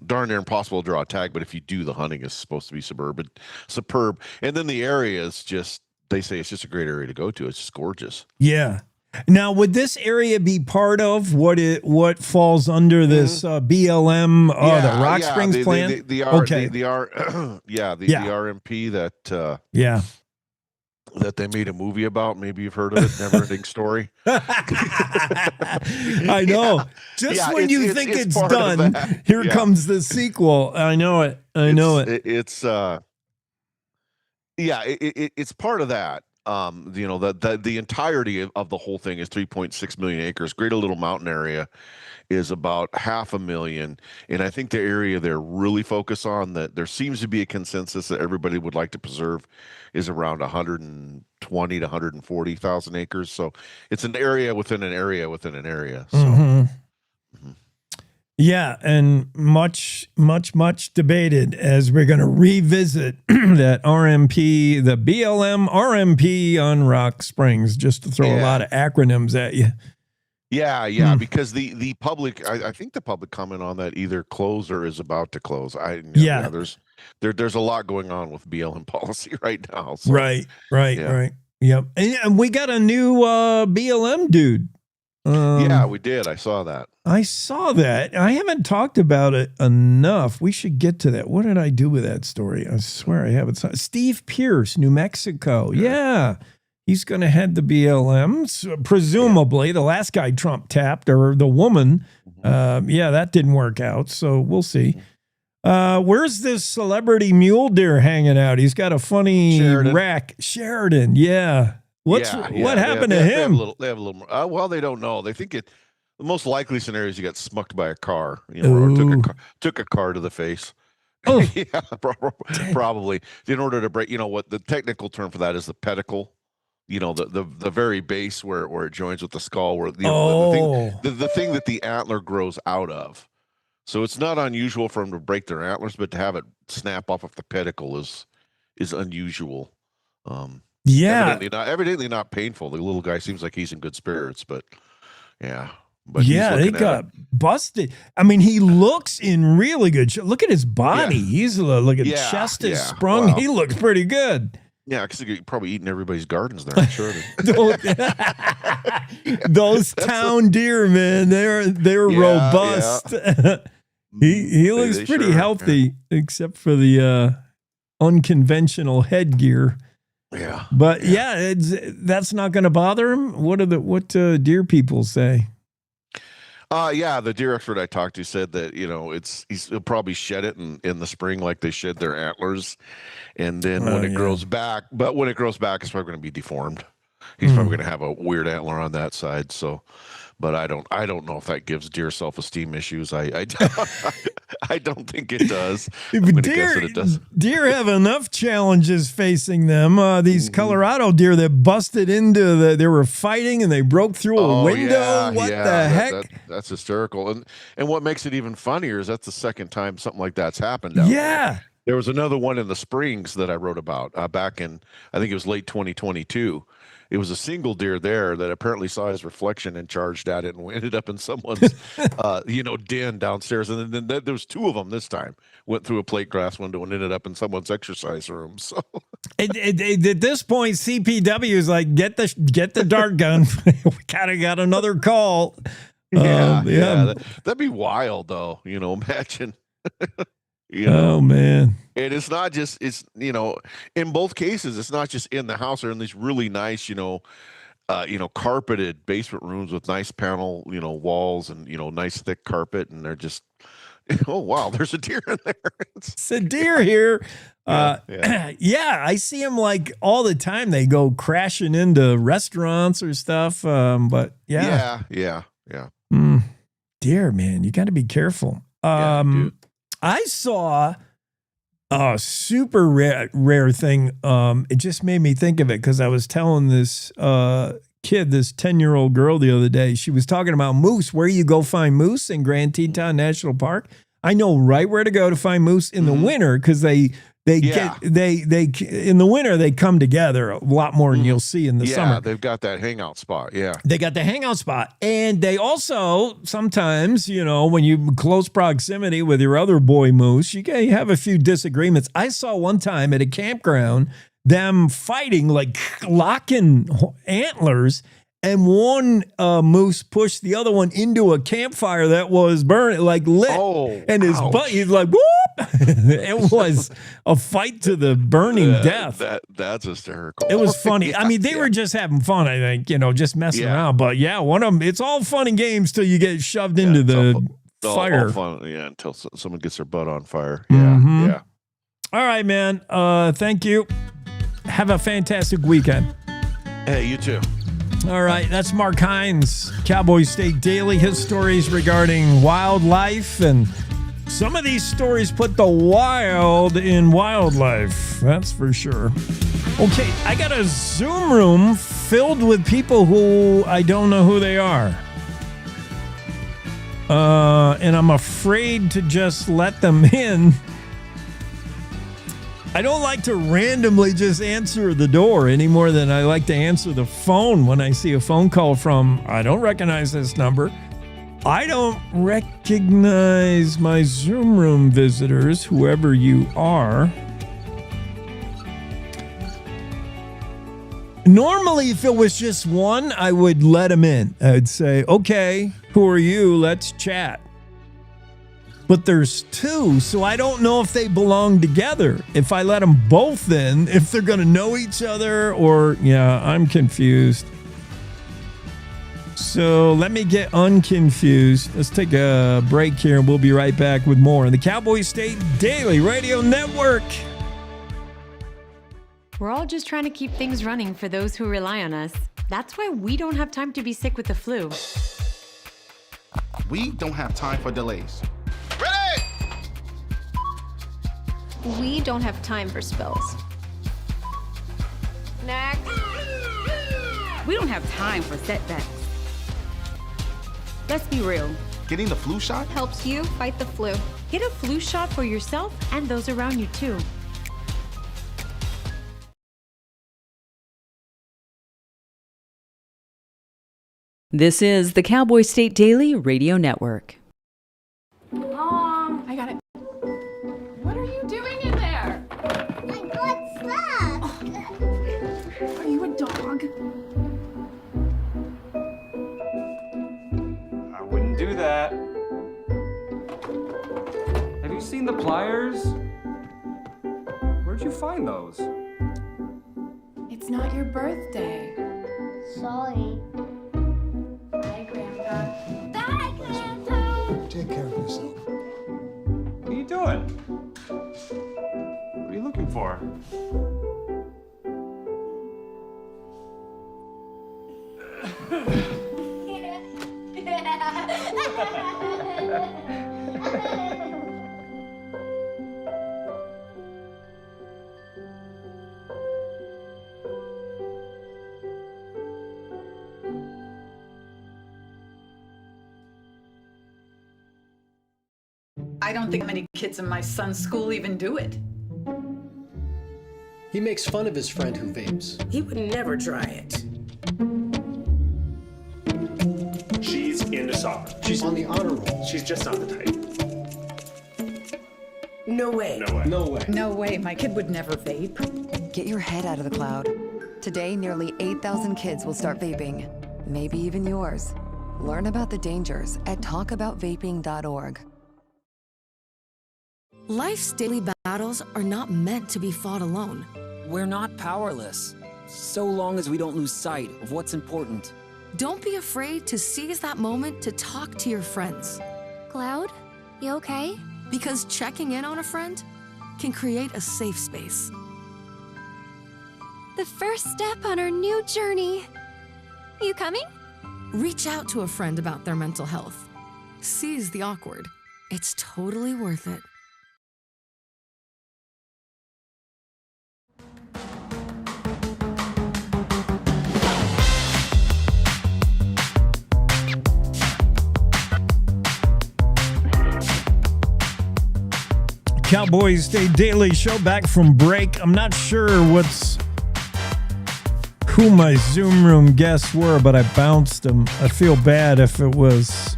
darn near impossible to draw a tag. But if you do, the hunting is supposed to be superb. And then the area is they say it's just a great area to go to. It's just gorgeous. Yeah. Now, would this area be part of what falls under this BLM, the Rock Springs plan? The RMP that they made a movie about. Maybe you've heard of it, Never Ending Story. I know. When you think it's done, here comes the sequel. I know it. It's part of that. The entirety of the whole thing is 3.6 million acres. Greater Little Mountain area is about 500,000, and I think the area they're really focused on, that there seems to be a consensus that everybody would like to preserve, is around 120 to 140,000 acres. So it's an area within an area within an area. So. Yeah, and much debated, as we're going to revisit that RMP, the BLM RMP on Rock Springs, just to throw a lot of acronyms at you. Yeah, because the public, I think the public comment on that either closed or is about to close. There's a lot going on with BLM policy right now. So, right. Yep, and we got a new BLM dude. Yeah, we did. I saw that. I haven't talked about it enough. We should get to that. What did I do with that story? I swear I haven't. Steve Pierce, New Mexico. Yeah. He's going to head the BLM. So presumably, the last guy Trump tapped, or the woman, that didn't work out. So we'll see. Where's this celebrity mule deer hanging out? He's got a funny rack. Sheridan, yeah. What happened to him? They have a little more. Well, they don't know. They think the most likely scenario is you got smucked by a car, or took a car to the face. Oh. Yeah, probably. In order to break, what the technical term for that is, the pedicle. The very base where it joins with the skull, where the thing that the antler grows out of. So it's not unusual for them to break their antlers, but to have it snap off of the pedicle is unusual. Evidently not painful. The little guy seems like he's in good spirits, but yeah. But they got busted. I mean, he looks in really good shape. Look at his body. He's chest is sprung. Wow. He looks pretty good. Yeah, because you're probably eating everybody's gardens there, I'm sure. Those town deer, man, they're robust. Yeah. He looks pretty healthy, except for the unconventional headgear. Yeah, but that's not going to bother him. What deer people say? The deer expert I talked to said that he'll probably shed it in the spring, like they shed their antlers, and then when it grows back, it's probably going to be deformed. He's probably going to have a weird antler on that side. So, but I don't know if that gives deer self-esteem issues. I don't think it does. It does. Deer have enough challenges facing them. These Colorado deer that busted into they were fighting and they broke through a window. What the heck? That's hysterical. And what makes it even funnier is that's the second time something like that's happened. There was another one in the Springs that I wrote about back in, I think it was late 2022. It was a single deer there that apparently saw his reflection and charged at it and ended up in someone's, den downstairs. And then there was two of them this time. Went through a plate glass window and ended up in someone's exercise room. So, At this point, CPW is like, get the dart gun. We kind of got another call. Yeah. That'd be wild, though. Imagine. Oh man. And it's not just, in both cases, it's not just in the house. They're in these really nice, carpeted basement rooms with nice panel, walls and, nice thick carpet. And they're just, oh, wow, there's a deer in there. It's a deer here. Yeah. I see them like all the time. They go crashing into restaurants or stuff. But yeah. Deer, man, you got to be careful. I saw a super rare thing. It just made me think of it because I was telling this kid, this 10-year-old girl the other day, she was talking about moose, where you go find moose in Grand Teton National Park. I know right where to go to find moose in the winter because they in the winter they come together a lot more than you'll see in the summer. Yeah, they've got that hangout spot. Yeah, they got the hangout spot, and they also sometimes, when you close proximity with your other boy moose, you have a few disagreements. I saw one time at a campground them fighting, like locking antlers. And one moose pushed the other one into a campfire that was burning, like lit. Oh, and his butt, he's like, whoop! It was a fight to the burning death. That's hysterical. It was funny. I mean, they were just having fun, I think, just messing around. But yeah, one of them, it's all fun and games till you get shoved into the fire. All fun, until someone gets their butt on fire. Yeah. All right, man. Thank you. Have a fantastic weekend. Hey, you too. All right, that's Mark Hines, Cowboy State Daily. His stories regarding wildlife, and some of these stories put the wild in wildlife. That's for sure. Okay, I got a Zoom room filled with people who I don't know who they are. And I'm afraid to just let them in. I don't like to randomly just answer the door any more than I like to answer the phone when I see a phone call from, I don't recognize this number. I don't recognize my Zoom room visitors, whoever you are. Normally, if it was just one, I would let them in. I'd say, okay, who are you? Let's chat. But there's two, so I don't know if they belong together. If I let them both in, if they're going to know each other or, I'm confused. So let me get unconfused. Let's take a break here and we'll be right back with more on the Cowboy State Daily Radio Network. We're all just trying to keep things running for those who rely on us. That's why we don't have time to be sick with the flu. We don't have time for delays. We don't have time for spills. Next. We don't have time for setbacks. Let's be real. Getting the flu shot helps you fight the flu. Get a flu shot for yourself and those around you too. This is the Cowboy State Daily Radio Network. Mom, I got it. What are you doing in there? I got stuff. Are you a dog? I wouldn't do that. Have you seen the pliers? Where'd you find those? It's not your birthday. Sorry. Bye, Grandpa. Bye, Grandpa. Take care of yourself. What are you doing? What are you looking for? I don't think many kids in my son's school even do it. He makes fun of his friend who vapes. He would never try it. She's into soccer. She's on the honor roll. She's just not the type. No way. No way. No way. No way, my kid would never vape. Get your head out of the cloud. Today, nearly 8,000 kids will start vaping. Maybe even yours. Learn about the dangers at talkaboutvaping.org. Life's daily battles are not meant to be fought alone. We're not powerless, so long as we don't lose sight of what's important. Don't be afraid to seize that moment to talk to your friends. Cloud, you okay? Because checking in on a friend can create a safe space. The first step on our new journey. You coming? Reach out to a friend about their mental health. Seize the awkward. It's totally worth it. Cowboy State Daily Show back from break. I'm not sure who my Zoom room guests were, but I bounced them. I feel bad if it was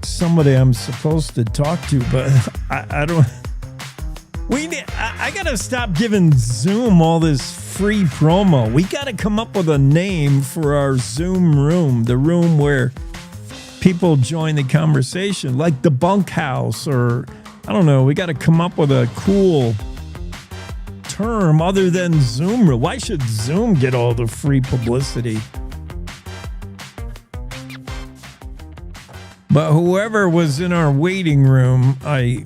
somebody I'm supposed to talk to, but I don't. I gotta stop giving Zoom all this free promo. We gotta come up with a name for our Zoom room, the room where people join the conversation, like the bunkhouse, or I don't know. We got to come up with a cool term other than Zoom. Why should Zoom get all the free publicity? But whoever was in our waiting room, I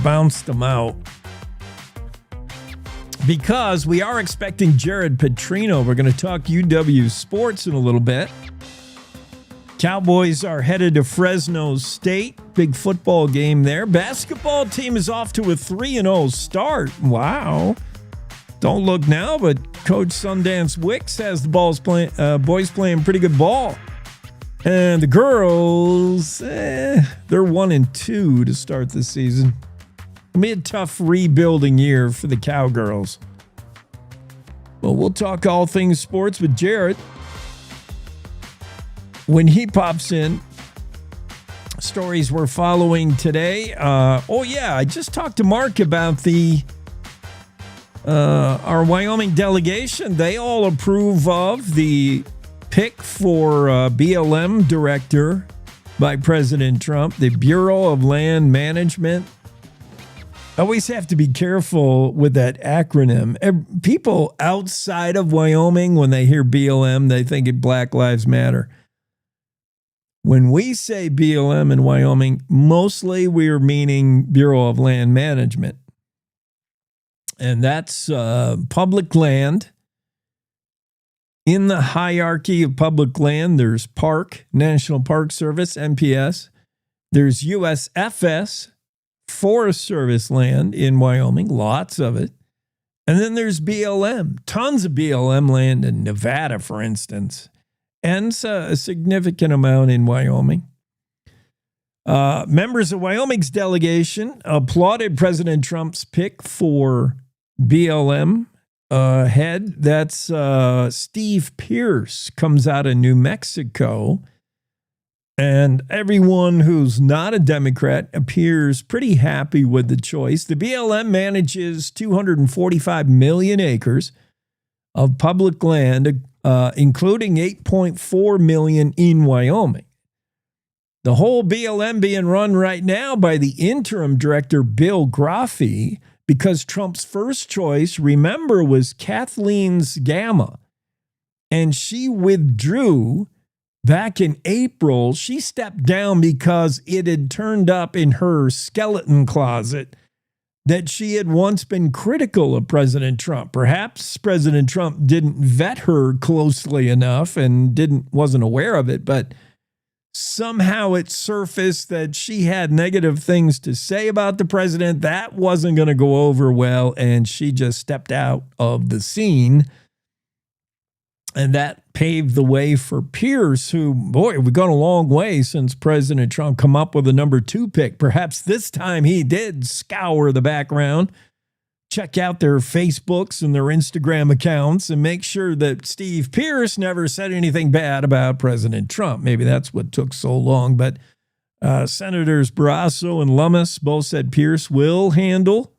bounced them out because we are expecting Jared Petrino. We're going to talk UW sports in a little bit. Cowboys are headed to Fresno State. Big football game there. Basketball team is off to a 3-0 start. Wow. Don't look now, but Coach Sundance Wicks has the boys playing pretty good ball. And the girls, they're 1-2 to start the season. It'll be a tough rebuilding year for the Cowgirls. Well, we'll talk all things sports with Jared when he pops in. Stories we're following today. I just talked to Mark about our Wyoming delegation. They all approve of the pick for BLM director by President Trump, the Bureau of Land Management. Always have to be careful with that acronym. People outside of Wyoming, when they hear BLM, they think it Black Lives Matter. When we say BLM in Wyoming, mostly we're meaning Bureau of Land Management. And that's public land. In the hierarchy of public land, there's Park, National Park Service, NPS. There's USFS, Forest Service land in Wyoming, lots of it. And then there's BLM, tons of BLM land in Nevada, for instance. And a significant amount in Wyoming. Members of Wyoming's delegation applauded President Trump's pick for BLM head. That's Steve Pierce, comes out of New Mexico. And everyone who's not a Democrat appears pretty happy with the choice. The BLM manages 245 million acres of public land, including 8.4 million in Wyoming. The whole BLM being run right now by the interim director, Bill Groffey, because Trump's first choice, remember, was Kathleen Gamma. And she withdrew back in April. She stepped down because it had turned up in her skeleton closet that she had once been critical of President Trump. Perhaps President Trump didn't vet her closely enough and wasn't aware of it, but somehow it surfaced that she had negative things to say about the president. That wasn't going to go over well, and she just stepped out of the scene. And that paved the way for Pierce, who, boy, we've gone a long way since President Trump come up with a number 2 pick. Perhaps this time he did scour the background, check out their Facebooks and their Instagram accounts, and make sure that Steve Pierce never said anything bad about President Trump. Maybe that's what took so long. But Senators Barrasso and Lummis both said Pierce will handle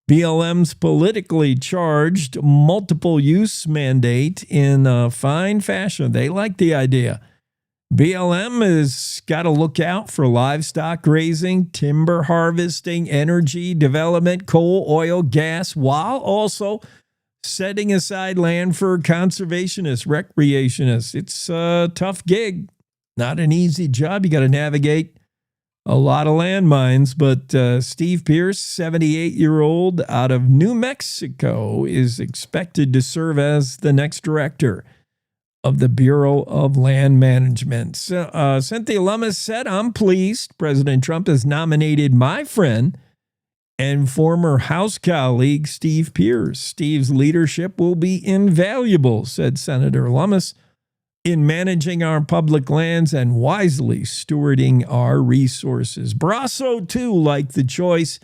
BLM's politically charged multiple use mandate in a fine fashion. They like the idea. BLM has got to look out for livestock raising, timber harvesting, energy development, coal, oil, gas, while also setting aside land for conservationists, recreationists. It's a tough gig. Not an easy job. You got to navigate a lot of landmines. But Steve Pierce, 78-year-old out of New Mexico, is expected to serve as the next director of the Bureau of Land Management. Cynthia Lummis said, "I'm pleased President Trump has nominated my friend and former House colleague Steve Pierce. Steve's leadership will be invaluable," said Senator Lummis, "in managing our public lands and wisely stewarding our resources." Barrasso, too, liked the choice.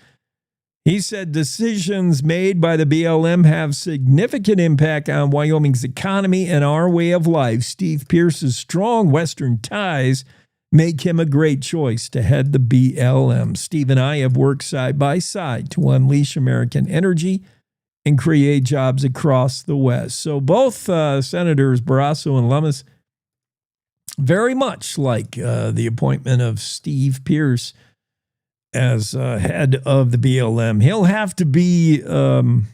He said decisions made by the BLM have significant impact on Wyoming's economy and our way of life. Steve Pierce's strong Western ties make him a great choice to head the BLM. Steve and I have worked side by side to unleash American energy and create jobs across the West. So both Senators Barrasso and Lummis very much like the appointment of Steve Pierce as head of the BLM. He'll have to be, what's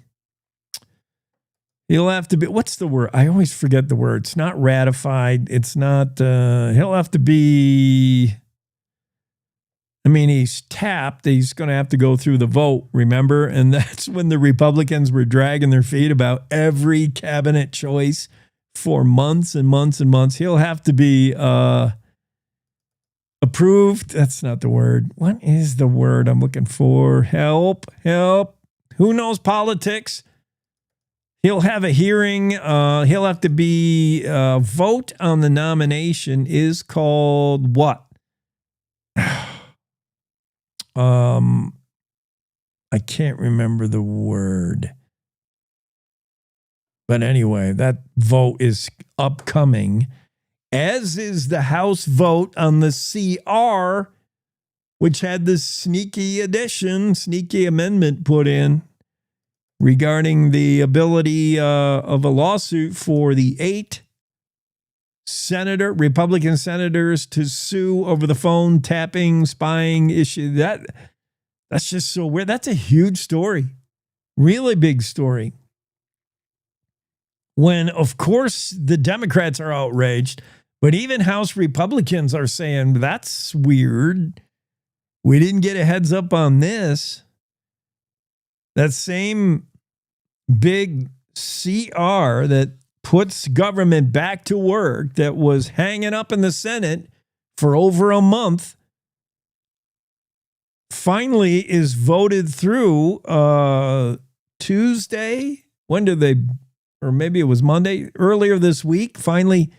the word? I always forget the word. It's not ratified. It's not, he'll have to be, he's tapped. He's going to have to go through the vote, remember? And that's when the Republicans were dragging their feet about every cabinet choice for months and months and months. He'll have to be, approved. That's not the word. What is the word I'm looking for? Help. Who knows politics? He'll have a hearing. He'll have to be vote on the nomination is called what? I can't remember the word. But anyway, that vote is upcoming, as is the House vote on the CR, which had this sneaky amendment put in regarding the ability of a lawsuit for the 8 Republican senators to sue over the phone tapping, spying issue. That's just so weird. That's a huge story, really big story. When, of course, the Democrats are outraged, but even House Republicans are saying, that's weird. We didn't get a heads up on this. That same big CR that puts government back to work, that was hanging up in the Senate for over a month, finally is voted through Tuesday. When did they, or maybe it was Monday, earlier this week, finally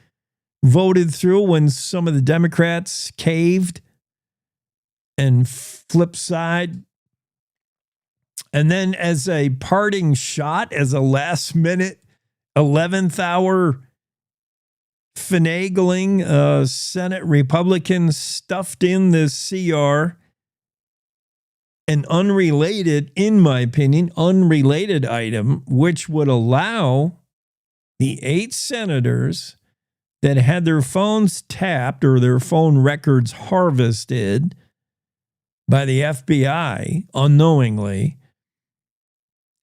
voted through when some of the Democrats caved and flipped side. And then as a parting shot, as a last minute, 11th hour finagling, Senate Republicans stuffed in this CR, an unrelated, in my opinion, unrelated item, which would allow the 8 senators that had their phones tapped or their phone records harvested by the FBI unknowingly,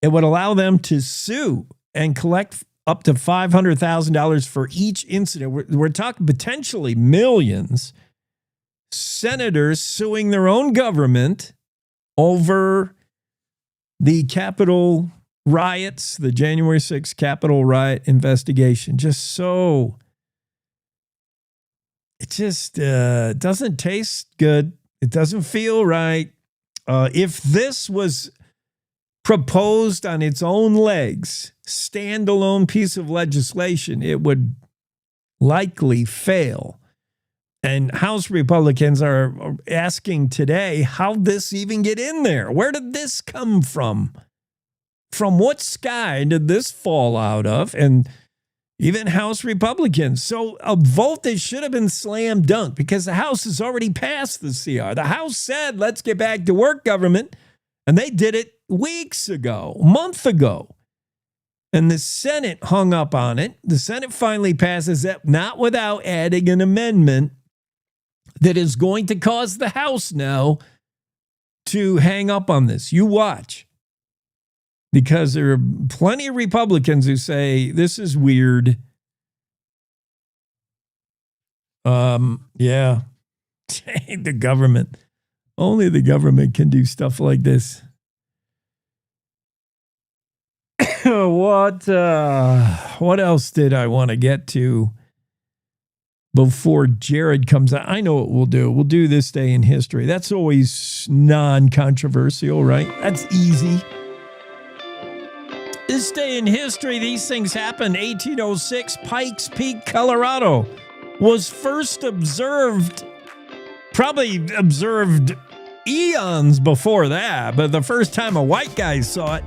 it would allow them to sue and collect up to $500,000 for each incident. We're talking potentially millions. Senators suing their own government over the Capitol riots, the January 6th Capitol riot investigation. Just so, it just doesn't taste good. It doesn't feel right. If this was proposed on its own legs, standalone piece of legislation, it would likely fail. And House Republicans are asking today, how'd this even get in there? Where did this come from? From what sky did this fall out of? And even House Republicans. So a vote that should have been slam dunk because the House has already passed the CR. The House said, let's get back to work, government. And they did it weeks ago, a month ago. And the Senate hung up on it. The Senate finally passes it, not without adding an amendment that is going to cause the House now to hang up on this. You watch. Because there are plenty of Republicans who say, this is weird. Yeah. The government. Only the government can do stuff like this. What else did I want to get to before Jared comes out? I know what we'll do. We'll do this day in history. That's always non-controversial, right? That's easy. This day in history, these things happened. 1806, Pikes Peak, Colorado was first observed, probably observed eons before that, but the first time a white guy saw it,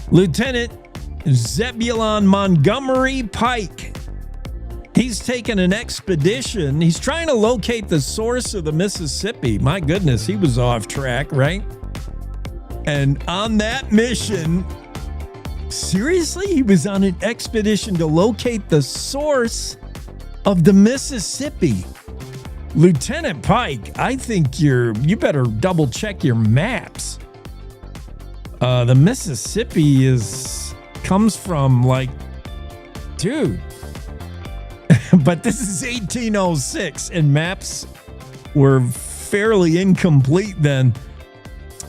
Lieutenant Zebulon Montgomery Pike. He's taken an expedition. He's trying to locate the source of the Mississippi. My goodness, he was off track, right? And on that mission, seriously, he was on an expedition to locate the source of the Mississippi. Lieutenant Pike, I think you better double check your maps. The Mississippi comes from dude. But this is 1806 and maps were fairly incomplete then.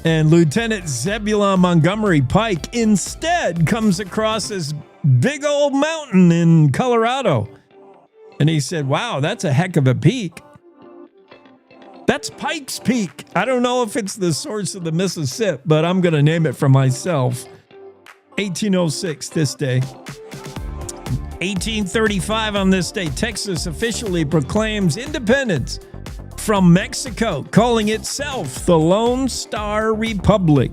And Lieutenant Zebulon Montgomery Pike instead comes across this big old mountain in Colorado. And he said, wow, that's a heck of a peak. That's Pikes Peak. I don't know if it's the source of the Mississippi, but I'm going to name it for myself. 1806, this day. 1835 on this day, Texas officially proclaims independence from Mexico, calling itself the Lone Star Republic.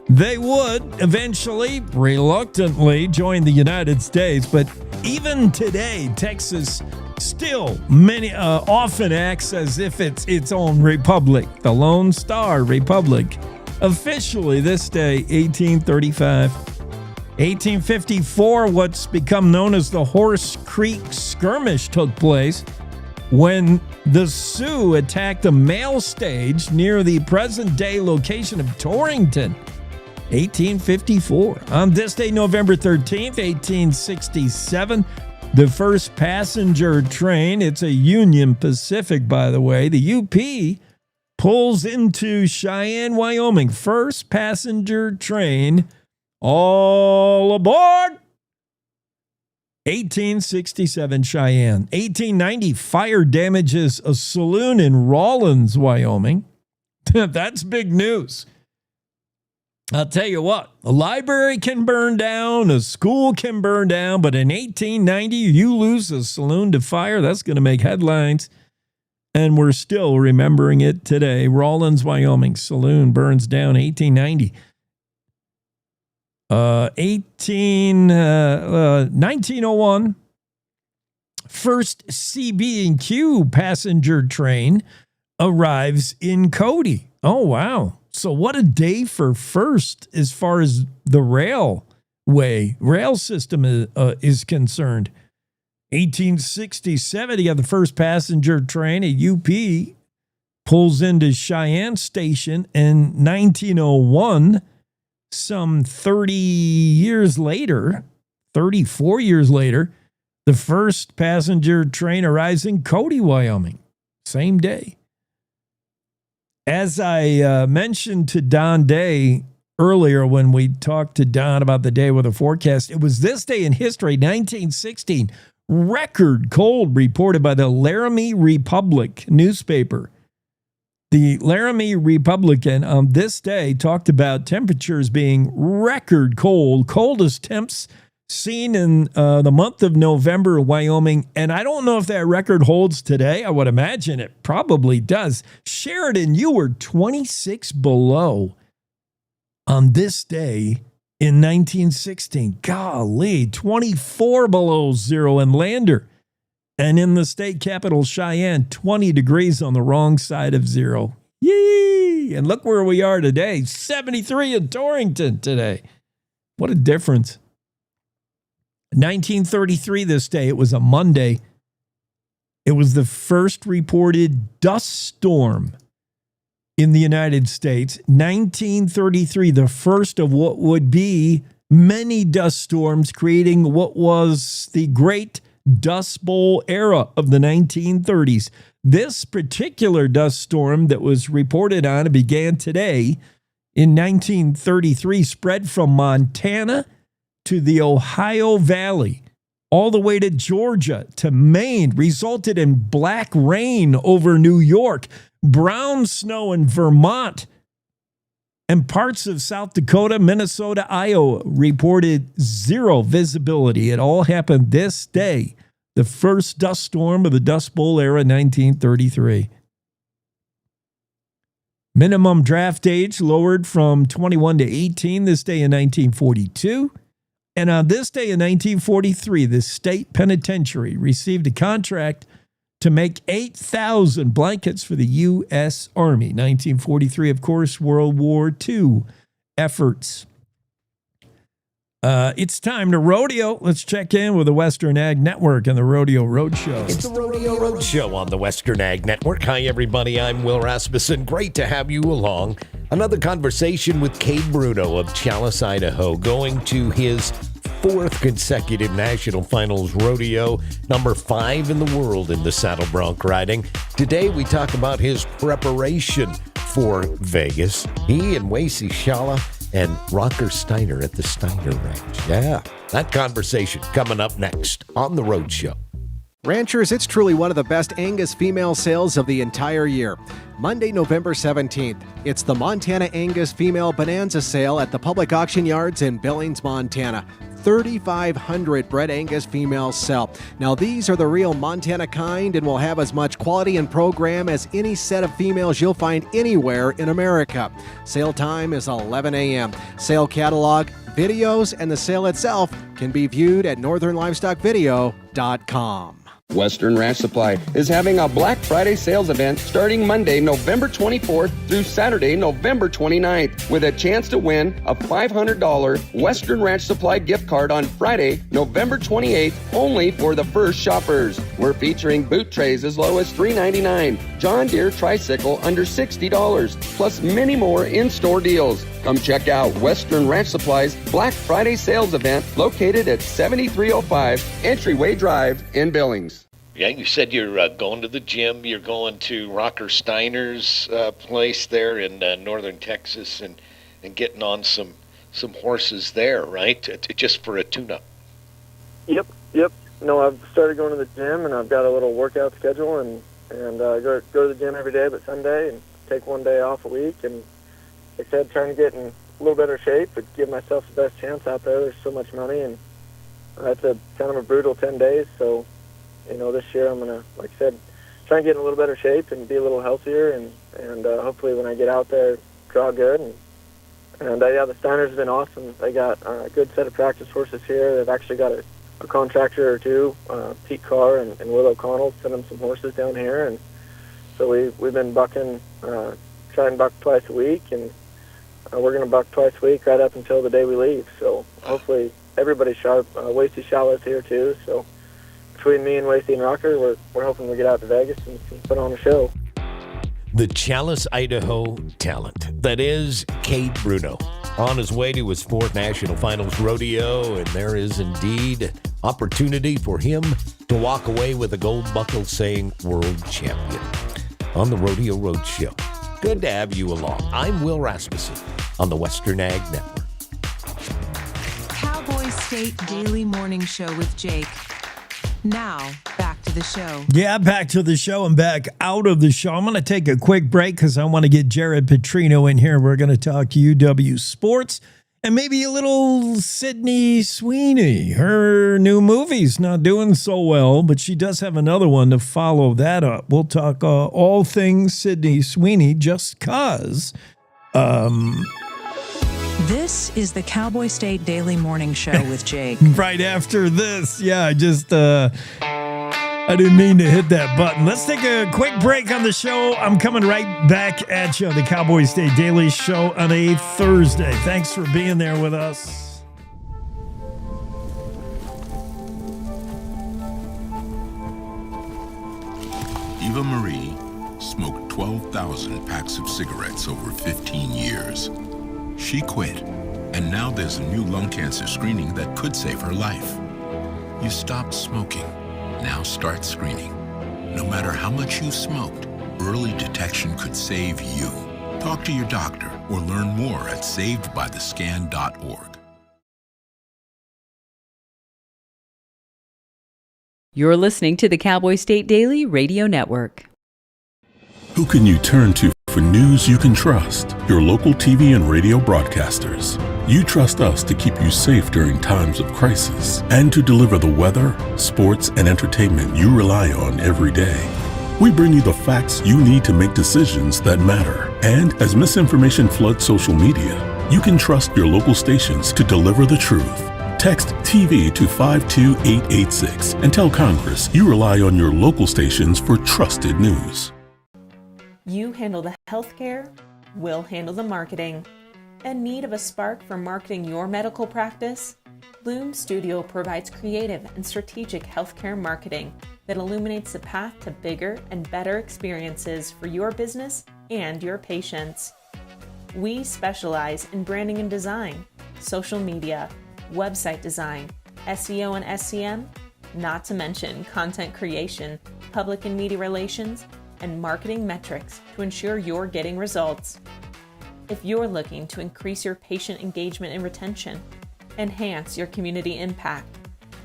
They would eventually, reluctantly, join the United States, but even today, Texas still often acts as if it's its own republic, the Lone Star Republic. Officially, this day, 1835. 1854, what's become known as the Horse Creek Skirmish took place when the Sioux attacked a mail stage near the present-day location of Torrington. 1854. On this day, November 13th, 1867, the first passenger train, it's a Union Pacific, by the way, the UP, pulls into Cheyenne, Wyoming. First passenger train, all aboard. 1867, Cheyenne. 1890, fire damages a saloon in Rawlins, Wyoming. That's big news. I'll tell you what, a library can burn down, a school can burn down, but in 1890, you lose a saloon to fire, that's going to make headlines. And we're still remembering it today. Rawlins, Wyoming, saloon burns down 1890. 1901, first CB&Q passenger train arrives in Cody. Oh, wow. So what a day for first as far as the rail system is concerned. 1867, you got the first passenger train at UP pulls into Cheyenne Station. In 1901, some 34 years later, the first passenger train arrives in Cody, Wyoming. Same day. As I mentioned to Don Day earlier when we talked to Don about the day with a forecast, it was this day in history, 1916, record cold reported by the Laramie Republic newspaper. The Laramie Republican on this day talked about temperatures being record cold, coldest temps seen in the month of November, Wyoming. And I don't know if that record holds today. I would imagine it probably does. Sheridan, you were 26 below on this day in 1916. Golly, 24 below zero in Lander. And in the state capital, Cheyenne, 20 degrees on the wrong side of zero. Yee! And look where we are today. 73 in Torrington today. What a difference. 1933 this day. It was a Monday. It was the first reported dust storm in the United States. 1933, the first of what would be many dust storms, creating what was the Great Dust Bowl era of the 1930s. This particular dust storm that was reported on and began today in 1933 spread from Montana to the Ohio Valley, all the way to Georgia, to Maine, resulted in black rain over New York, brown snow in Vermont, and parts of South Dakota, Minnesota, Iowa reported zero visibility. It all happened this day, the first dust storm of the Dust Bowl era, 1933. Minimum draft age lowered from 21 to 18 this day in 1942. And on this day in 1943, the state penitentiary received a contract to make 8,000 blankets for the U.S. Army. 1943, of course, World War II efforts. It's time to rodeo. Let's check in with the Western Ag Network and the Rodeo Roadshow. It's the Rodeo Roadshow on the Western Ag Network. Hi, everybody. I'm Will Rasmussen. Great to have you along. Another conversation with Cade Bruno of Challis, Idaho, going to his fourth consecutive National Finals rodeo, number 5 in the world in the saddle bronc riding. Today, we talk about his preparation for Vegas. He and Wacy Shala and Rocker Steiner at the Steiner Ranch. Yeah, that conversation coming up next on The Roadshow. Ranchers, it's truly one of the best Angus female sales of the entire year. Monday, November 17th, it's the Montana Angus Female Bonanza Sale at the public auction yards in Billings, Montana. 3,500 bred Angus females sell. Now, these are the real Montana kind and will have as much quality and program as any set of females you'll find anywhere in America. Sale time is 11 a.m. Sale catalog, videos, and the sale itself can be viewed at northernlivestockvideo.com. Western Ranch Supply is having a Black Friday sales event starting Monday, November 24th through Saturday, November 29th, with a chance to win a $500 Western Ranch Supply gift card on Friday, November 28th, only for the first shoppers. We're featuring boot trays as low as $3.99, John Deere tricycle under $60, plus many more in-store deals. Come check out Western Ranch Supply's Black Friday sales event located at 7305 Entryway Drive in Billings. Yeah, you said you're going to the gym. You're going to Rocker Steiner's place there in northern Texas and getting on some horses there, right? Just for a tune-up. Yep. No, I've started going to the gym, and I've got a little workout schedule, and go to the gym every day but Sunday, and take one day off a week, and like I said, trying to get in a little better shape, but give myself the best chance out there. There's so much money, and that's kind of a brutal 10 days. So, this year I'm going to, like I said, try and get in a little better shape and be a little healthier, and hopefully when I get out there, draw good. And the Steiners have been awesome. They got a good set of practice horses here. They've actually got a contractor or two, Pete Carr and Will O'Connell, send them some horses down here. And so we've been bucking, trying to buck twice a week, and we're going to buck twice a week right up until the day we leave. So hopefully everybody's sharp. Wacy Shala's here too. So between me and Wacy and Rocker, we're hoping we get out to Vegas and put on a show. The Challis, Idaho talent. That is Cade Bruno. On his way to his fourth National Finals rodeo, and there is indeed opportunity for him to walk away with a gold buckle saying World Champion on the Rodeo Roadshow. Good to have you along. I'm Will Rasmussen on the Western Ag Network. Cowboy State Daily Morning Show with Jake. Now, back to the show. Yeah, back to the show and back out of the show. I'm going to take a quick break because I want to get Jared Petrino in here. We're going to talk UW sports and maybe a little Sydney Sweeney. Her new movie's not doing so well, but she does have another one to follow that up. We'll talk all things Sydney Sweeney just because. This is the Cowboy State Daily Morning Show with Jake. Right after this, yeah, I I didn't mean to hit that button. Let's take a quick break on the show. I'm coming right back at you on the Cowboy State Daily Show on a Thursday. Thanks for being there with us. Eva Marie smoked 12,000 packs of cigarettes over 15 years. She quit, and now there's a new lung cancer screening that could save her life. You stopped smoking. Now start screening. No matter how much you smoked, early detection could save you. Talk to your doctor or learn more at savedbythescan.org. You're listening to the Cowboy State Daily Radio Network. Who can you turn to for news you can trust? Your local TV and radio broadcasters. You trust us to keep you safe during times of crisis and to deliver the weather, sports, and entertainment you rely on every day. We bring you the facts you need to make decisions that matter. And as misinformation floods social media, you can trust your local stations to deliver the truth. Text TV to 52886 and tell Congress you rely on your local stations for trusted news. You handle the healthcare, we'll handle the marketing. In need of a spark for marketing your medical practice? Loom Studio provides creative and strategic healthcare marketing that illuminates the path to bigger and better experiences for your business and your patients. We specialize in branding and design, social media, website design, SEO and SEM, not to mention content creation, public and media relations, and marketing metrics to ensure you're getting results. If you're looking to increase your patient engagement and retention, enhance your community impact,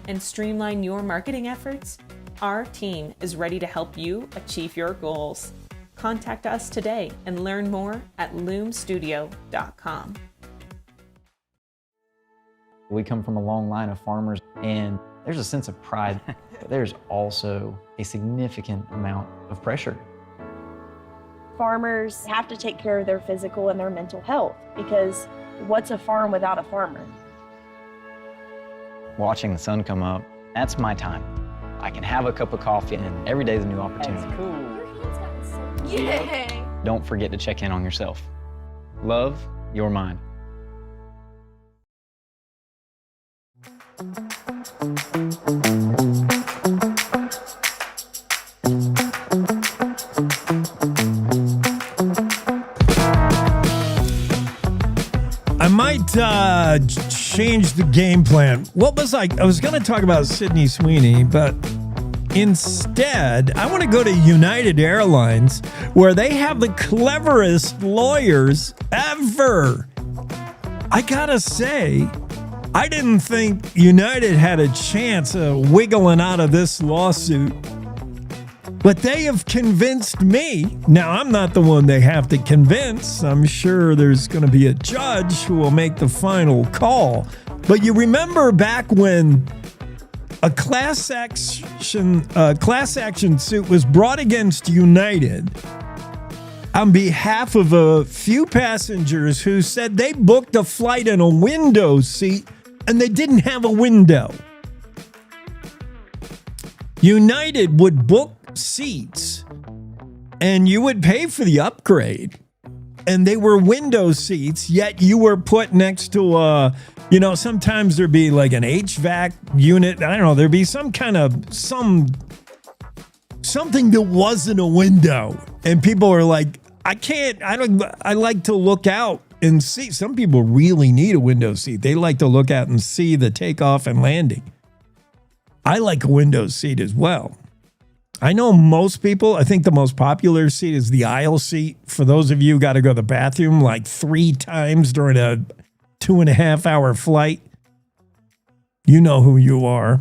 and streamline your marketing efforts, our team is ready to help you achieve your goals. Contact us today and learn more at loomstudio.com. We come from a long line of farmers, and there's a sense of pride, but there's also a significant amount of pressure. Farmers have to take care of their physical and their mental health, because what's a farm without a farmer? Watching the sun come up, that's my time. I can have a cup of coffee, and every day is a new opportunity. That's cool. Your hand's gotten so cute. Yay! Don't forget to check in on yourself. Love your mind. I might change the game plan. What was I was going to talk about Sydney Sweeney, but instead, I want to go to United Airlines, where they have the cleverest lawyers ever. I gotta say, I didn't think United had a chance of wiggling out of this lawsuit, but they have convinced me. Now, I'm not the one they have to convince. I'm sure there's going to be a judge who will make the final call. But you remember back when a class action suit was brought against United on behalf of a few passengers who said they booked a flight in a window seat and they didn't have a window. United would book seats and you would pay for the upgrade, and they were window seats, yet you were put next to sometimes there'd be like an HVAC unit. I don't know, there'd be some kind of something that wasn't a window, and people are like, I like to look out and see. Some people really need a window seat. They like to look out and see the takeoff and landing. I like a window seat as well. I know most people, I think the most popular seat is the aisle seat. For those of you who got to go to the bathroom like 3 times during a 2.5-hour flight, you know who you are.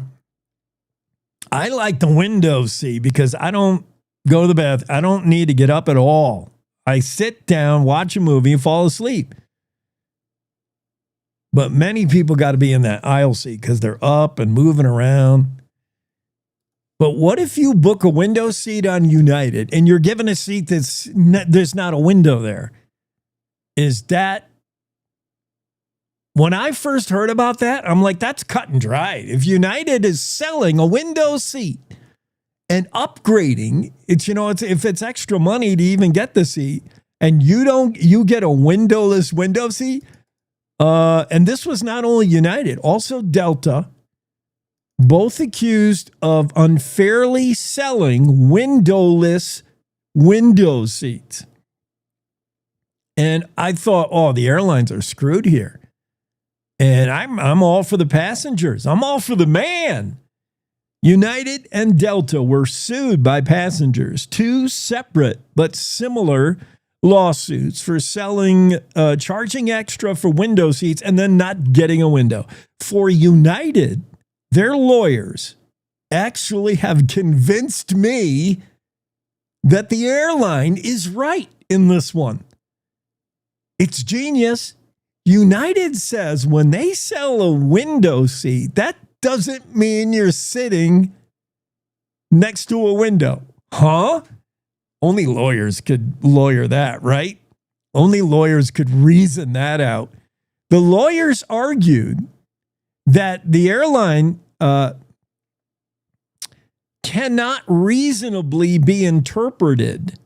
I like the window seat because I don't go to the bath. I don't need to get up at all. I sit down, watch a movie, and fall asleep. But many people got to be in that aisle seat because they're up and moving around. But what if you book a window seat on United and you're given a seat there's not a window there? Is that... When I first heard about that, I'm like, that's cut and dried. If United is selling a window seat and upgrading. It's, if it's extra money to even get the seat, and you get a windowless window seat. And this was not only United, also Delta, both accused of unfairly selling windowless window seats. And I thought, the airlines are screwed here. And I'm all for the passengers. I'm all for the man. United and Delta were sued by passengers, two separate but similar lawsuits for charging extra for window seats and then not getting a window. For United, their lawyers actually have convinced me that the airline is right in this one. It's genius. United says when they sell a window seat, that doesn't mean you're sitting next to a window. Huh? Only lawyers could lawyer that, right? Only lawyers could reason that out. The lawyers argued that the airline cannot reasonably be interpreted.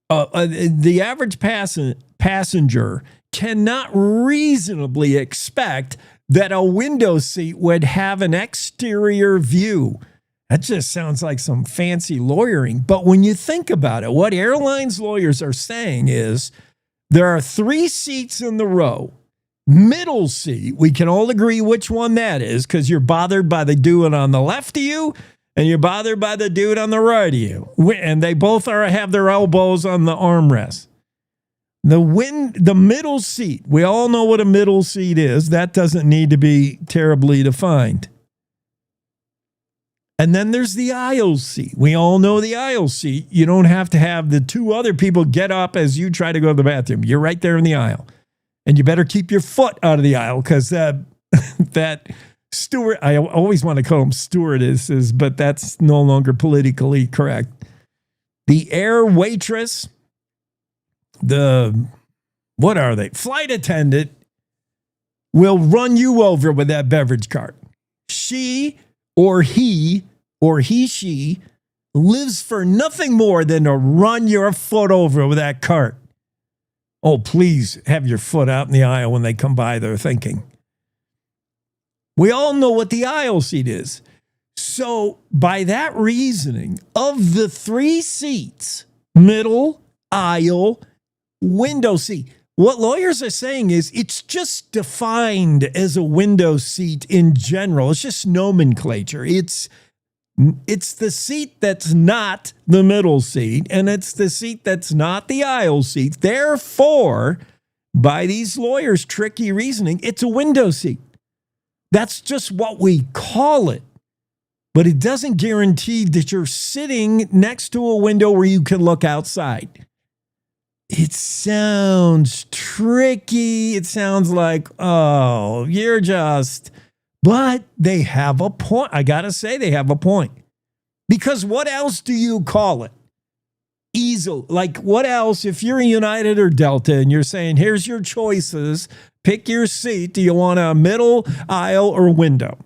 The average passenger cannot reasonably expect that a window seat would have an exterior view. That just sounds like some fancy lawyering. But when you think about it, what airlines lawyers are saying is there are 3 seats in the row. Middle seat, we can all agree which one that is because you're bothered by the dude on the left of you and you're bothered by the dude on the right of you. And they both have their elbows on the armrest. The middle seat, we all know what a middle seat is. That doesn't need to be terribly defined. And then there's the aisle seat. We all know the aisle seat. You don't have to have the 2 other people get up as you try to go to the bathroom. You're right there in the aisle. And you better keep your foot out of the aisle because that steward, I always want to call them stewardesses, but that's no longer politically correct. The air waitress, what are they? Flight attendant will run you over with that beverage cart. She or he she lives for nothing more than to run your foot over with that cart. Oh, please have your foot out in the aisle when they come by, they're thinking. We all know what the aisle seat is. So by that reasoning, of the 3 seats, middle, aisle, window seat, what lawyers are saying is it's just defined as a window seat in general. It's just nomenclature. It's the seat that's not the middle seat, and it's the seat that's not the aisle seat. Therefore, by these lawyers' tricky reasoning, it's a window seat. That's just what we call it. But it doesn't guarantee that you're sitting next to a window where you can look outside. It sounds tricky. It sounds like, you're just... But they have a point. I got to say they have a point. Because what else do you call it? Easel. Like what else, if you're a United or Delta and you're saying, here's your choices, pick your seat. Do you want a middle, aisle, or window?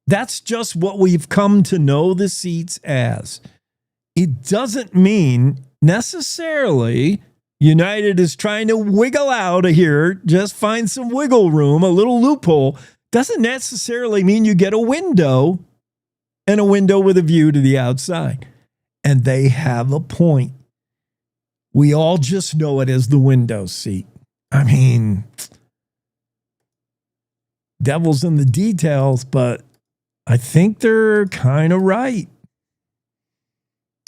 That's just what we've come to know the seats as. It doesn't mean necessarily United is trying to wiggle out of here, just find some wiggle room, a little loophole. Doesn't necessarily mean you get a window and a window with a view to the outside. And they have a point. We all just know it as the window seat. I mean, devil's in the details, but I think they're kind of right.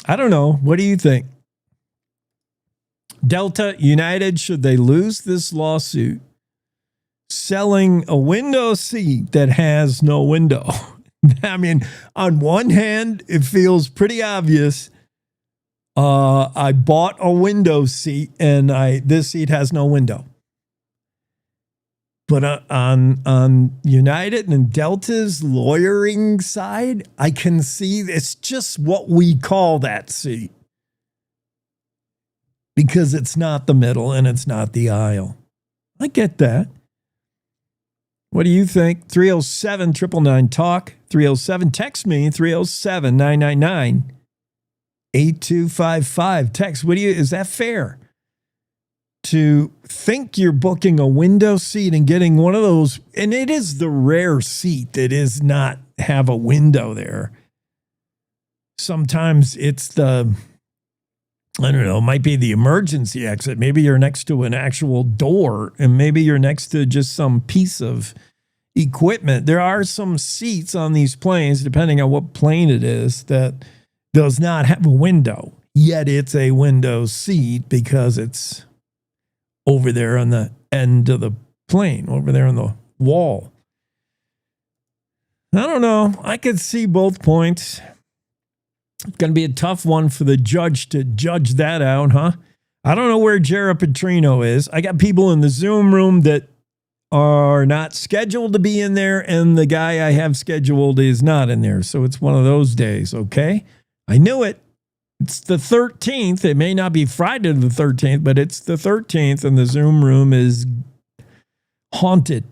I don't know. What do you think? Delta, United, should they lose this lawsuit, selling a window seat that has no window? I mean, on one hand, it feels pretty obvious. I bought a window seat and this seat has no window. But on United and Delta's lawyering side, I can see it's just what we call that seat. Because it's not the middle and it's not the aisle. I get that. What do you think? 307-999-TALK. 307. Text me, 307-999-8255. Text, is that fair? To think you're booking a window seat and getting one of those, and it is the rare seat that is not have a window there. Sometimes it's it might be the emergency exit. Maybe you're next to an actual door, and maybe you're next to just some piece of equipment. There are some seats on these planes, depending on what plane it is, that does not have a window, yet it's a window seat because it's over there on the end of the plane, over there on the wall. I don't know. I could see both points. It's going to be a tough one for the judge to judge that out, huh? I don't know where Jared Petrino is. I got people in the Zoom room that are not scheduled to be in there, and the guy I have scheduled is not in there. So it's one of those days, okay? I knew it. It's the 13th. It may not be Friday the 13th, but it's the 13th, and the Zoom room is haunted.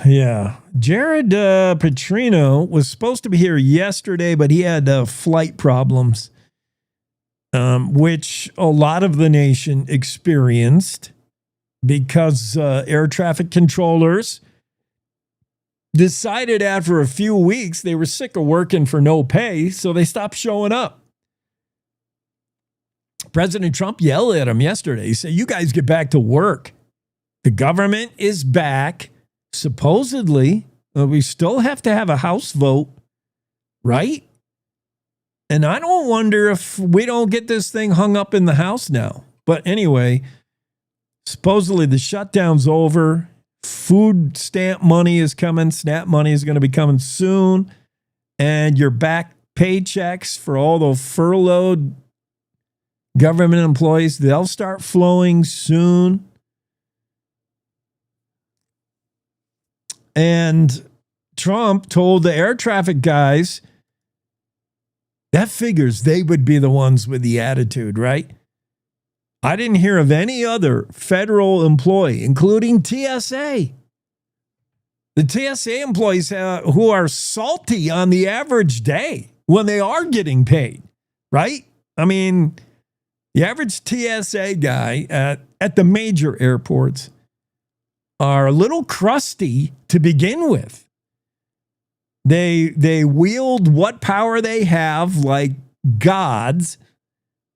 Yeah. Jared Petrino was supposed to be here yesterday, but he had flight problems, which a lot of the nation experienced because air traffic controllers decided after a few weeks they were sick of working for no pay, so they stopped showing up. President Trump yelled at him yesterday. He said, "You guys get back to work. The government is back. Supposedly, we still have to have a House vote, right? And I don't wonder if we don't get this thing hung up in the House now." But anyway, supposedly the shutdown's over. Food stamp money is coming. SNAP money is going to be coming soon. And your back paychecks for all the furloughed government employees, they'll start flowing soon. And Trump told the air traffic guys that figures they would be the ones with the attitude, right? I didn't hear of any other federal employee, including TSA. The TSA employees who are salty on the average day when they are getting paid, right? I mean, the average TSA guy at the major airports are a little crusty to begin with. They wield what power they have like gods.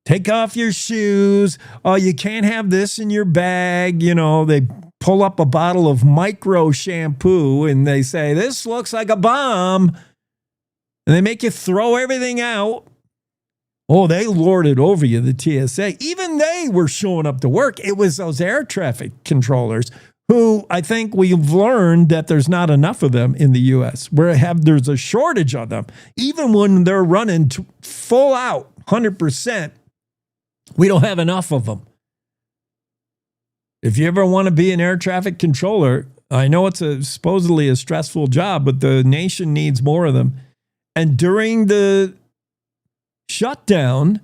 Take off your shoes. Oh, you can't have this in your bag. You know, they pull up a bottle of micro shampoo and they say, "This looks like a bomb." And they make you throw everything out. Oh, they lorded over you, the TSA. Even they were showing up to work. It was those air traffic controllers who I think we've learned that there's not enough of them in the U.S. There's a shortage of them. Even when they're running full out, 100%, we don't have enough of them. If you ever want to be an air traffic controller, I know it's supposedly a stressful job, but the nation needs more of them. And during the shutdown,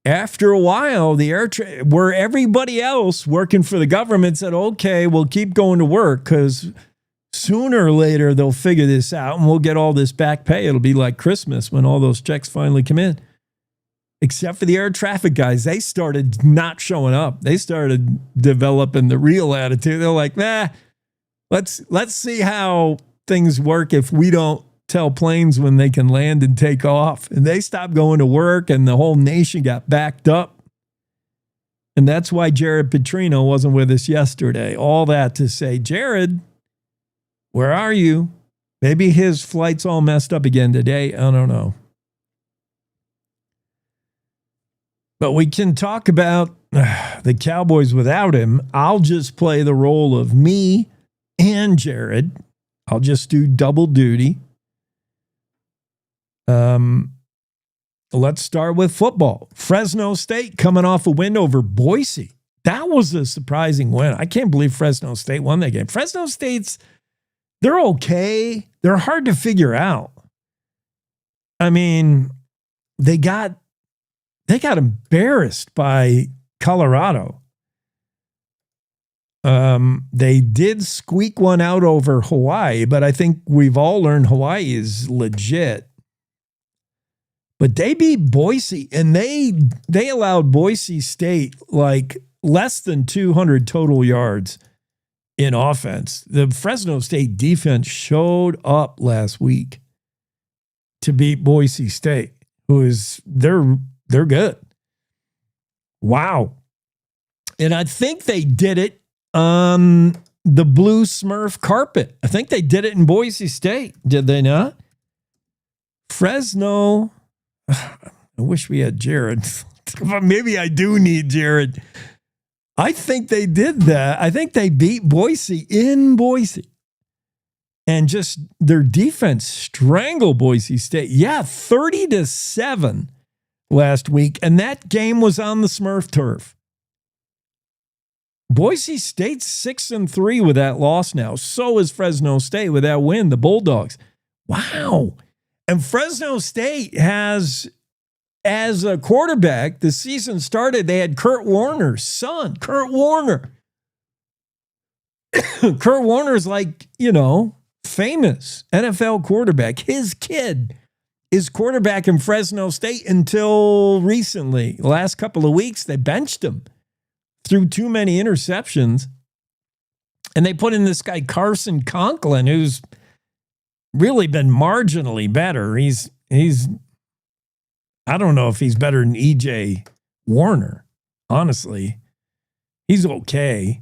after a while, where everybody else working for the government said, "Okay, we'll keep going to work because sooner or later they'll figure this out and we'll get all this back pay. It'll be like Christmas when all those checks finally come in." Except for the air traffic guys, they started not showing up. They started developing the real attitude. They're like, let's see how things work if we don't tell planes when they can land and take off. And they stopped going to work and the whole nation got backed up. And that's why Jared Petrino wasn't with us yesterday. All that to say, Jared, where are you? Maybe his flight's all messed up again today. I don't know. But we can talk about the Cowboys without him. I'll just play the role of me and Jared. I'll just do double duty. Let's start with football. Fresno State coming off a win over Boise. That was a surprising win. I can't believe Fresno State won that game. Fresno State's, they're okay. They're hard to figure out. I mean, they got embarrassed by Colorado. They did squeak one out over Hawaii, but I think we've all learned Hawaii is legit. But they beat Boise, and they allowed Boise State like less than 200 total yards in offense. The Fresno State defense showed up last week to beat Boise State, who is they're good. Wow. And I think they did it on the blue Smurf carpet. I think they did it in Boise State. Did they not? Fresno. I wish we had Jared. Maybe I do need Jared. I think they did that. I think they beat Boise in Boise. And just their defense strangled Boise State. Yeah, 30-7 last week. And that game was on the Smurf turf. Boise State's 6-3 with that loss now. So is Fresno State with that win, the Bulldogs. Wow. And Fresno State has, as a quarterback, the season started, they had Kurt Warner's son, Kurt Warner. Kurt Warner's like, famous NFL quarterback. His kid is quarterback in Fresno State until recently. The last couple of weeks, they benched him. Threw too many interceptions. And they put in this guy, Carson Conklin, who's really been marginally better. He's I don't know if he's better than E.J. Warner, honestly. He's okay.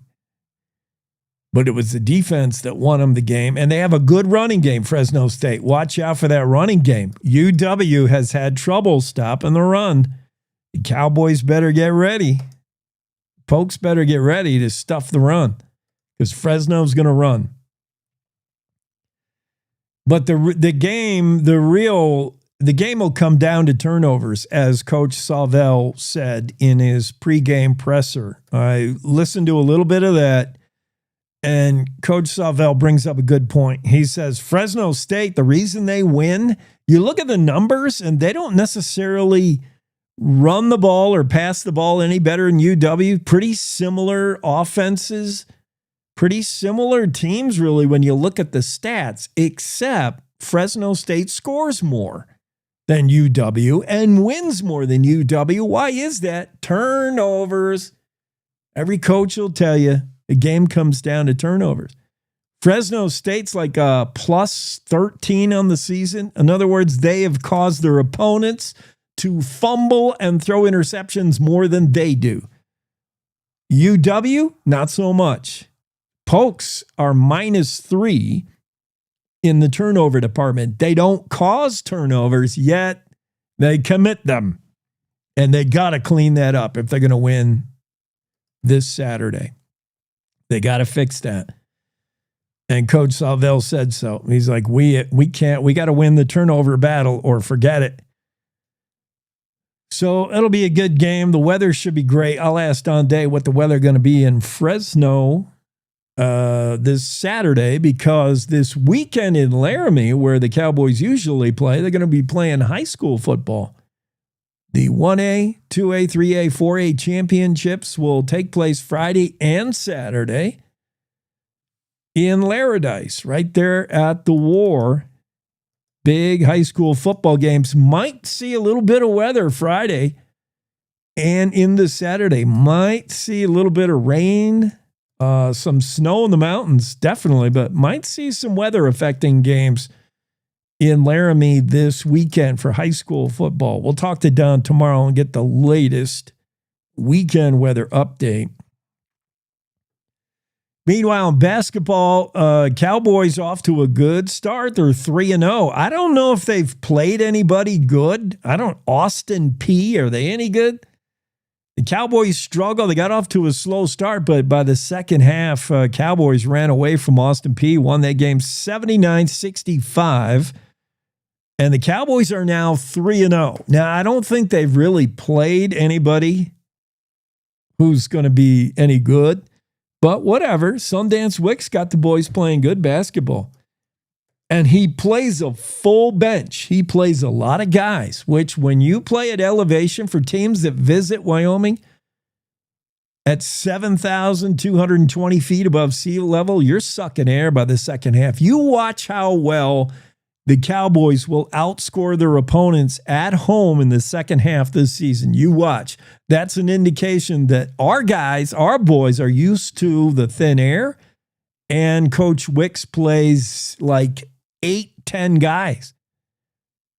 But it was the defense that won him the game. And they have a good running game, Fresno State. Watch out for that running game. UW has had trouble stopping the run. The Cowboys better get ready. Pokes better get ready to stuff the run because Fresno's going to run. But the game will come down to turnovers, as Coach Savell said in his pregame presser. I listened to a little bit of that, and Coach Savell brings up a good point. He says Fresno State, the reason they win, you look at the numbers, and they don't necessarily run the ball or pass the ball any better than UW. Pretty similar offenses, pretty similar teams, really, when you look at the stats, except Fresno State scores more than UW and wins more than UW. Why is that? Turnovers. Every coach will tell you the game comes down to turnovers. Fresno State's like a plus 13 on the season. In other words, they have caused their opponents to fumble and throw interceptions more than they do. UW, not so much. Pokes are -3 in the turnover department. They don't cause turnovers, yet they commit them. And they got to clean that up if they're going to win this Saturday. They got to fix that. And Coach Savell said so. He's like, we got to win the turnover battle or forget it. So it'll be a good game. The weather should be great. I'll ask Don Day what the weather going to be in Fresno this Saturday, because this weekend in Laramie, where the Cowboys usually play, they're going to be playing high school football. The 1A, 2A, 3A, 4A championships will take place Friday and Saturday in Laradice, right there at the War. Big high school football games. Might see a little bit of weather Friday and into Saturday. Might see a little bit of rain, some snow in the mountains, definitely, but might see some weather affecting games in Laramie this weekend for high school football. We'll talk to Don tomorrow and get the latest weekend weather update. Meanwhile, in basketball, Cowboys off to a good start. They're 3-0. I don't know if they've played anybody good. Austin P, are they any good? The Cowboys struggle. They got off to a slow start, but by the second half, Cowboys ran away from Austin P, won that game 79-65. And the Cowboys are now 3-0. Now, I don't think they've really played anybody who's going to be any good. But whatever, Sundance Wicks got the boys playing good basketball. And he plays a full bench. He plays a lot of guys, which when you play at elevation for teams that visit Wyoming, at 7,220 feet above sea level, you're sucking air by the second half. You watch how well the Cowboys will outscore their opponents at home in the second half this season. You watch. That's an indication that our guys, our boys, are used to the thin air, and Coach Wicks plays like 8-10 guys.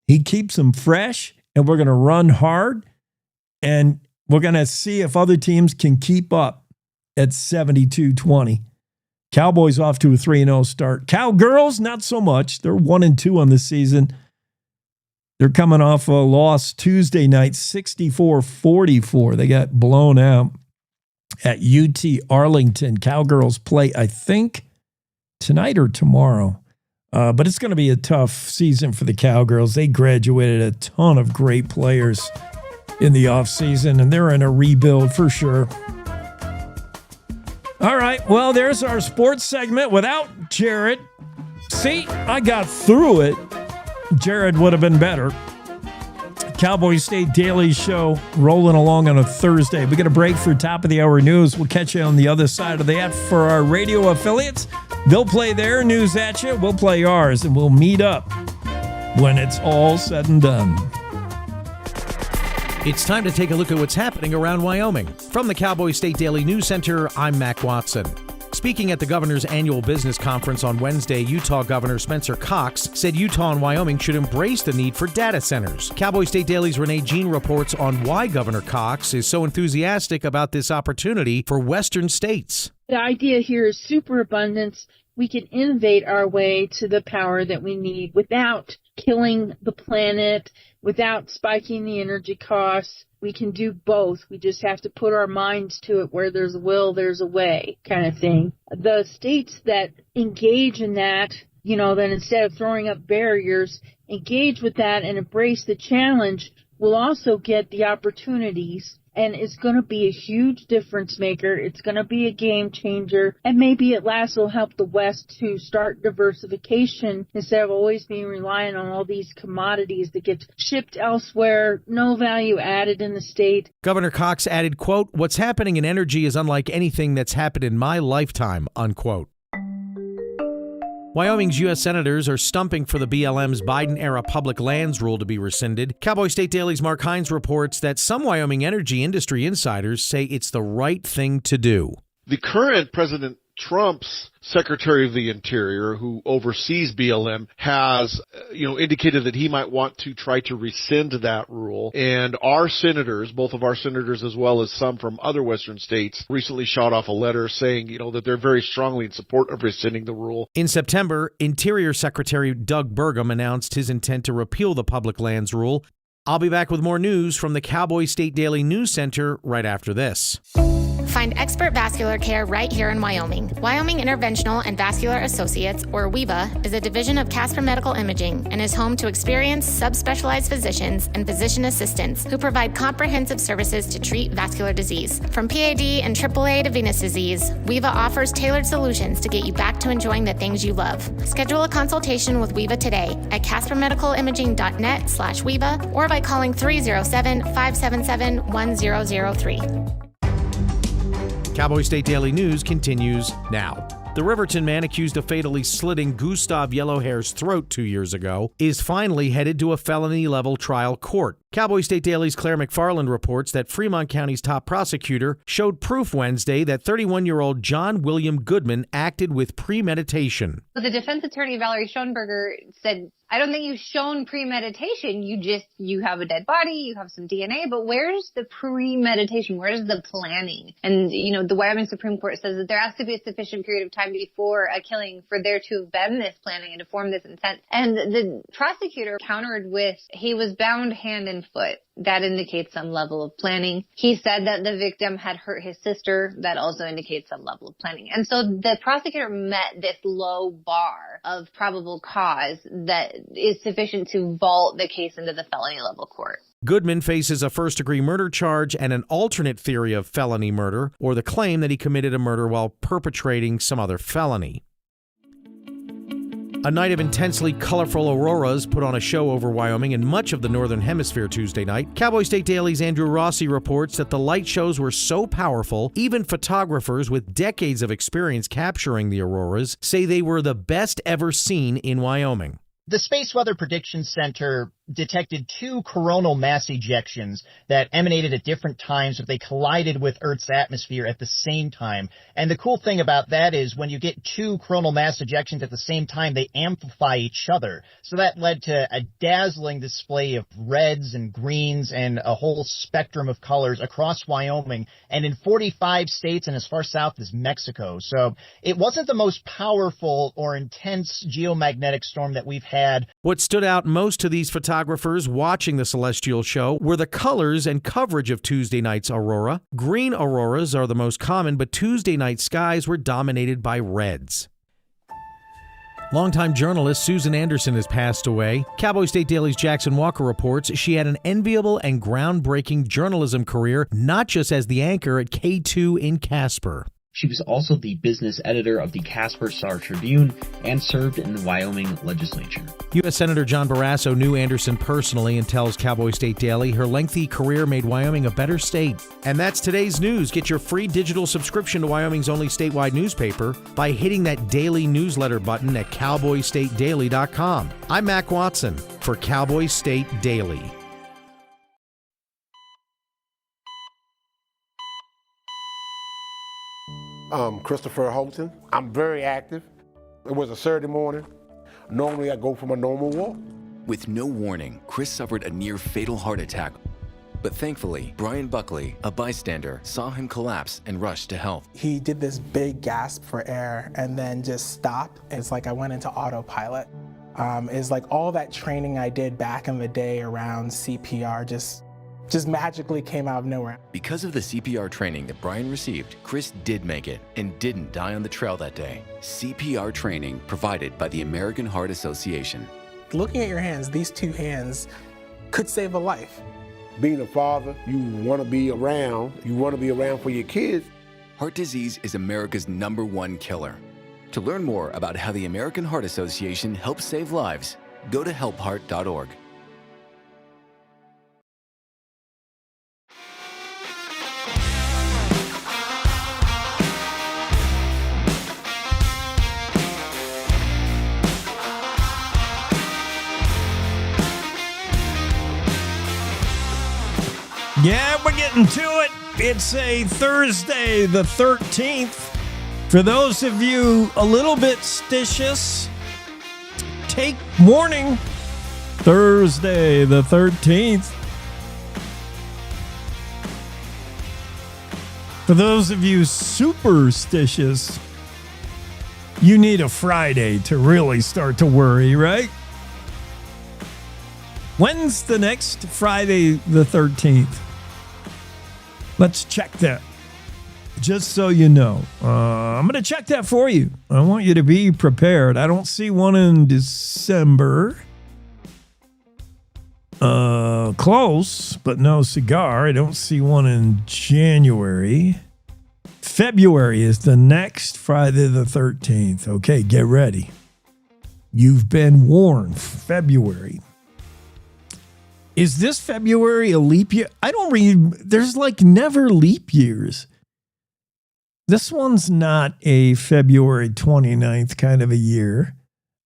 He keeps them fresh, and we're going to run hard, and we're going to see if other teams can keep up at 72-20. Cowboys off to a 3-0 start. Cowgirls, not so much. They're 1-2 on the season. They're coming off a loss Tuesday night, 64-44. They got blown out at UT Arlington. Cowgirls play, I think, tonight or tomorrow. But it's going to be a tough season for the Cowgirls. They graduated a ton of great players in the offseason, and they're in a rebuild for sure. All right, well, there's our sports segment without Jared. See, I got through it. Jared would have been better. Cowboy State Daily Show rolling along on a Thursday. We get a break for top of the hour news. We'll catch you on the other side of that. For our radio affiliates, they'll play their news at you. We'll play ours, and we'll meet up when it's all said and done. It's time to take a look at what's happening around Wyoming. From the Cowboy State Daily News Center, I'm Mac Watson. Speaking at the governor's annual business conference on Wednesday, Utah Governor Spencer Cox said Utah and Wyoming should embrace the need for data centers. Cowboy State Daily's Renee Jean reports on why Governor Cox is so enthusiastic about this opportunity for Western states. The idea here is superabundance. We can innovate our way to the power that we need without killing the planet, without spiking the energy costs. We can do both. We just have to put our minds to it. Where there's a will, there's a way, kind of thing. The states that engage in that, then instead of throwing up barriers, engage with that and embrace the challenge, will also get the opportunities. And it's going to be a huge difference maker. It's going to be a game changer. And maybe at last will help the West to start diversification instead of always being reliant on all these commodities that get shipped elsewhere, no value added in the state. Governor Cox added, quote, "What's happening in energy is unlike anything that's happened in my lifetime," unquote. Wyoming's U.S. senators are stumping for the BLM's Biden-era public lands rule to be rescinded. Cowboy State Daily's Mark Hines reports that some Wyoming energy industry insiders say it's the right thing to do. The current President Trump's Secretary of the Interior, who oversees BLM, has, indicated that he might want to try to rescind that rule. And our senators, both of our senators as well as some from other Western states, recently shot off a letter saying, that they're very strongly in support of rescinding the rule. In September, Interior Secretary Doug Burgum announced his intent to repeal the public lands rule. I'll be back with more news from the Cowboy State Daily News Center right after this. Find expert vascular care right here in Wyoming. Wyoming Interventional and Vascular Associates, or WIVA, is a division of Casper Medical Imaging and is home to experienced subspecialized physicians and physician assistants who provide comprehensive services to treat vascular disease. From PAD and AAA to venous disease, WIVA offers tailored solutions to get you back to enjoying the things you love. Schedule a consultation with WIVA today at caspermedicalimaging.net/WIVA or by calling 307-577-1003. Cowboy State Daily News continues now. The Riverton man accused of fatally slitting Gustav Yellowhair's throat 2 years ago is finally headed to a felony-level trial court. Cowboy State Daily's Claire McFarland reports that Fremont County's top prosecutor showed proof Wednesday that 31-year-old John William Goodman acted with premeditation. The defense attorney, Valerie Schoenberger, said, I don't think you've shown premeditation. You have a dead body, you have some DNA, but where's the premeditation? Where's the planning? And, the Wyoming Supreme Court says that there has to be a sufficient period of time before a killing for there to have been this planning and to form this intent. And the prosecutor countered with, he was bound hand and foot. That indicates some level of planning. He said that the victim had hurt his sister. That also indicates some level of planning. And so the prosecutor met this low bar of probable cause that is sufficient to vault the case into the felony level court. Goodman faces a first-degree murder charge and an alternate theory of felony murder, or the claim that he committed a murder while perpetrating some other felony. A night of intensely colorful auroras put on a show over Wyoming and much of the Northern Hemisphere Tuesday night. Cowboy State Daily's Andrew Rossi reports that the light shows were so powerful, even photographers with decades of experience capturing the auroras say they were the best ever seen in Wyoming. The Space Weather Prediction Center detected 2 coronal mass ejections that emanated at different times, but they collided with Earth's atmosphere at the same time. And the cool thing about that is when you get 2 coronal mass ejections at the same time, they amplify each other. So that led to a dazzling display of reds and greens and a whole spectrum of colors across Wyoming and in 45 states and as far south as Mexico. So it wasn't the most powerful or intense geomagnetic storm that we've had. What stood out most to these photographers watching the celestial show were the colors and coverage of Tuesday night's aurora. Green auroras are the most common, but Tuesday night skies were dominated by reds. Longtime journalist Susan Anderson has passed away. Cowboy State Daily's Jackson Walker reports she had an enviable and groundbreaking journalism career, not just as the anchor at K2 in Casper. She was also the business editor of the Casper Star-Tribune and served in the Wyoming legislature. U.S. Senator John Barrasso knew Anderson personally and tells Cowboy State Daily her lengthy career made Wyoming a better state. And that's today's news. Get your free digital subscription to Wyoming's only statewide newspaper by hitting that daily newsletter button at cowboystatedaily.com. I'm Mac Watson for Cowboy State Daily. Christopher Holton. I'm very active. It was a Saturday morning. Normally I go for my normal walk. With no warning, Chris suffered a near-fatal heart attack. But thankfully, Brian Buckley, a bystander, saw him collapse and rushed to help. He did this big gasp for air and then just stopped. It's like I went into autopilot. It's like all that training I did back in the day around CPR just magically came out of nowhere. Because of the CPR training that Brian received, Chris did make it and didn't die on the trail that day. CPR training provided by the American Heart Association. Looking at your hands, these 2 hands could save a life. Being a father, you want to be around. You want to be around for your kids. Heart disease is America's #1 killer. To learn more about how the American Heart Association helps save lives, go to helpheart.org. Yeah, we're getting to it. It's a Thursday, the 13th. For those of you a little bit stitious, take warning. Thursday, the 13th. For those of you superstitious, you need a Friday to really start to worry, right? When's the next Friday, the 13th? Let's check that. Just so you know. I'm going to check that for you. I want you to be prepared. I don't see one in December. Close, but no cigar. I don't see one in January. February is the next Friday the 13th. Okay, get ready. You've been warned. February. Is this February a leap year? I don't read. There's like never leap years. This one's not a February 29th kind of a year.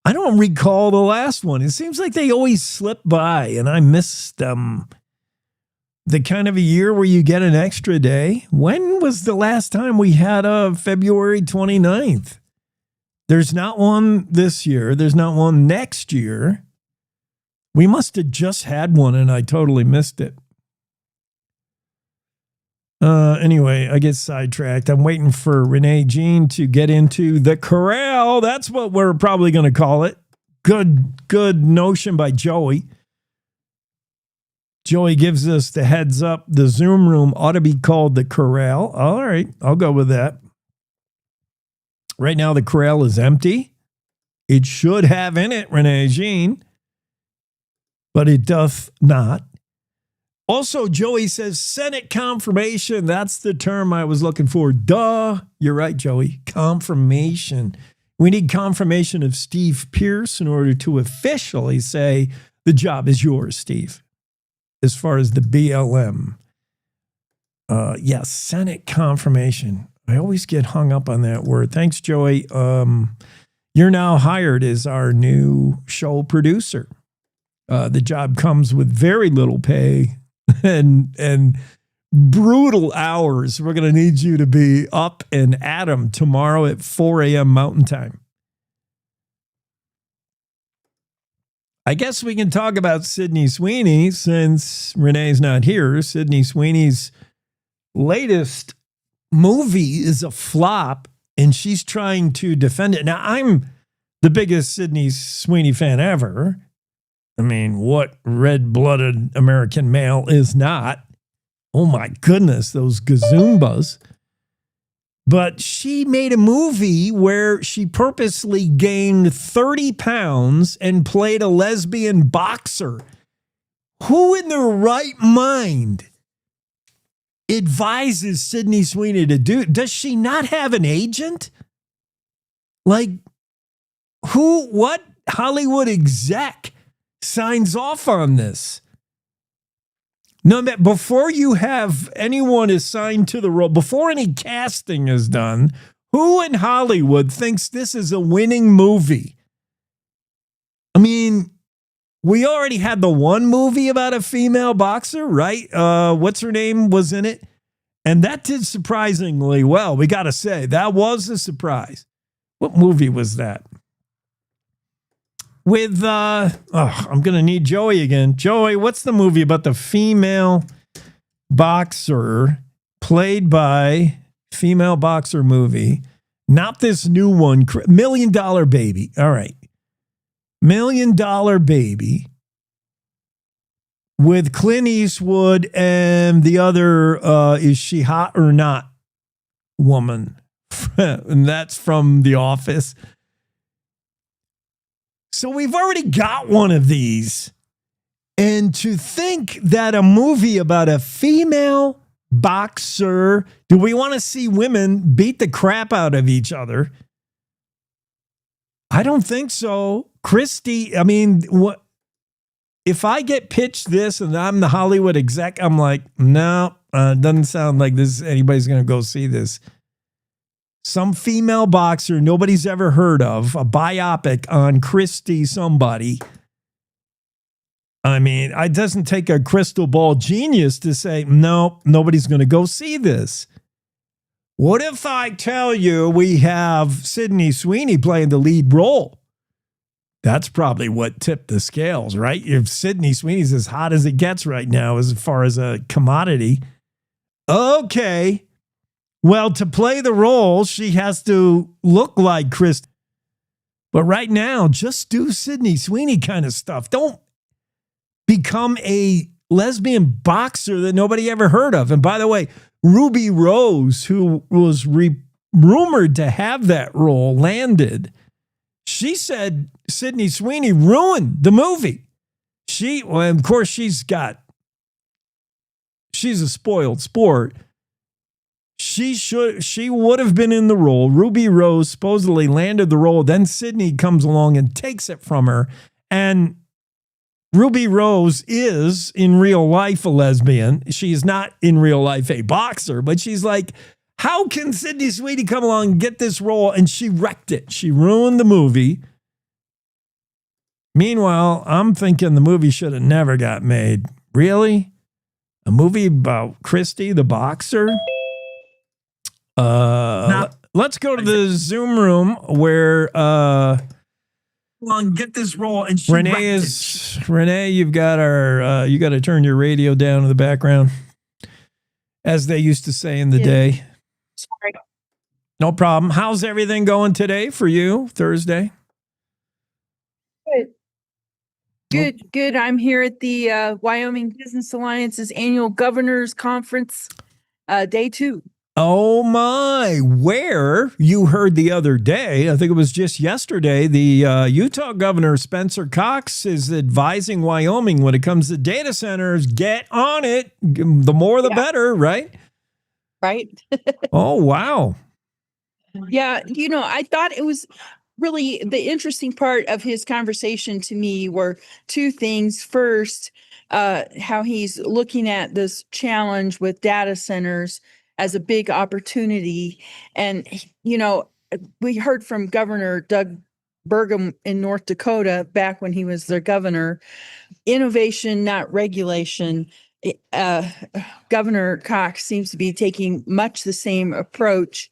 I don't recall the last one. It seems like they always slip by and I miss them. The kind of a year where you get an extra day. When was the last time we had a February 29th? There's not one this year. There's not one next year. We must have just had one and I totally missed it. Anyway, I get sidetracked. I'm waiting for Renee Jean to get into the corral. That's what we're probably going to call it. Good notion by Joey. Joey gives us the heads up. The Zoom room ought to be called the corral. All right, I'll go with that. Right now, the corral is empty. It should have in it Renee Jean, but it doth not. Also, Joey says Senate confirmation. That's the term I was looking for. Duh. You're right, Joey. Confirmation. We need confirmation of Steve Pierce in order to officially say the job is yours, Steve, as far as the BLM. Yes, Senate confirmation. I always get hung up on that word. Thanks, Joey. You're now hired as our new show producer. The job comes with very little pay and brutal hours. We're going to need you to be up and at 'em tomorrow at 4 a.m. Mountain Time. I guess we can talk about Sydney Sweeney since Renee's not here. Sydney Sweeney's latest movie is a flop, and she's trying to defend it. Now, I'm the biggest Sydney Sweeney fan ever. I mean, what red-blooded American male is not? Oh my goodness, those gazoombas. But she made a movie where she purposely gained 30 pounds and played a lesbian boxer. Who in their right mind advises Sydney Sweeney to do? Does she not have an agent? Like, what Hollywood exec signs off on this? No, before you have anyone assigned to the role, before any casting is done, who in Hollywood thinks this is a winning movie? I mean, we already had the one movie about a female boxer, right? What's her name was in it? And that did surprisingly well. We got to say, that was a surprise. What movie was that? With, I'm going to need Joey again. Joey, what's the movie about the female boxer played by female boxer movie? Not this new one, $1 Million Baby. All right. $1 Million Baby with Clint Eastwood and the other, Is She Hot or Not woman. And that's from The Office. So we've already got one of these. And to think that a movie about a female boxer, do we want to see women beat the crap out of each other? I don't think so. Christy, I mean, what if I get pitched this and I'm the Hollywood exec? I'm like, no, it doesn't sound like anybody's going to go see this. Some female boxer nobody's ever heard of, a biopic on Christy somebody. I mean, it doesn't take a crystal ball genius to say, no, nobody's going to go see this. What if I tell you we have Sydney Sweeney playing the lead role? That's probably what tipped the scales, right? If Sydney Sweeney's as hot as it gets right now as far as a commodity, okay. Well, to play the role, she has to look like Chris. But right now, just do Sydney Sweeney kind of stuff. Don't become a lesbian boxer that nobody ever heard of. And by the way, Ruby Rose, who was rumored to have that role, landed. She said Sydney Sweeney ruined the movie. Of course, she's a spoiled sport. She would have been in the role. Ruby Rose supposedly landed the role. Then Sydney comes along and takes it from her. And Ruby Rose is in real life a lesbian. She is not in real life a boxer, but she's like, how can Sydney Sweeney come along and get this role? And she wrecked it. She ruined the movie. Meanwhile, I'm thinking the movie should have never got made. Really? A movie about Christy, the boxer? Let's go to the Zoom room where get this role and Renee, you've got you got to turn your radio down in the background, as they used to say in the day. Sorry. No problem. How's everything going today for you? Thursday? Good. I'm here at the Wyoming Business Alliance's annual Governors Conference, day 2. Oh my, where you heard the other day, I think it was just yesterday, the Utah Governor Spencer Cox is advising Wyoming when it comes to data centers, get on it. The more, the better, right? Right. Oh, wow. Yeah. I thought it was, really the interesting part of his conversation to me were two things. First, how he's looking at this challenge with data centers as a big opportunity. And, we heard from Governor Doug Burgum in North Dakota back when he was their governor. Innovation, not regulation. Governor Cox seems to be taking much the same approach.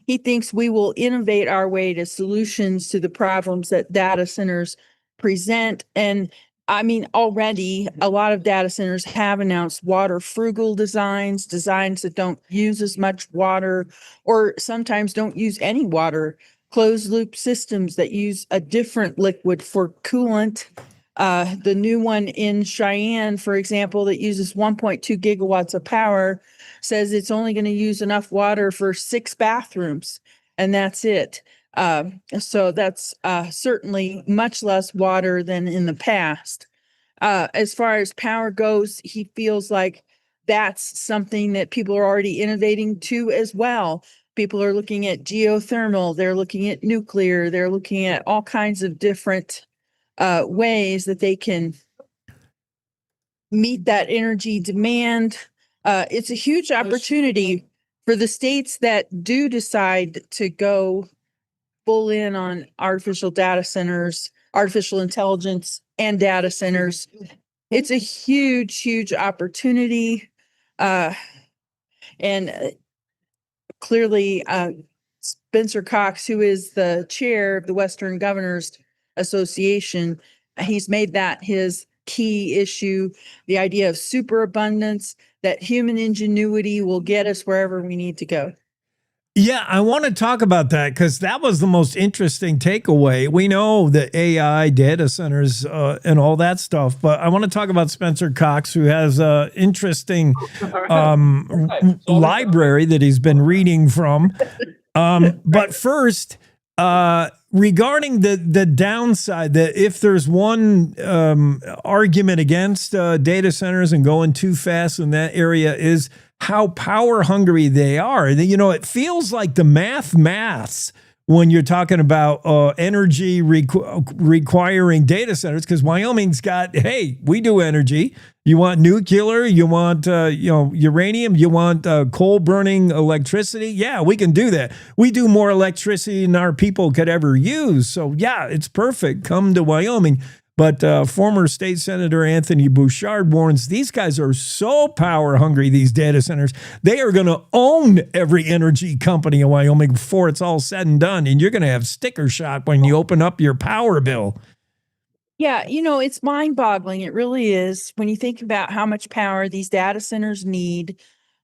He thinks we will innovate our way to solutions to the problems that data centers present. And I mean, already a lot of data centers have announced water frugal designs that don't use as much water or sometimes don't use any water, closed loop systems that use a different liquid for coolant. The new one in Cheyenne, for example, that uses 1.2 gigawatts of power, says it's only going to use enough water for 6 bathrooms, and that's it. So that's certainly much less water than in the past. As far as power goes, he feels like that's something that people are already innovating to as well. People are looking at geothermal, they're looking at nuclear, they're looking at all kinds of different ways that they can meet that energy demand. It's a huge opportunity for the states that do decide to go full in on artificial data centers, artificial intelligence, and data centers. It's a huge, huge opportunity. And clearly, Spencer Cox, who is the chair of the Western Governors Association, he's made that his key issue, the idea of superabundance, that human ingenuity will get us wherever we need to go. Yeah, I want to talk about that because that was the most interesting takeaway. We know the AI data centers and all that stuff, but I want to talk about Spencer Cox, who has an interesting library that he's been reading from. But first, regarding the downside, that if there's one argument against data centers and going too fast in that area is how power hungry they are. It feels like the maths when you're talking about energy requiring data centers, because Wyoming's got, hey, we do energy. You want nuclear, you want uranium, you want coal burning electricity. Yeah, we can do that. We do more electricity than our people could ever use. So yeah, it's perfect. Come to Wyoming. But former state senator Anthony Bouchard warns these guys are so power hungry, these data centers, they are going to own every energy company in Wyoming before it's all said and done. And you're going to have sticker shock when you open up your power bill. Yeah, it's mind-boggling. It really is. When you think about how much power these data centers need,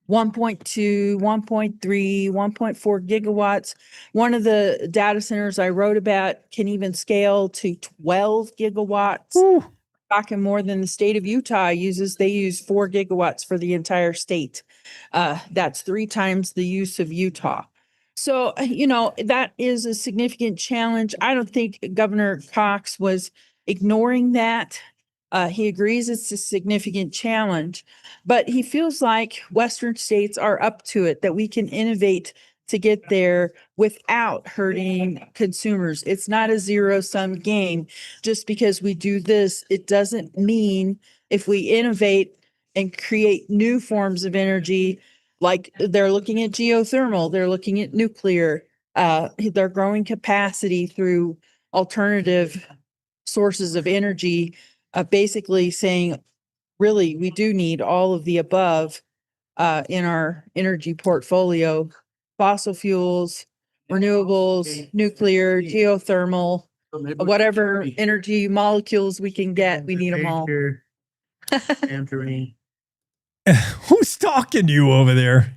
1.2, 1.3, 1.4 gigawatts. One of the data centers I wrote about can even scale to 12 gigawatts. Ooh. Talking more than the state of Utah uses. They use 4 gigawatts for the entire state. That's 3 times the use of Utah. So, that is a significant challenge. I don't think Governor Cox was ignoring that. He agrees it's a significant challenge, but he feels like Western states are up to it, that we can innovate to get there without hurting consumers. It's not a zero-sum game. Just because we do this, it doesn't mean if we innovate and create new forms of energy, like they're looking at geothermal, they're looking at nuclear, they're growing capacity through alternative sources of energy, basically saying, really, we do need all of the above in our energy portfolio: fossil fuels, renewables, nuclear, geothermal, whatever energy molecules we can get, we need them all. Who's talking to you over there?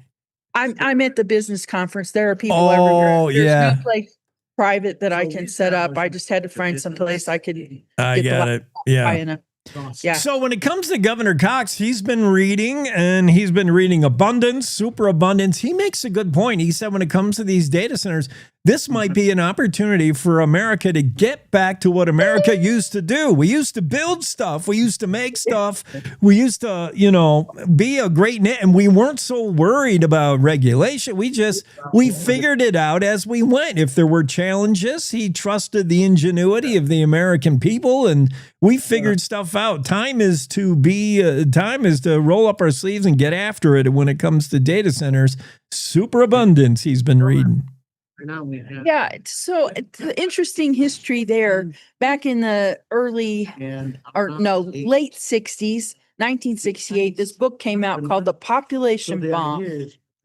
I'm at the business conference. There are people everywhere. There's no place private that I can set up. I just had to find some place I could get it. Yeah. Yeah. So when it comes to Governor Cox, he's been reading abundance, superabundance. He makes a good point. He said when it comes to these data centers, this might be an opportunity for America to get back to what America used to do. We used to build stuff. We used to make stuff. We used to, be a great, and we weren't so worried about regulation. We figured it out as we went. If there were challenges, he trusted the ingenuity of the American people, and we figured stuff out. Time is to roll up our sleeves and get after it when it comes to data centers. Superabundance, he's been reading. Yeah, so it's an interesting history there. Back in the late 60s, 1968, this book came out called The Population Bomb.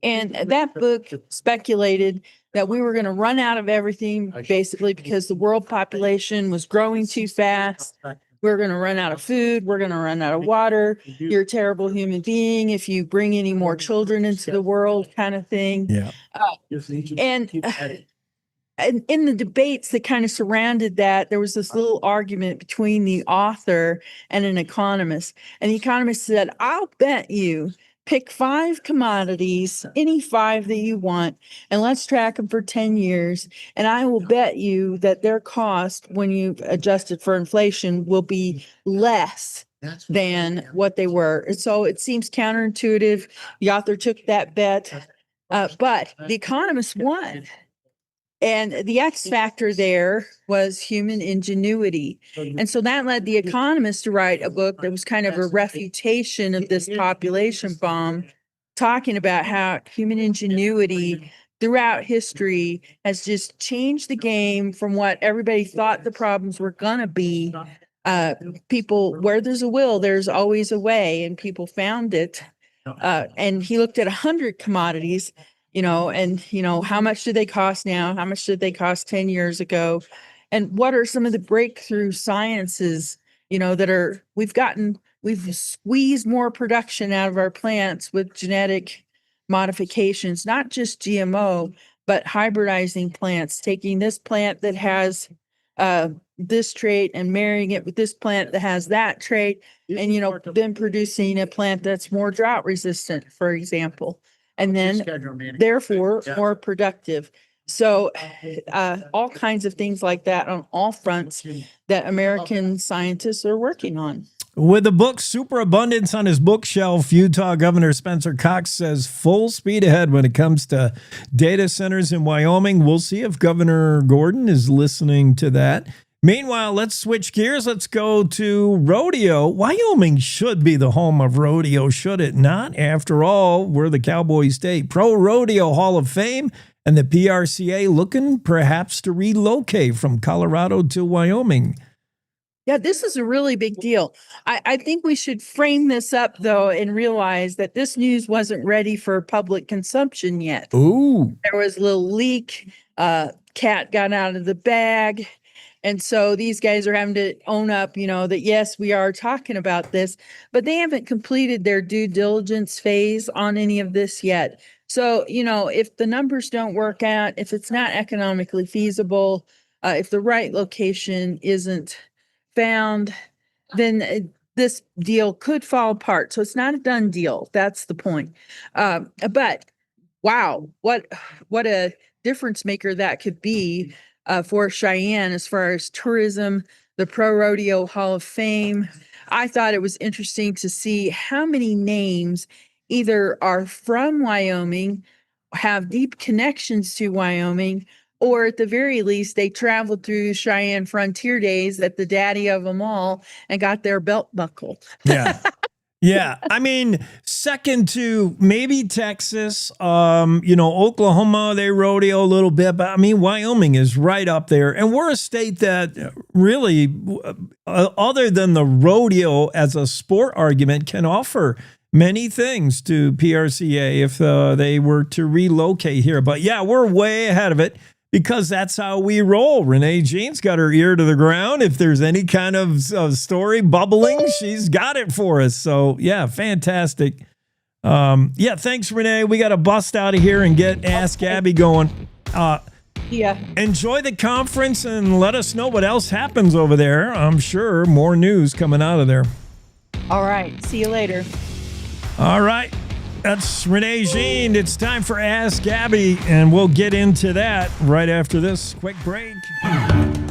And that book speculated that we were going to run out of everything, basically, because the world population was growing too fast. We're going to run out of food. We're going to run out of water. You're a terrible human being if you bring any more children into the world, kind of thing. Yeah. And in the debates that kind of surrounded that, there was this little argument between the author and an economist. And the economist said, I'll bet you pick 5 commodities, any 5 that you want, and let's track them for 10 years. And I will bet you that their cost, when you adjust it for inflation, will be less than what they were. And so it seems counterintuitive. The author took that bet, but the economist won. And the X factor there was human ingenuity. And so that led the economist to write a book that was kind of a refutation of this population bomb, talking about how human ingenuity throughout history has just changed the game from what everybody thought the problems were going to be. People, where there's a will, there's always a way, and people found it. And he looked at 100 commodities, how much do they cost now? How much did they cost 10 years ago? And what are some of the breakthrough sciences, we've squeezed more production out of our plants with genetic modifications, not just GMO, but hybridizing plants, taking this plant that has this trait and marrying it with this plant that has that trait, and, then producing a plant that's more drought resistant, for example. And then, therefore, more productive. So all kinds of things like that on all fronts that American scientists are working on. With the book Superabundance on his bookshelf, Utah Governor Spencer Cox says full speed ahead when it comes to data centers in Wyoming. We'll see if Governor Gordon is listening to that. Meanwhile, let's switch gears. Let's go to rodeo. Wyoming should be the home of rodeo, should it not? After all, we're the Cowboy State Pro Rodeo Hall of Fame, and the PRCA looking perhaps to relocate from Colorado to Wyoming. Yeah, this is a really big deal. I think we should frame this up, though, and realize that this news wasn't ready for public consumption yet. Ooh. There was a little leak. Cat got out of the bag. And so these guys are having to own up, that, yes, we are talking about this, but they haven't completed their due diligence phase on any of this yet. So, if the numbers don't work out, if it's not economically feasible, if the right location isn't found, then this deal could fall apart. So it's not a done deal. That's the point. But wow, what a difference maker that could be for Cheyenne as far as tourism, the Pro Rodeo Hall of Fame. I thought it was interesting to see how many names either are from Wyoming, have deep connections to Wyoming, or at the very least, they traveled through Cheyenne frontier days at the daddy of them all and got their belt buckled. Yeah. Yeah. I mean, second to maybe Texas, Oklahoma, they rodeo a little bit, but I mean, Wyoming is right up there. And we're a state that really, other than the rodeo as a sport argument, can offer many things to PRCA if they were to relocate here. But yeah, we're way ahead of it, because that's how we roll. Renee Jean's got her ear to the ground. If there's any kind of story bubbling, she's got it for us. So, yeah, fantastic. Thanks, Renee. We got to bust out of here and get Ask Gabby going. Enjoy the conference and let us know what else happens over there. I'm sure more news coming out of there. All right. See you later. All right. That's Renee Jean. It's time for Ask Abby, and we'll get into that right after this quick break.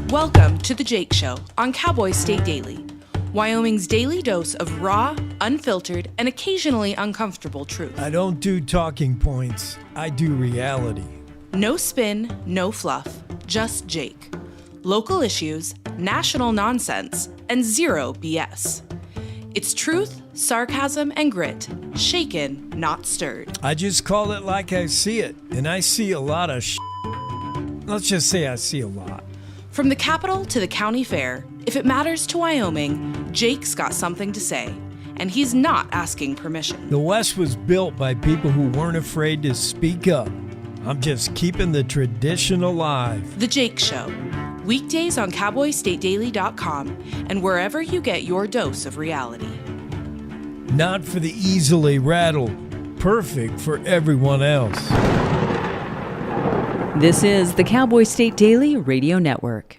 Welcome to The Jake Show on Cowboy State Daily, Wyoming's daily dose of raw, unfiltered, and occasionally uncomfortable truth. I don't do talking points. I do reality. No spin, no fluff, just Jake. Local issues, national nonsense, and zero BS. It's truth, sarcasm, and grit, shaken, not stirred. I just call it like I see it, and I see a lot of Let's just say I see a lot. From the capital to the county fair, if it matters to Wyoming, Jake's got something to say, and he's not asking permission. The West was built by people who weren't afraid to speak up. I'm just keeping the tradition alive. The Jake Show, weekdays on cowboystatedaily.com and wherever you get your dose of reality. Not for the easily rattled, perfect for everyone else. This is the Cowboy State Daily Radio Network.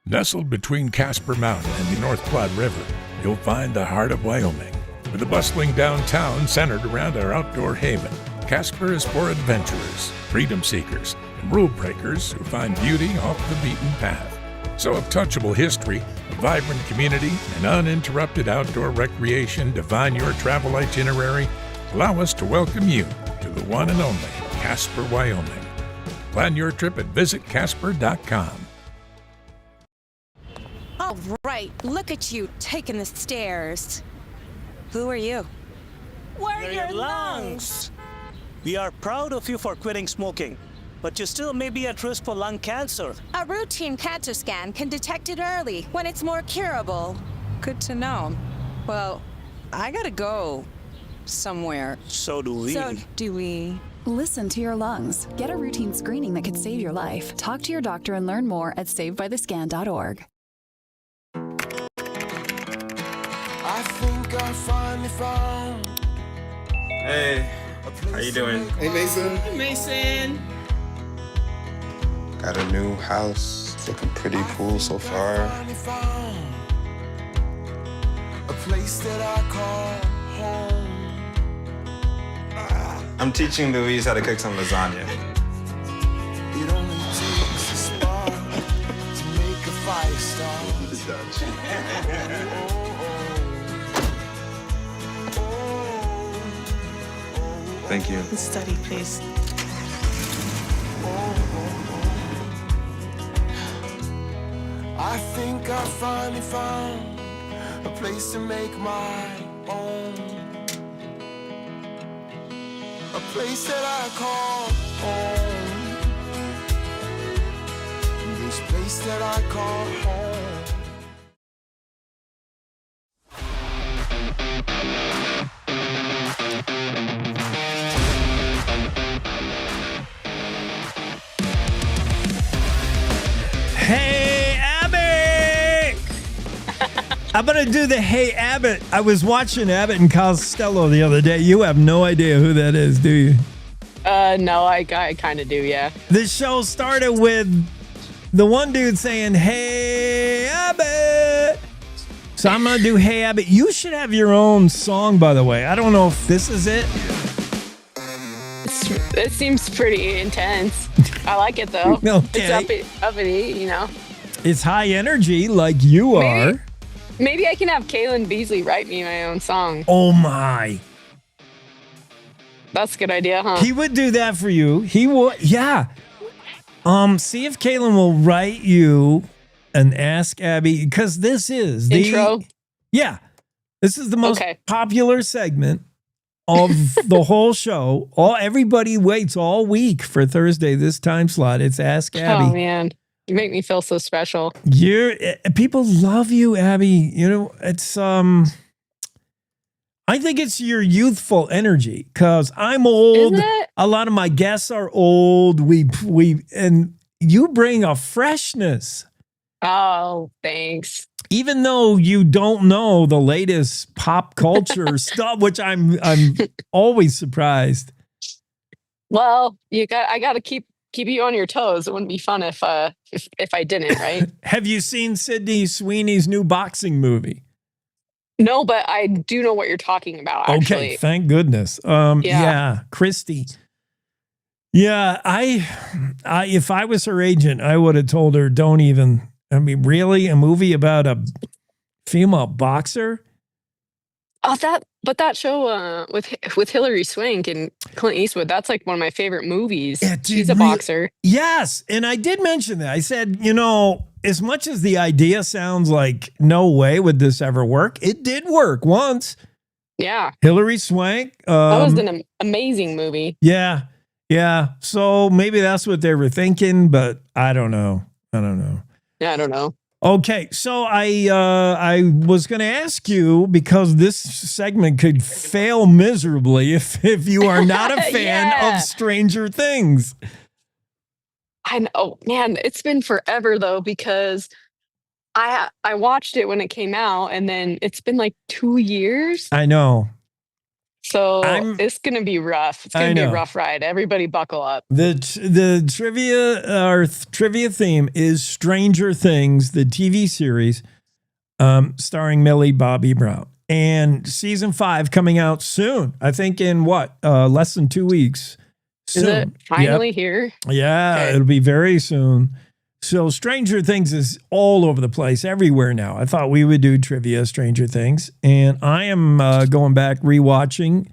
Nestled between Casper Mountain and the North Platte River, you'll find the heart of Wyoming. With a bustling downtown centered around our outdoor haven, Casper is for adventurers, freedom seekers, and rule breakers who find beauty off the beaten path. So if touchable history, a vibrant community, and uninterrupted outdoor recreation define your travel itinerary, allow us to welcome you to the one and only Casper, Wyoming. Plan your trip at visitcasper.com. All right, look at you taking the stairs. Who are you? We're your lungs. We are proud of you for quitting smoking, but you still may be at risk for lung cancer. A routine cancer scan can detect it early when it's more curable. Good to know. Well, I gotta go somewhere. So do we. Listen to your lungs. Get a routine screening that could save your life. Talk to your doctor and learn more at savedbythescan.org. I think I finally found. Hey, how you doing? Hey, Mason. Hey, Mason. Got a new house. It's looking pretty cool so far. A place that I call home. I'm teaching Louise how to cook some lasagna. It only takes a spark to make a fire start. Thank you. Study, please. I think I finally found a place to make my own. A place that I call home. This place that I call home. Hey, Abbott! I'm going to do the Hey Abbott. I was watching Abbott and Costello the other day. You have no idea who that is, do you? No, I kind of do, yeah. This show started with the one dude saying, Hey Abbott. So I'm going to do Hey Abbott. You should have your own song, by the way. I don't know if this is it. It seems pretty intense. I like it, though. Okay. It's uppity, you know. It's high energy like you are. Maybe I can have Kaylin Beasley write me my own song. Oh, my. That's a good idea, huh? He would do that for you. He would. Yeah. See if Kaylin will write you an Ask Abby, because this is the intro. Yeah. This is the most popular segment of the whole show. Everybody waits all week for Thursday, this time slot. It's Ask Abby. Oh, man. You make me feel so special. People love you, Abby. You know, it's I think it's your youthful energy, because I'm old. Is it? A lot of my guests are old. And you bring a freshness. Oh, thanks. Even though you don't know the latest pop culture stuff, which I'm always surprised. Well, I got to keep you on your toes. It wouldn't be fun if I didn't, right? Have you seen Sydney Sweeney's new boxing movie? No, but I do know what you're talking about, actually. Okay, thank goodness. Yeah, Christy. Yeah, I if I was her agent, I would have told her, don't even. I mean, really, a movie about a female boxer? Oh, that show with Hilary Swank and Clint Eastwood, that's like one of my favorite movies. She's a boxer. Yes, and I did mention that. I said, as much as the idea sounds like no way would this ever work, it did work once. Yeah. Hilary Swank. That was an amazing movie. Yeah. Yeah. So maybe that's what they were thinking, but I don't know. Yeah, I don't know. Okay, so I was going to ask you, because this segment could fail miserably if you are not a fan of Stranger Things. I know, man, it's been forever though, because I watched it when it came out, and then it's been like 2 years. I know. So it's going to be rough. It's going to be a rough ride. Everybody buckle up. The trivia theme is Stranger Things, the TV series, starring Millie Bobby Brown. And season 5 coming out soon. I think in less than 2 weeks. Is it finally here? Yeah, okay. It'll be very soon. So Stranger Things is all over the place, everywhere now. I thought we would do trivia Stranger Things, and I am going back, rewatching.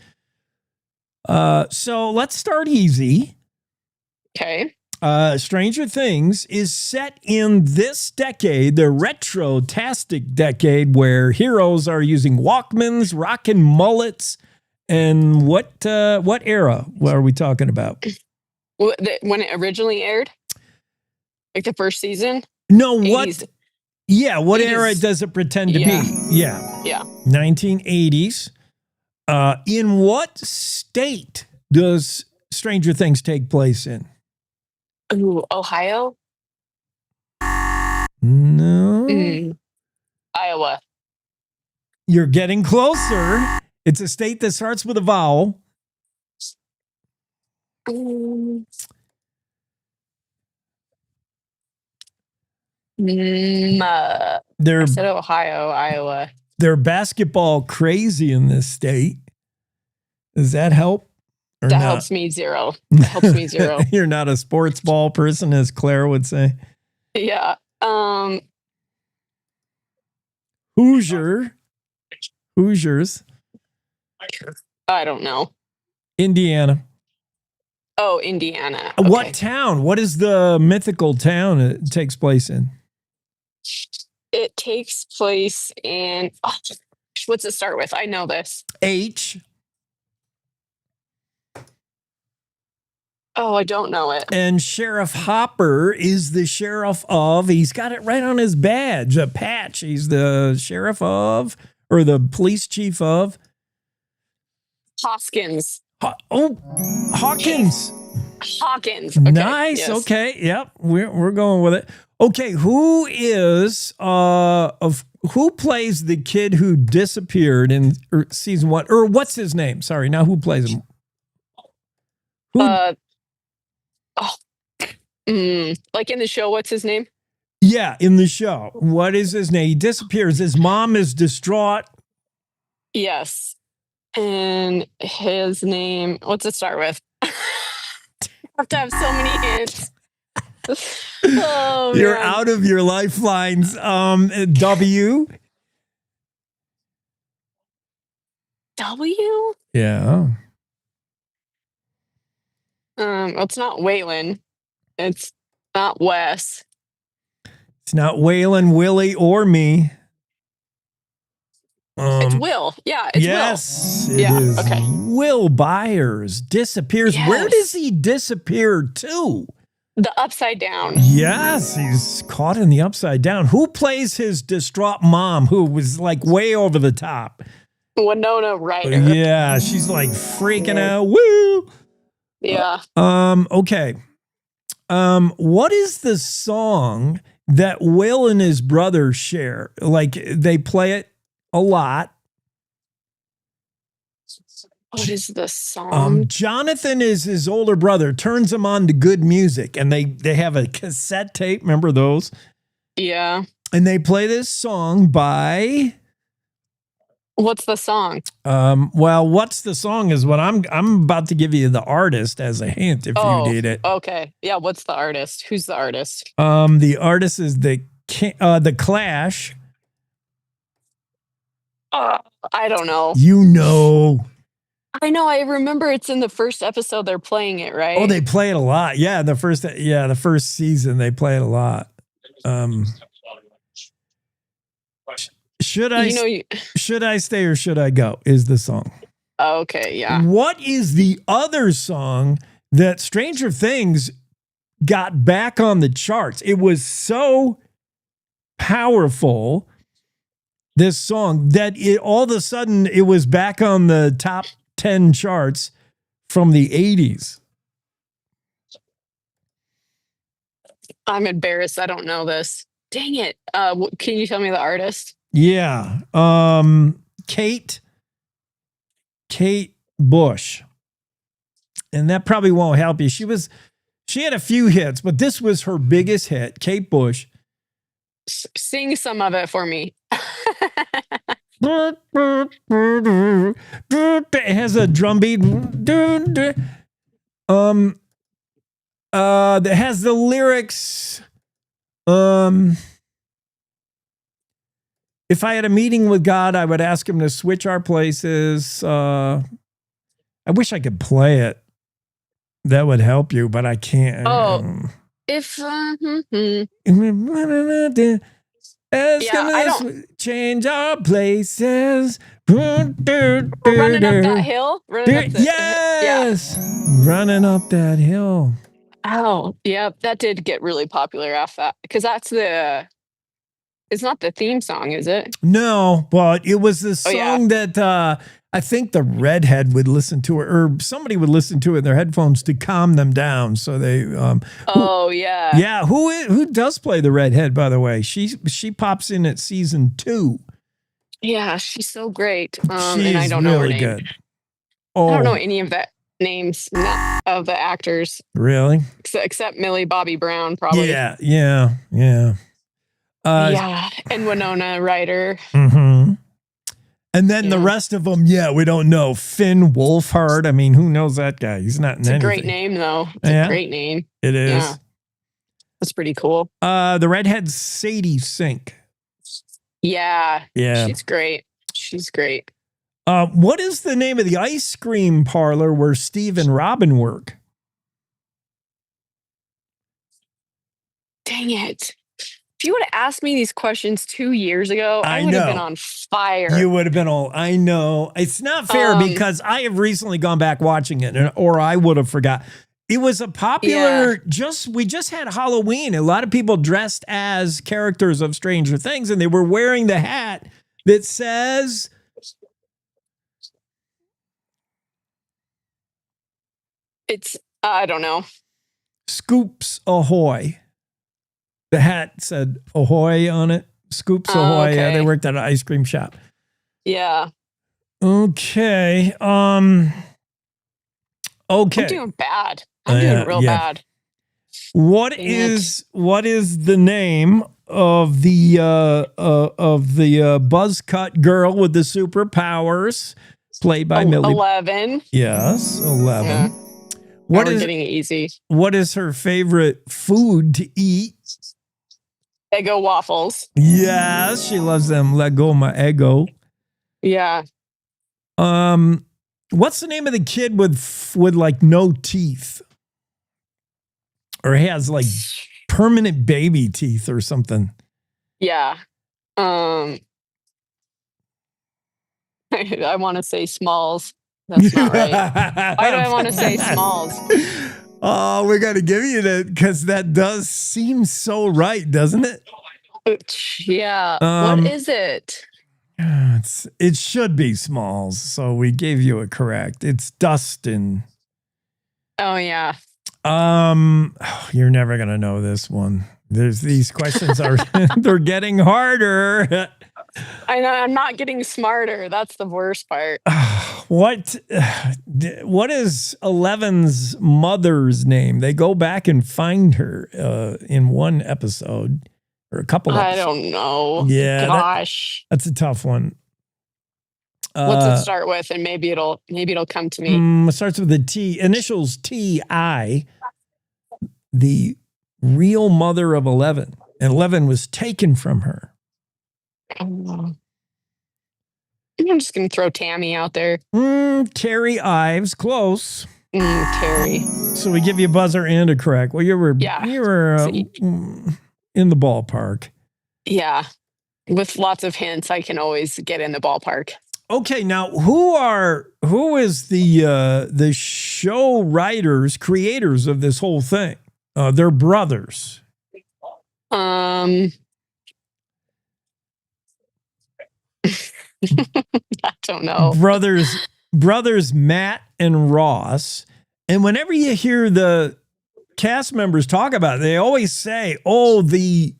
So let's start easy. Okay. Stranger Things is set in this decade, the retro-tastic decade, where heroes are using Walkmans, rocking mullets, and what era? What are we talking about? When it originally aired? Like the first season? No, 80s. what? Yeah, what 80s. era does it pretend to be? Yeah. 1980s. In what state does Stranger Things take place in? Ooh, Ohio? No. Iowa. You're getting closer. It's a state that starts with a vowel. I said Ohio, Iowa. They're basketball crazy in this state. Does that help? Or That not? helps me zero. That helps me zero. You're not a sports ball person, as Claire would say. Yeah. Hoosiers. I don't know. Indiana. Oh, Indiana. What town? What is the mythical town it takes place in? It takes place in. What's it start with? I know this. H. Oh, I don't know it. And Sheriff Hopper is the sheriff of. He's got it right on his badge, a patch. He's the sheriff of, or the police chief of. Hoskins. Hawkins. Hawkins. Okay. Nice. Yes. Okay. Yep. We're going with it. Okay. Who plays the kid who disappeared in season 1? Or what's his name? Sorry. Now who plays him? Like in the show, what's his name? Yeah, in the show. What is his name? He disappears. His mom is distraught. Yes. And his name, what's it start with? I have to have so many hints. Oh, You're man. out of your lifelines. W. W? Yeah. Well, it's not Waylon. It's not Wes. It's not Waylon, Willie, or me. It's Will. Yeah, it's yes, Will. It Yeah, is. okay. Will Byers disappears. Yes. Where does he disappear to? The Upside Down. Yes, he's caught in the Upside Down. Who plays his distraught mom, who was like way over the top? Winona Ryder. Yeah, she's like freaking out. Woo! Yeah. Okay. What is the song that Will and his brother share? Like they play it a lot. What is the song? Jonathan is his older brother, turns him on to good music, and they have a cassette tape. Remember those? Yeah. And they play this song by What's the song? Well, what's the song is what I'm about to give you the artist as a hint if you need it. Okay. Yeah. What's the artist? Who's the artist? The artist is the Clash. I don't know. You know. I know. I remember it's in the first episode. They're playing it, right? Oh, they play it a lot. Yeah, the first season they play it a lot. Should I stay or should I go? Is the song. Okay, yeah. What is the other song that Stranger Things got back on the charts? It was so powerful, this song, that all of a sudden it was back on the top 10 charts from the 80s. I'm embarrassed. I don't know this. Dang it. Can you tell me the artist? Yeah. Kate Bush. And that probably won't help you. She had a few hits, but this was her biggest hit, Kate Bush. Sing some of it for me. It has a drum beat. That has the lyrics. If I had a meeting with God, I would ask him to switch our places. I wish I could play it. That would help you, but I can't. If I don't change our places. Running up that hill. Yes, running up that hill. Oh, yeah, that did get really popular after that because it's not the theme song, is it? No, but it was the song that I think the redhead would listen to it, or somebody would listen to it in their headphones to calm them down. So they. Yeah. Who does play the redhead? By the way, she pops in at season 2. Yeah, she's so great. She's and I don't know her really name. good. I don't know any of the names of the actors. Really? Except Millie Bobby Brown, probably. Yeah. Yeah, and Winona Ryder. Mm-hmm. And then the rest of them, we don't know. Finn Wolfhard. I mean, who knows that guy? He's not in It's anything. a great name, though. It's a great name. It is. Yeah. That's pretty cool. The redhead Sadie Sink. Yeah. Yeah. She's great. She's great. What is the name of the ice cream parlor where Steve and Robin work? Dang it. If you would have asked me these questions 2 years ago, I would have been on fire. You would have been all, I know. It's not fair because I have recently gone back watching it, or I would have forgot. It was a popular, we just had Halloween. A lot of people dressed as characters of Stranger Things, and they were wearing the hat that says... I don't know. Scoops Ahoy. The hat said Ahoy on it. Scoops Ahoy. Okay. Yeah, they worked at an ice cream shop. Yeah. Okay. Okay. I'm doing bad. I'm doing real bad. What is the name of the buzz cut girl with the superpowers played by Millie? 11. Yes, 11. Yeah. What we're is getting it easy? What is her favorite food to eat? Eggo waffles. Yes, she loves them. Let go my Eggo. Yeah. What's the name of the kid with like no teeth? Or he has like permanent baby teeth or something. Yeah. I want to say Smalls. That's not right. Why do I want to say Smalls? Oh, we got to give you that because that does seem so right, doesn't it? Yeah. What is it? It should be Smalls. So we gave you it correct. It's Dustin. Oh, yeah. You're never going to know this one. These questions are, they're getting harder. I know, I'm not getting smarter. That's the worst part. What is 11's mother's name? They go back and find her in one episode or a couple of I don't know. Yeah. Gosh. That's a tough one. What's it start with? And maybe it'll come to me. It starts with a T. Initials T.I. The real mother of 11. And 11 was taken from her. I'm just going to throw Tammy out there. Terry Ives. Close. Terry. So we give you a buzzer and a correct. Well, you were in the ballpark. Yeah. With lots of hints, I can always get in the ballpark. Okay, now who is the show writers, creators of this whole thing? They're brothers. I don't know. Brothers Matt and Ross. And whenever you hear the cast members talk about it, they always say, "Oh, the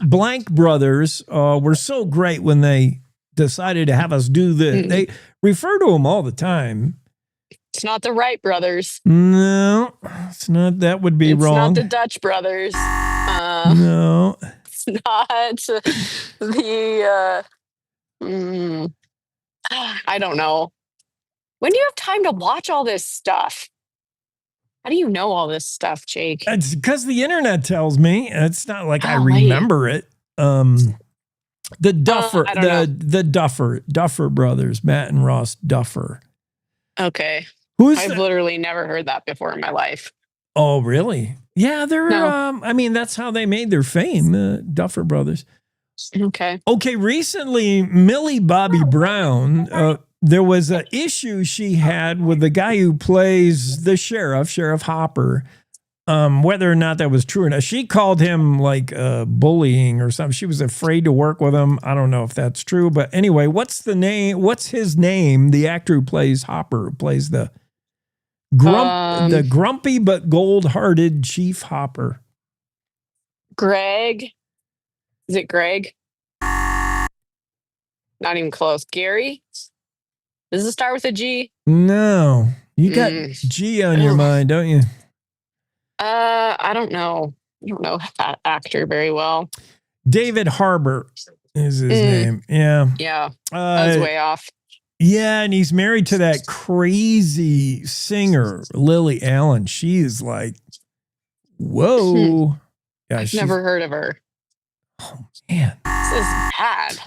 blank brothers were so great when they decided to have us do this." They refer to them all the time. It's not the Wright brothers. No, it's not. That would be wrong. It's not the Dutch brothers. No. It's not the I don't know. When do you have time to watch all this stuff? How do you know all this stuff, Jake? It's because the internet tells me. It's not like I remember it. The Duffer brothers, Matt and Ross Duffer. Okay. I've literally never heard that before in my life. Oh, really? Yeah, they're that's how they made their fame, Duffer brothers. Okay. Okay, recently Millie Bobby Brown, there was an issue she had with the guy who plays the Sheriff Hopper. Whether or not that was true or not, she called him like bullying or something. She was afraid to work with him. I don't know if that's true, but anyway, what's his name? The actor who plays Hopper, who plays the grumpy but gold-hearted Chief Hopper. Greg. Is it Greg? Not even close. Gary? Does it start with a G? No. You got G on your mind, don't you? I don't know. I don't know that actor very well. David Harbour is his name. Yeah. Yeah. I was way off. Yeah, and he's married to that crazy singer, Lily Allen. She is like, whoa. Yeah, I've never heard of her. Oh, man. This is bad.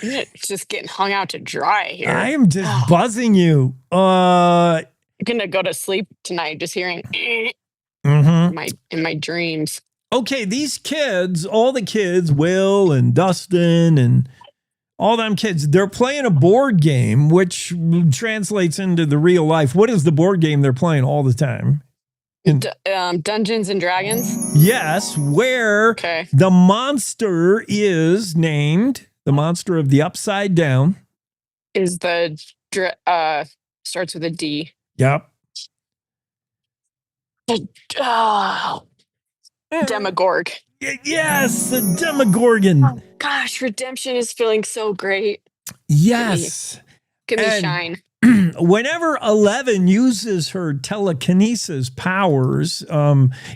It's just getting hung out to dry here. I am just buzzing you. I'm going to go to sleep tonight just hearing in my dreams. Okay, these kids, all the kids, Will and Dustin and all them kids, they're playing a board game, which translates into the real life. What is the board game they're playing all the time? Dungeons and Dragons? Yes, where the monster is named, the monster of the Upside Down. Is the, starts with a D. Yep. Demogorg. Yes, the Demogorgon. Oh, gosh, Redemption is feeling so great. Yes. Give me shine. Whenever 11 uses her telekinesis powers,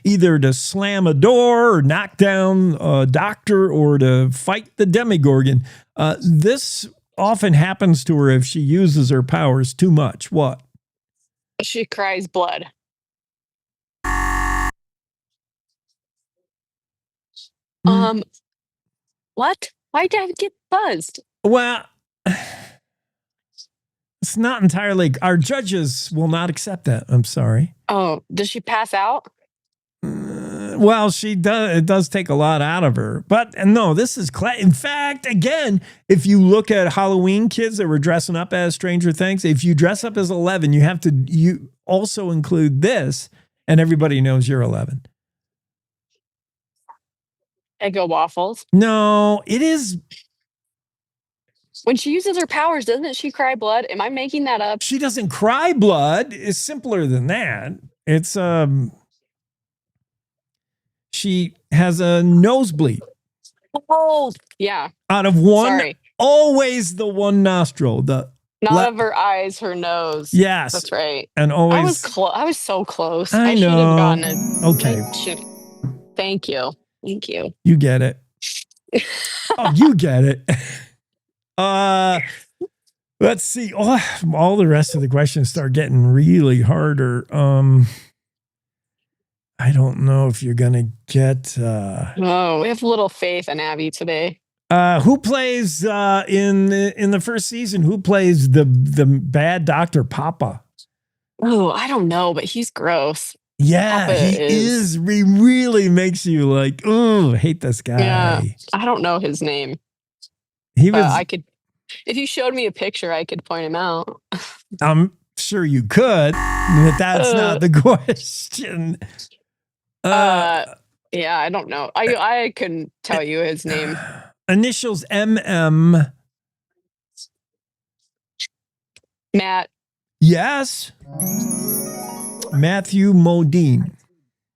either to slam a door or knock down a doctor or to fight the Demogorgon, this often happens to her if she uses her powers too much. What? She cries blood. What? Why did I get buzzed? Well, it's not entirely. Our judges will not accept that. I'm sorry. Oh, does she pass out? Well, she does. It does take a lot out of her. But no, this is in fact, again, if you look at Halloween kids that were dressing up as Stranger Things, if you dress up as 11, you also include this, and everybody knows you're 11. Eggo waffles. No, it is. When she uses her powers, doesn't she cry blood? Am I making that up? She doesn't cry blood. It's simpler than that. It's she has a nosebleed. Oh, yeah. Out of one, always the one nostril. Not of her eyes, her nose. Yes, that's right. And always, I was so close. I should know. have gotten it. Okay. Thank you. Thank you. You get it. Oh, you get it. Let's see. All the rest of the questions start getting really harder. I don't know if you're gonna get. We have a little faith in Abby today. Who plays in the first season? Who plays the bad Dr. Papa? Oh, I don't know, but he's gross. Yeah, Papa he is. He really makes you like, oh, hate this guy. Yeah, I don't know his name. He was. I could, if you showed me a picture, I could point him out. I'm sure you could, but that's not the question. Yeah, I don't know. I couldn't tell you his name. Initials MM. Matt. Yes. Matthew Modine.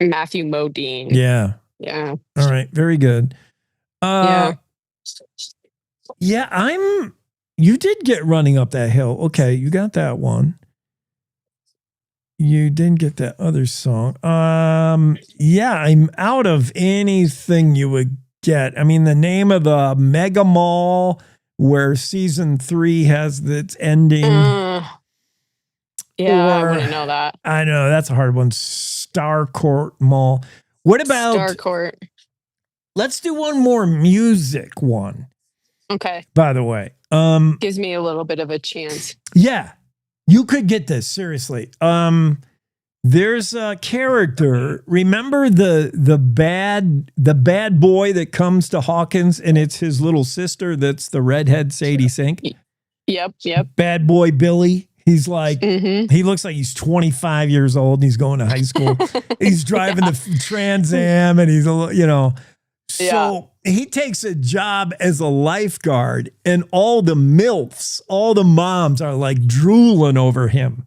Matthew Modine. Yeah. Yeah. All right. Very good. Yeah. Yeah, you did get Running Up That Hill. Okay, you got that one. You didn't get that other song. Yeah, I'm out of anything you would get. I mean, the name of the mega mall where season 3 has its ending. Yeah, I wouldn't know that. I know, that's a hard one. Starcourt Mall. What about Starcourt? Let's do one more music one. Okay. By the way. Gives me a little bit of a chance. Yeah. You could get this, seriously. There's a character. Remember the bad boy that comes to Hawkins, and it's his little sister that's the redhead Sadie Sink? Yep. Bad boy Billy. He's like, he looks like he's 25 years old and he's going to high school. He's driving the Trans Am and he's, So he takes a job as a lifeguard and all the MILFs, all the moms are like drooling over him.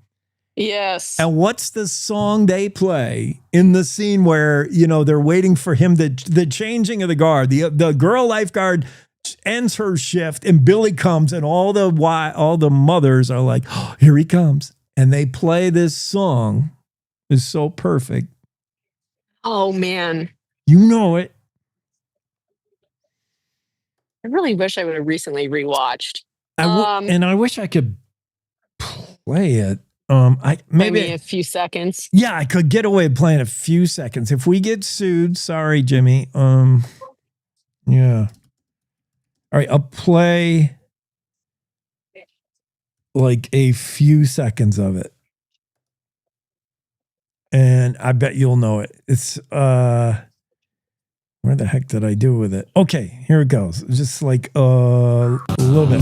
Yes. And what's the song they play in the scene where, they're waiting for him, the changing of the guard, the girl lifeguard ends her shift and Billy comes and all the mothers are like, oh, here he comes. And they play this song. It's so perfect. Oh, man. You know it. I really wish I would have recently rewatched. And I wish I could play it. Maybe a few seconds. Yeah, I could get away with playing a few seconds. If we get sued, sorry, Jimmy. Yeah. All right, I'll play like a few seconds of it. And I bet you'll know it. It's where the heck did I do with it? Okay, here it goes. Just like a little bit.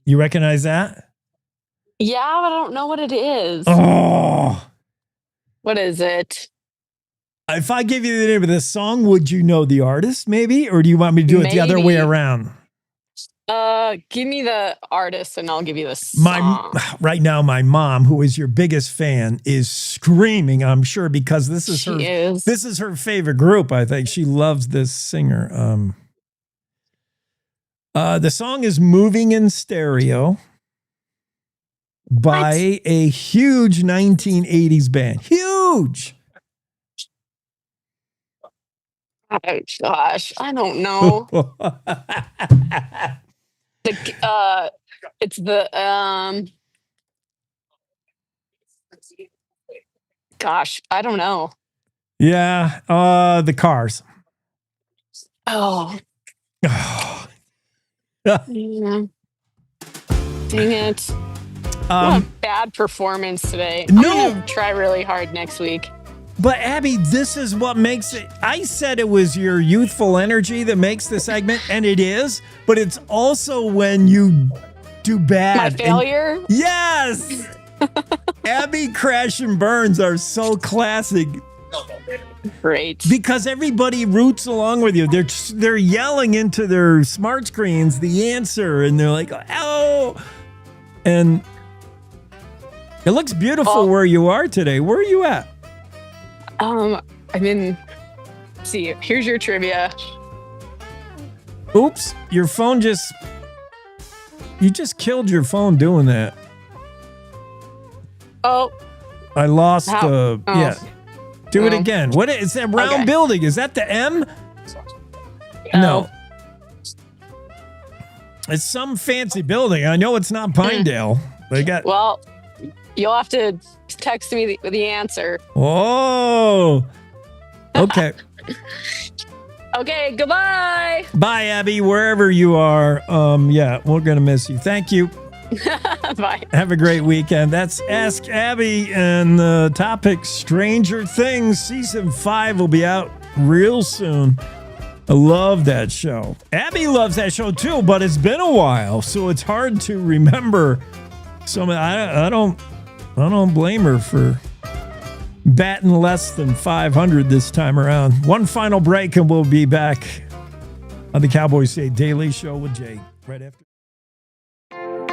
You recognize that? Yeah, but I don't know what it is. Oh. What is it? If I give you the name of this song, would you know the artist maybe? Or do you want me to do it the other way around? Give me the artist and I'll give you the song. Right now, my mom, who is your biggest fan, is screaming, I'm sure, because this is her favorite group, I think. She loves this singer. The song is Moving in Stereo by a huge 1980s band. Huge! Oh, gosh. I don't know. It's the gosh, I don't know. Yeah, the Cars. Oh. Yeah. Dang it. What a bad performance today. I'm gonna try really hard next week. But Abby, this is what makes it. I said it was your youthful energy that makes the segment, and it is, but it's also when you do bad. My failure? Yes! Abby Crash and Burns are so classic. Great. Because everybody roots along with you. They're yelling into their smart screens the answer, and they're like, oh! And it looks beautiful where you are today. Where are you at? I'm in. See, here's your trivia. Oops, your phone you just killed your phone doing that. Oh. I lost yeah. Do it again. What is that round building? Is that the M? No. It's some fancy building. I know it's not Pinedale. They got. Well, you'll have to text me the answer. Oh. Okay. Okay, goodbye. Bye, Abby, wherever you are. Yeah, we're going to miss you. Thank you. Bye. Have a great weekend. That's Ask Abby, and the topic, Stranger Things. Season 5 will be out real soon. I love that show. Abby loves that show too, but it's been a while, so it's hard to remember. So I don't blame her for batting less than 500 this time around. One final break, and we'll be back on the Cowboy State Daily Show with Jake right after.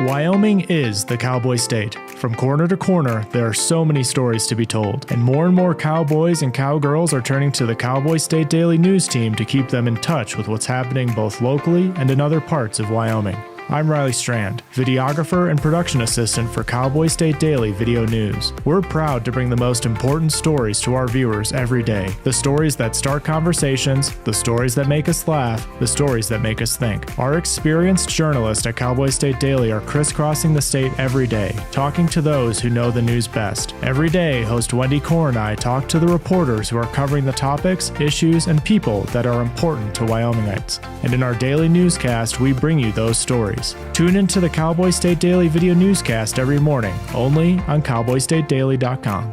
Wyoming is the Cowboy State. From corner to corner, there are so many stories to be told, and more cowboys and cowgirls are turning to the Cowboy State Daily News team to keep them in touch with what's happening both locally and in other parts of Wyoming. I'm Riley Strand, videographer and production assistant for Cowboy State Daily Video News. We're proud to bring the most important stories to our viewers every day. The stories that start conversations, the stories that make us laugh, the stories that make us think. Our experienced journalists at Cowboy State Daily are crisscrossing the state every day, talking to those who know the news best. Every day, host Wendy Core and I talk to the reporters who are covering the topics, issues, and people that are important to Wyomingites. And in our daily newscast, we bring you those stories. Tune into the Cowboy State Daily video newscast every morning, only on cowboystatedaily.com.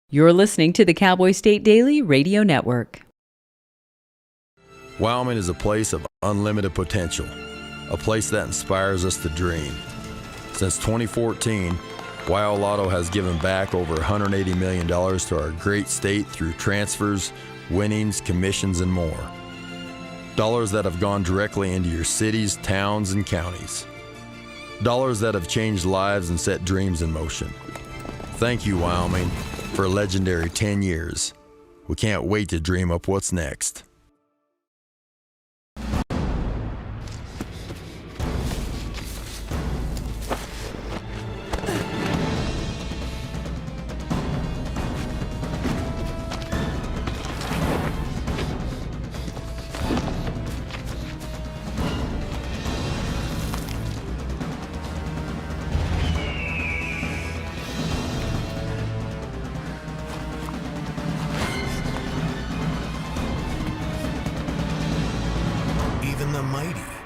You're listening to the Cowboy State Daily Radio Network. Wyoming is a place of unlimited potential, a place that inspires us to dream. Since 2014, Wyo Lotto has given back over $180 million to our great state through transfers, winnings, commissions, and more. Dollars that have gone directly into your cities, towns, and counties. Dollars that have changed lives and set dreams in motion. Thank you, Wyoming, for a legendary 10 years. We can't wait to dream up what's next.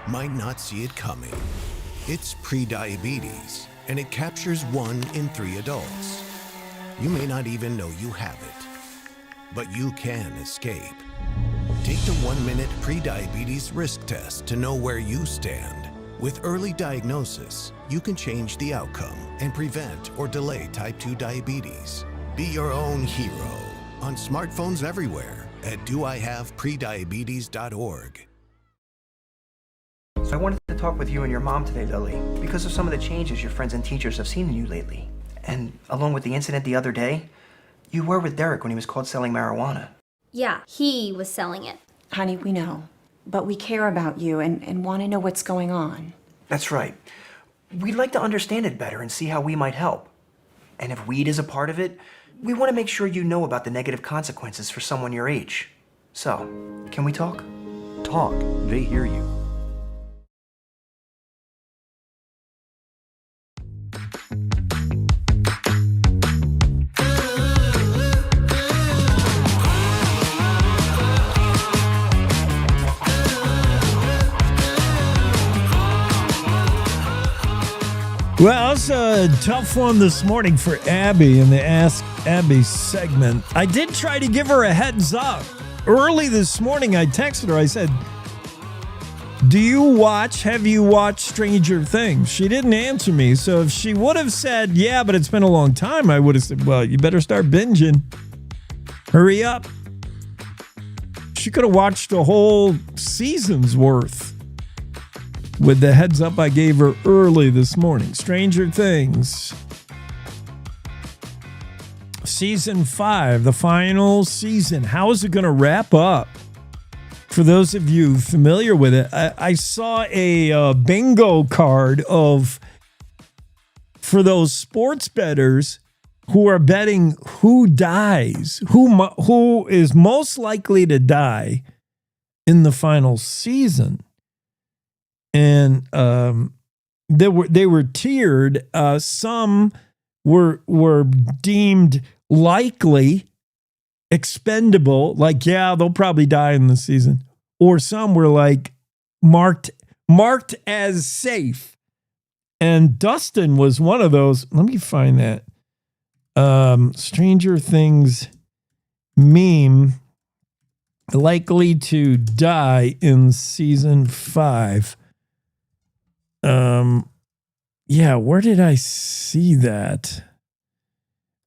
Might not see it coming. It's prediabetes, and it captures 1 in 3 adults. You may not even know you have it, but you can escape. Take the 1-minute prediabetes risk test to know where you stand. With early diagnosis, you can change the outcome and prevent or delay type 2 diabetes. Be your own hero on smartphones everywhere at doihaveprediabetes.org. So I wanted to talk with you and your mom today, Lily, because of some of the changes your friends and teachers have seen in you lately. And along with the incident the other day, you were with Derek when he was caught selling marijuana. Yeah, he was selling it. Honey, we know. But we care about you and want to know what's going on. That's right. We'd like to understand it better and see how we might help. And if weed is a part of it, we want to make sure you know about the negative consequences for someone your age. So, can we talk? Talk. They hear you. Well, it's a tough one this morning for Abby in the Ask Abby segment. I did try to give her a heads up. Early this morning, I texted her. I said, have you watched Stranger Things? She didn't answer me. So if she would have said, yeah, but it's been a long time, I would have said, well, you better start binging. Hurry up. She could have watched a whole season's worth with the heads up I gave her early this morning. Stranger Things. Season 5, the final season. How is it going to wrap up? For those of you familiar with it, I saw a bingo card for those sports bettors who are betting who dies, who is most likely to die in the final season. And they were tiered. Some were deemed likely, expendable, like, yeah, they'll probably die in the season. Or some were like marked as safe. And Dustin was one of those. Let me find that. Stranger Things meme, likely to die in season 5. Yeah, where did I see that?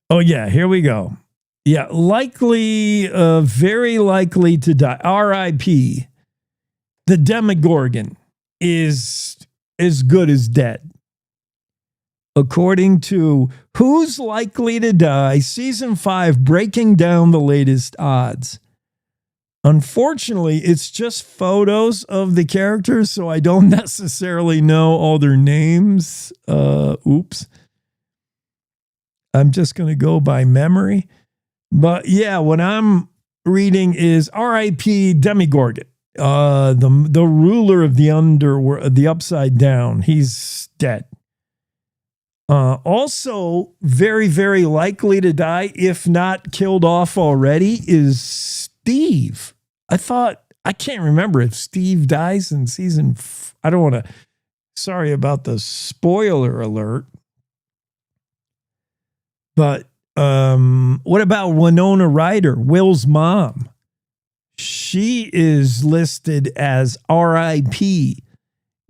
Oh yeah, here we go. Yeah, likely, very likely to die. R.I.P. The Demogorgon is as good as dead. According to Who's Likely to Die, Season 5, breaking down the latest odds. Unfortunately, it's just photos of the characters, so I don't necessarily know all their names. Oops. I'm just going to go by memory. But yeah, what I'm reading is R.I.P. Demogorgon, the ruler of the underworld, the Upside Down. He's dead. Also, very, very likely to die, if not killed off already, is Steve. I can't remember if Steve dies in season. I don't want to. Sorry about the spoiler alert. But what about Winona Ryder, Will's mom? She is listed as R.I.P.,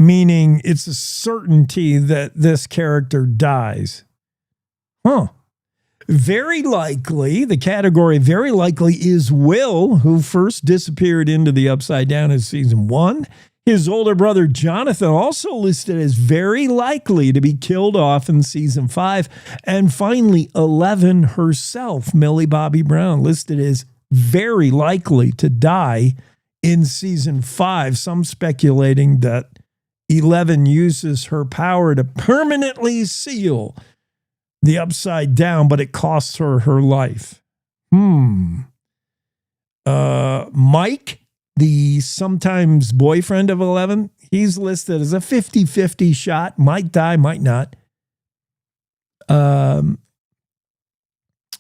meaning it's a certainty that this character dies. Very likely, the category very likely is Will, who first disappeared into the Upside Down in season 1. His older brother Jonathan also listed as very likely to be killed off in season 5. And finally, 11 herself, Millie Bobby Brown, listed as very likely to die in season 5. Some speculating that 11 uses her power to permanently seal the Upside Down, but it costs her her life. Mike, the sometimes boyfriend of 11, he's listed as a 50-50 shot. Might die, might not.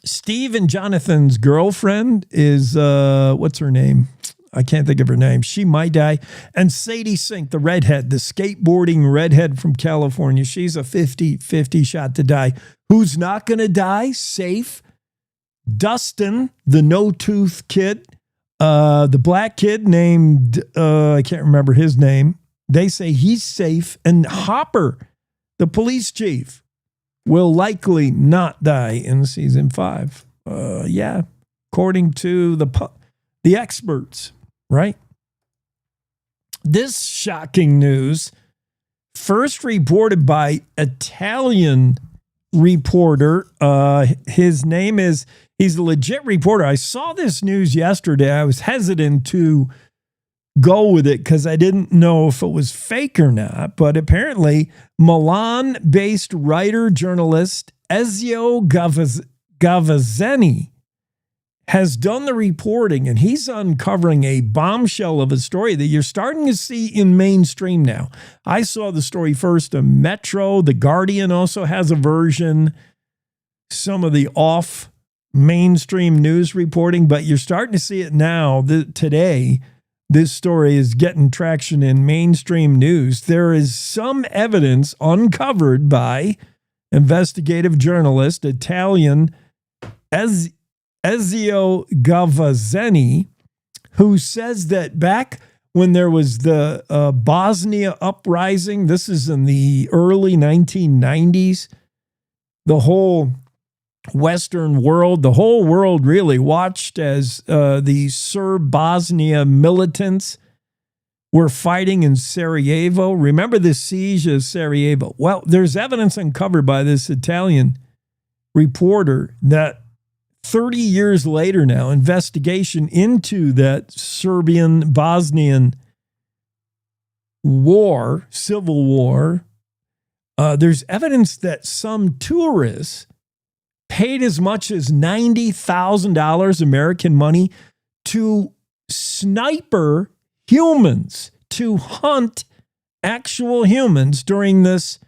Steve and Jonathan's girlfriend is, what's her name? I can't think of her name. She might die. And Sadie Sink, the redhead, the skateboarding redhead from California, she's a 50-50 shot to die. Who's not going to die? Safe. Dustin, the no-tooth kid, the black kid named, I can't remember his name. They say he's safe. And Hopper, the police chief, will likely not die in season 5. Yeah, according to the experts, right? This shocking news, first reported by Italian reporter. His name is, he's a legit reporter. I saw this news yesterday. I was hesitant to go with it because I didn't know if it was fake or not. But apparently, Milan-based writer-journalist Ezio Gavazzeni has done the reporting, and he's uncovering a bombshell of a story that you're starting to see in mainstream now. I saw the story first in Metro. The Guardian also has a version. Some of the off mainstream news reporting, but you're starting to see it now. Today, this story is getting traction in mainstream news. There is some evidence uncovered by investigative journalist, Italian Ezio Gavazzeni, who says that back when there was the Bosnia uprising, this is in the early 1990s, the whole Western world, the whole world really watched as the Serb Bosnia militants were fighting in Sarajevo. Remember the siege of Sarajevo? Well, there's evidence uncovered by this Italian reporter that 30 years later now, investigation into that Serbian-Bosnian war, civil war, there's evidence that some tourists paid as much as $90,000 American money to sniper humans, to hunt actual humans during this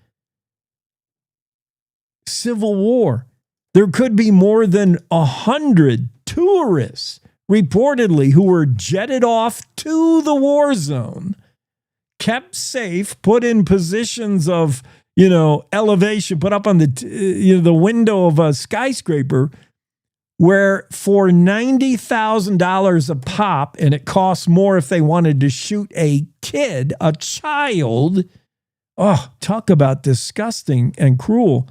civil war. There could be more than 100 tourists reportedly who were jetted off to the war zone, kept safe, put in positions of, elevation, put up on the window of a skyscraper, where for $90,000 a pop, and it costs more if they wanted to shoot a child. Oh, talk about disgusting and cruel.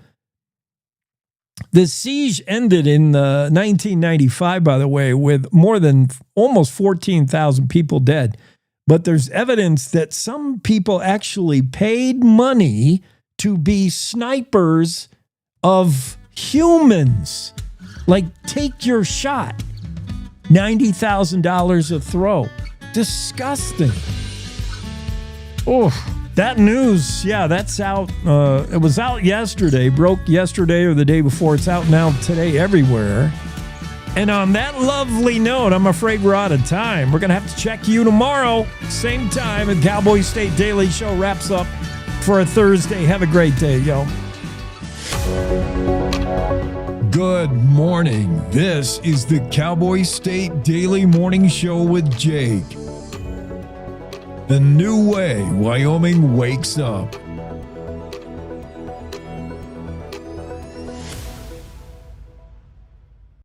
The siege ended in 1995, by the way, with more than almost 14,000 people dead. But there's evidence that some people actually paid money to be snipers of humans. Like, take your shot. $90,000 a throw. Disgusting. Oh, that news, that's out. It was out yesterday, broke yesterday or the day before. It's out now today everywhere. And on that lovely note, I'm afraid we're out of time. We're going to have to check you tomorrow, same time, and Cowboy State Daily Show wraps up for a Thursday. Have a great day, yo. Good morning. This is the Cowboy State Daily Morning Show with Jake. The new way Wyoming wakes up.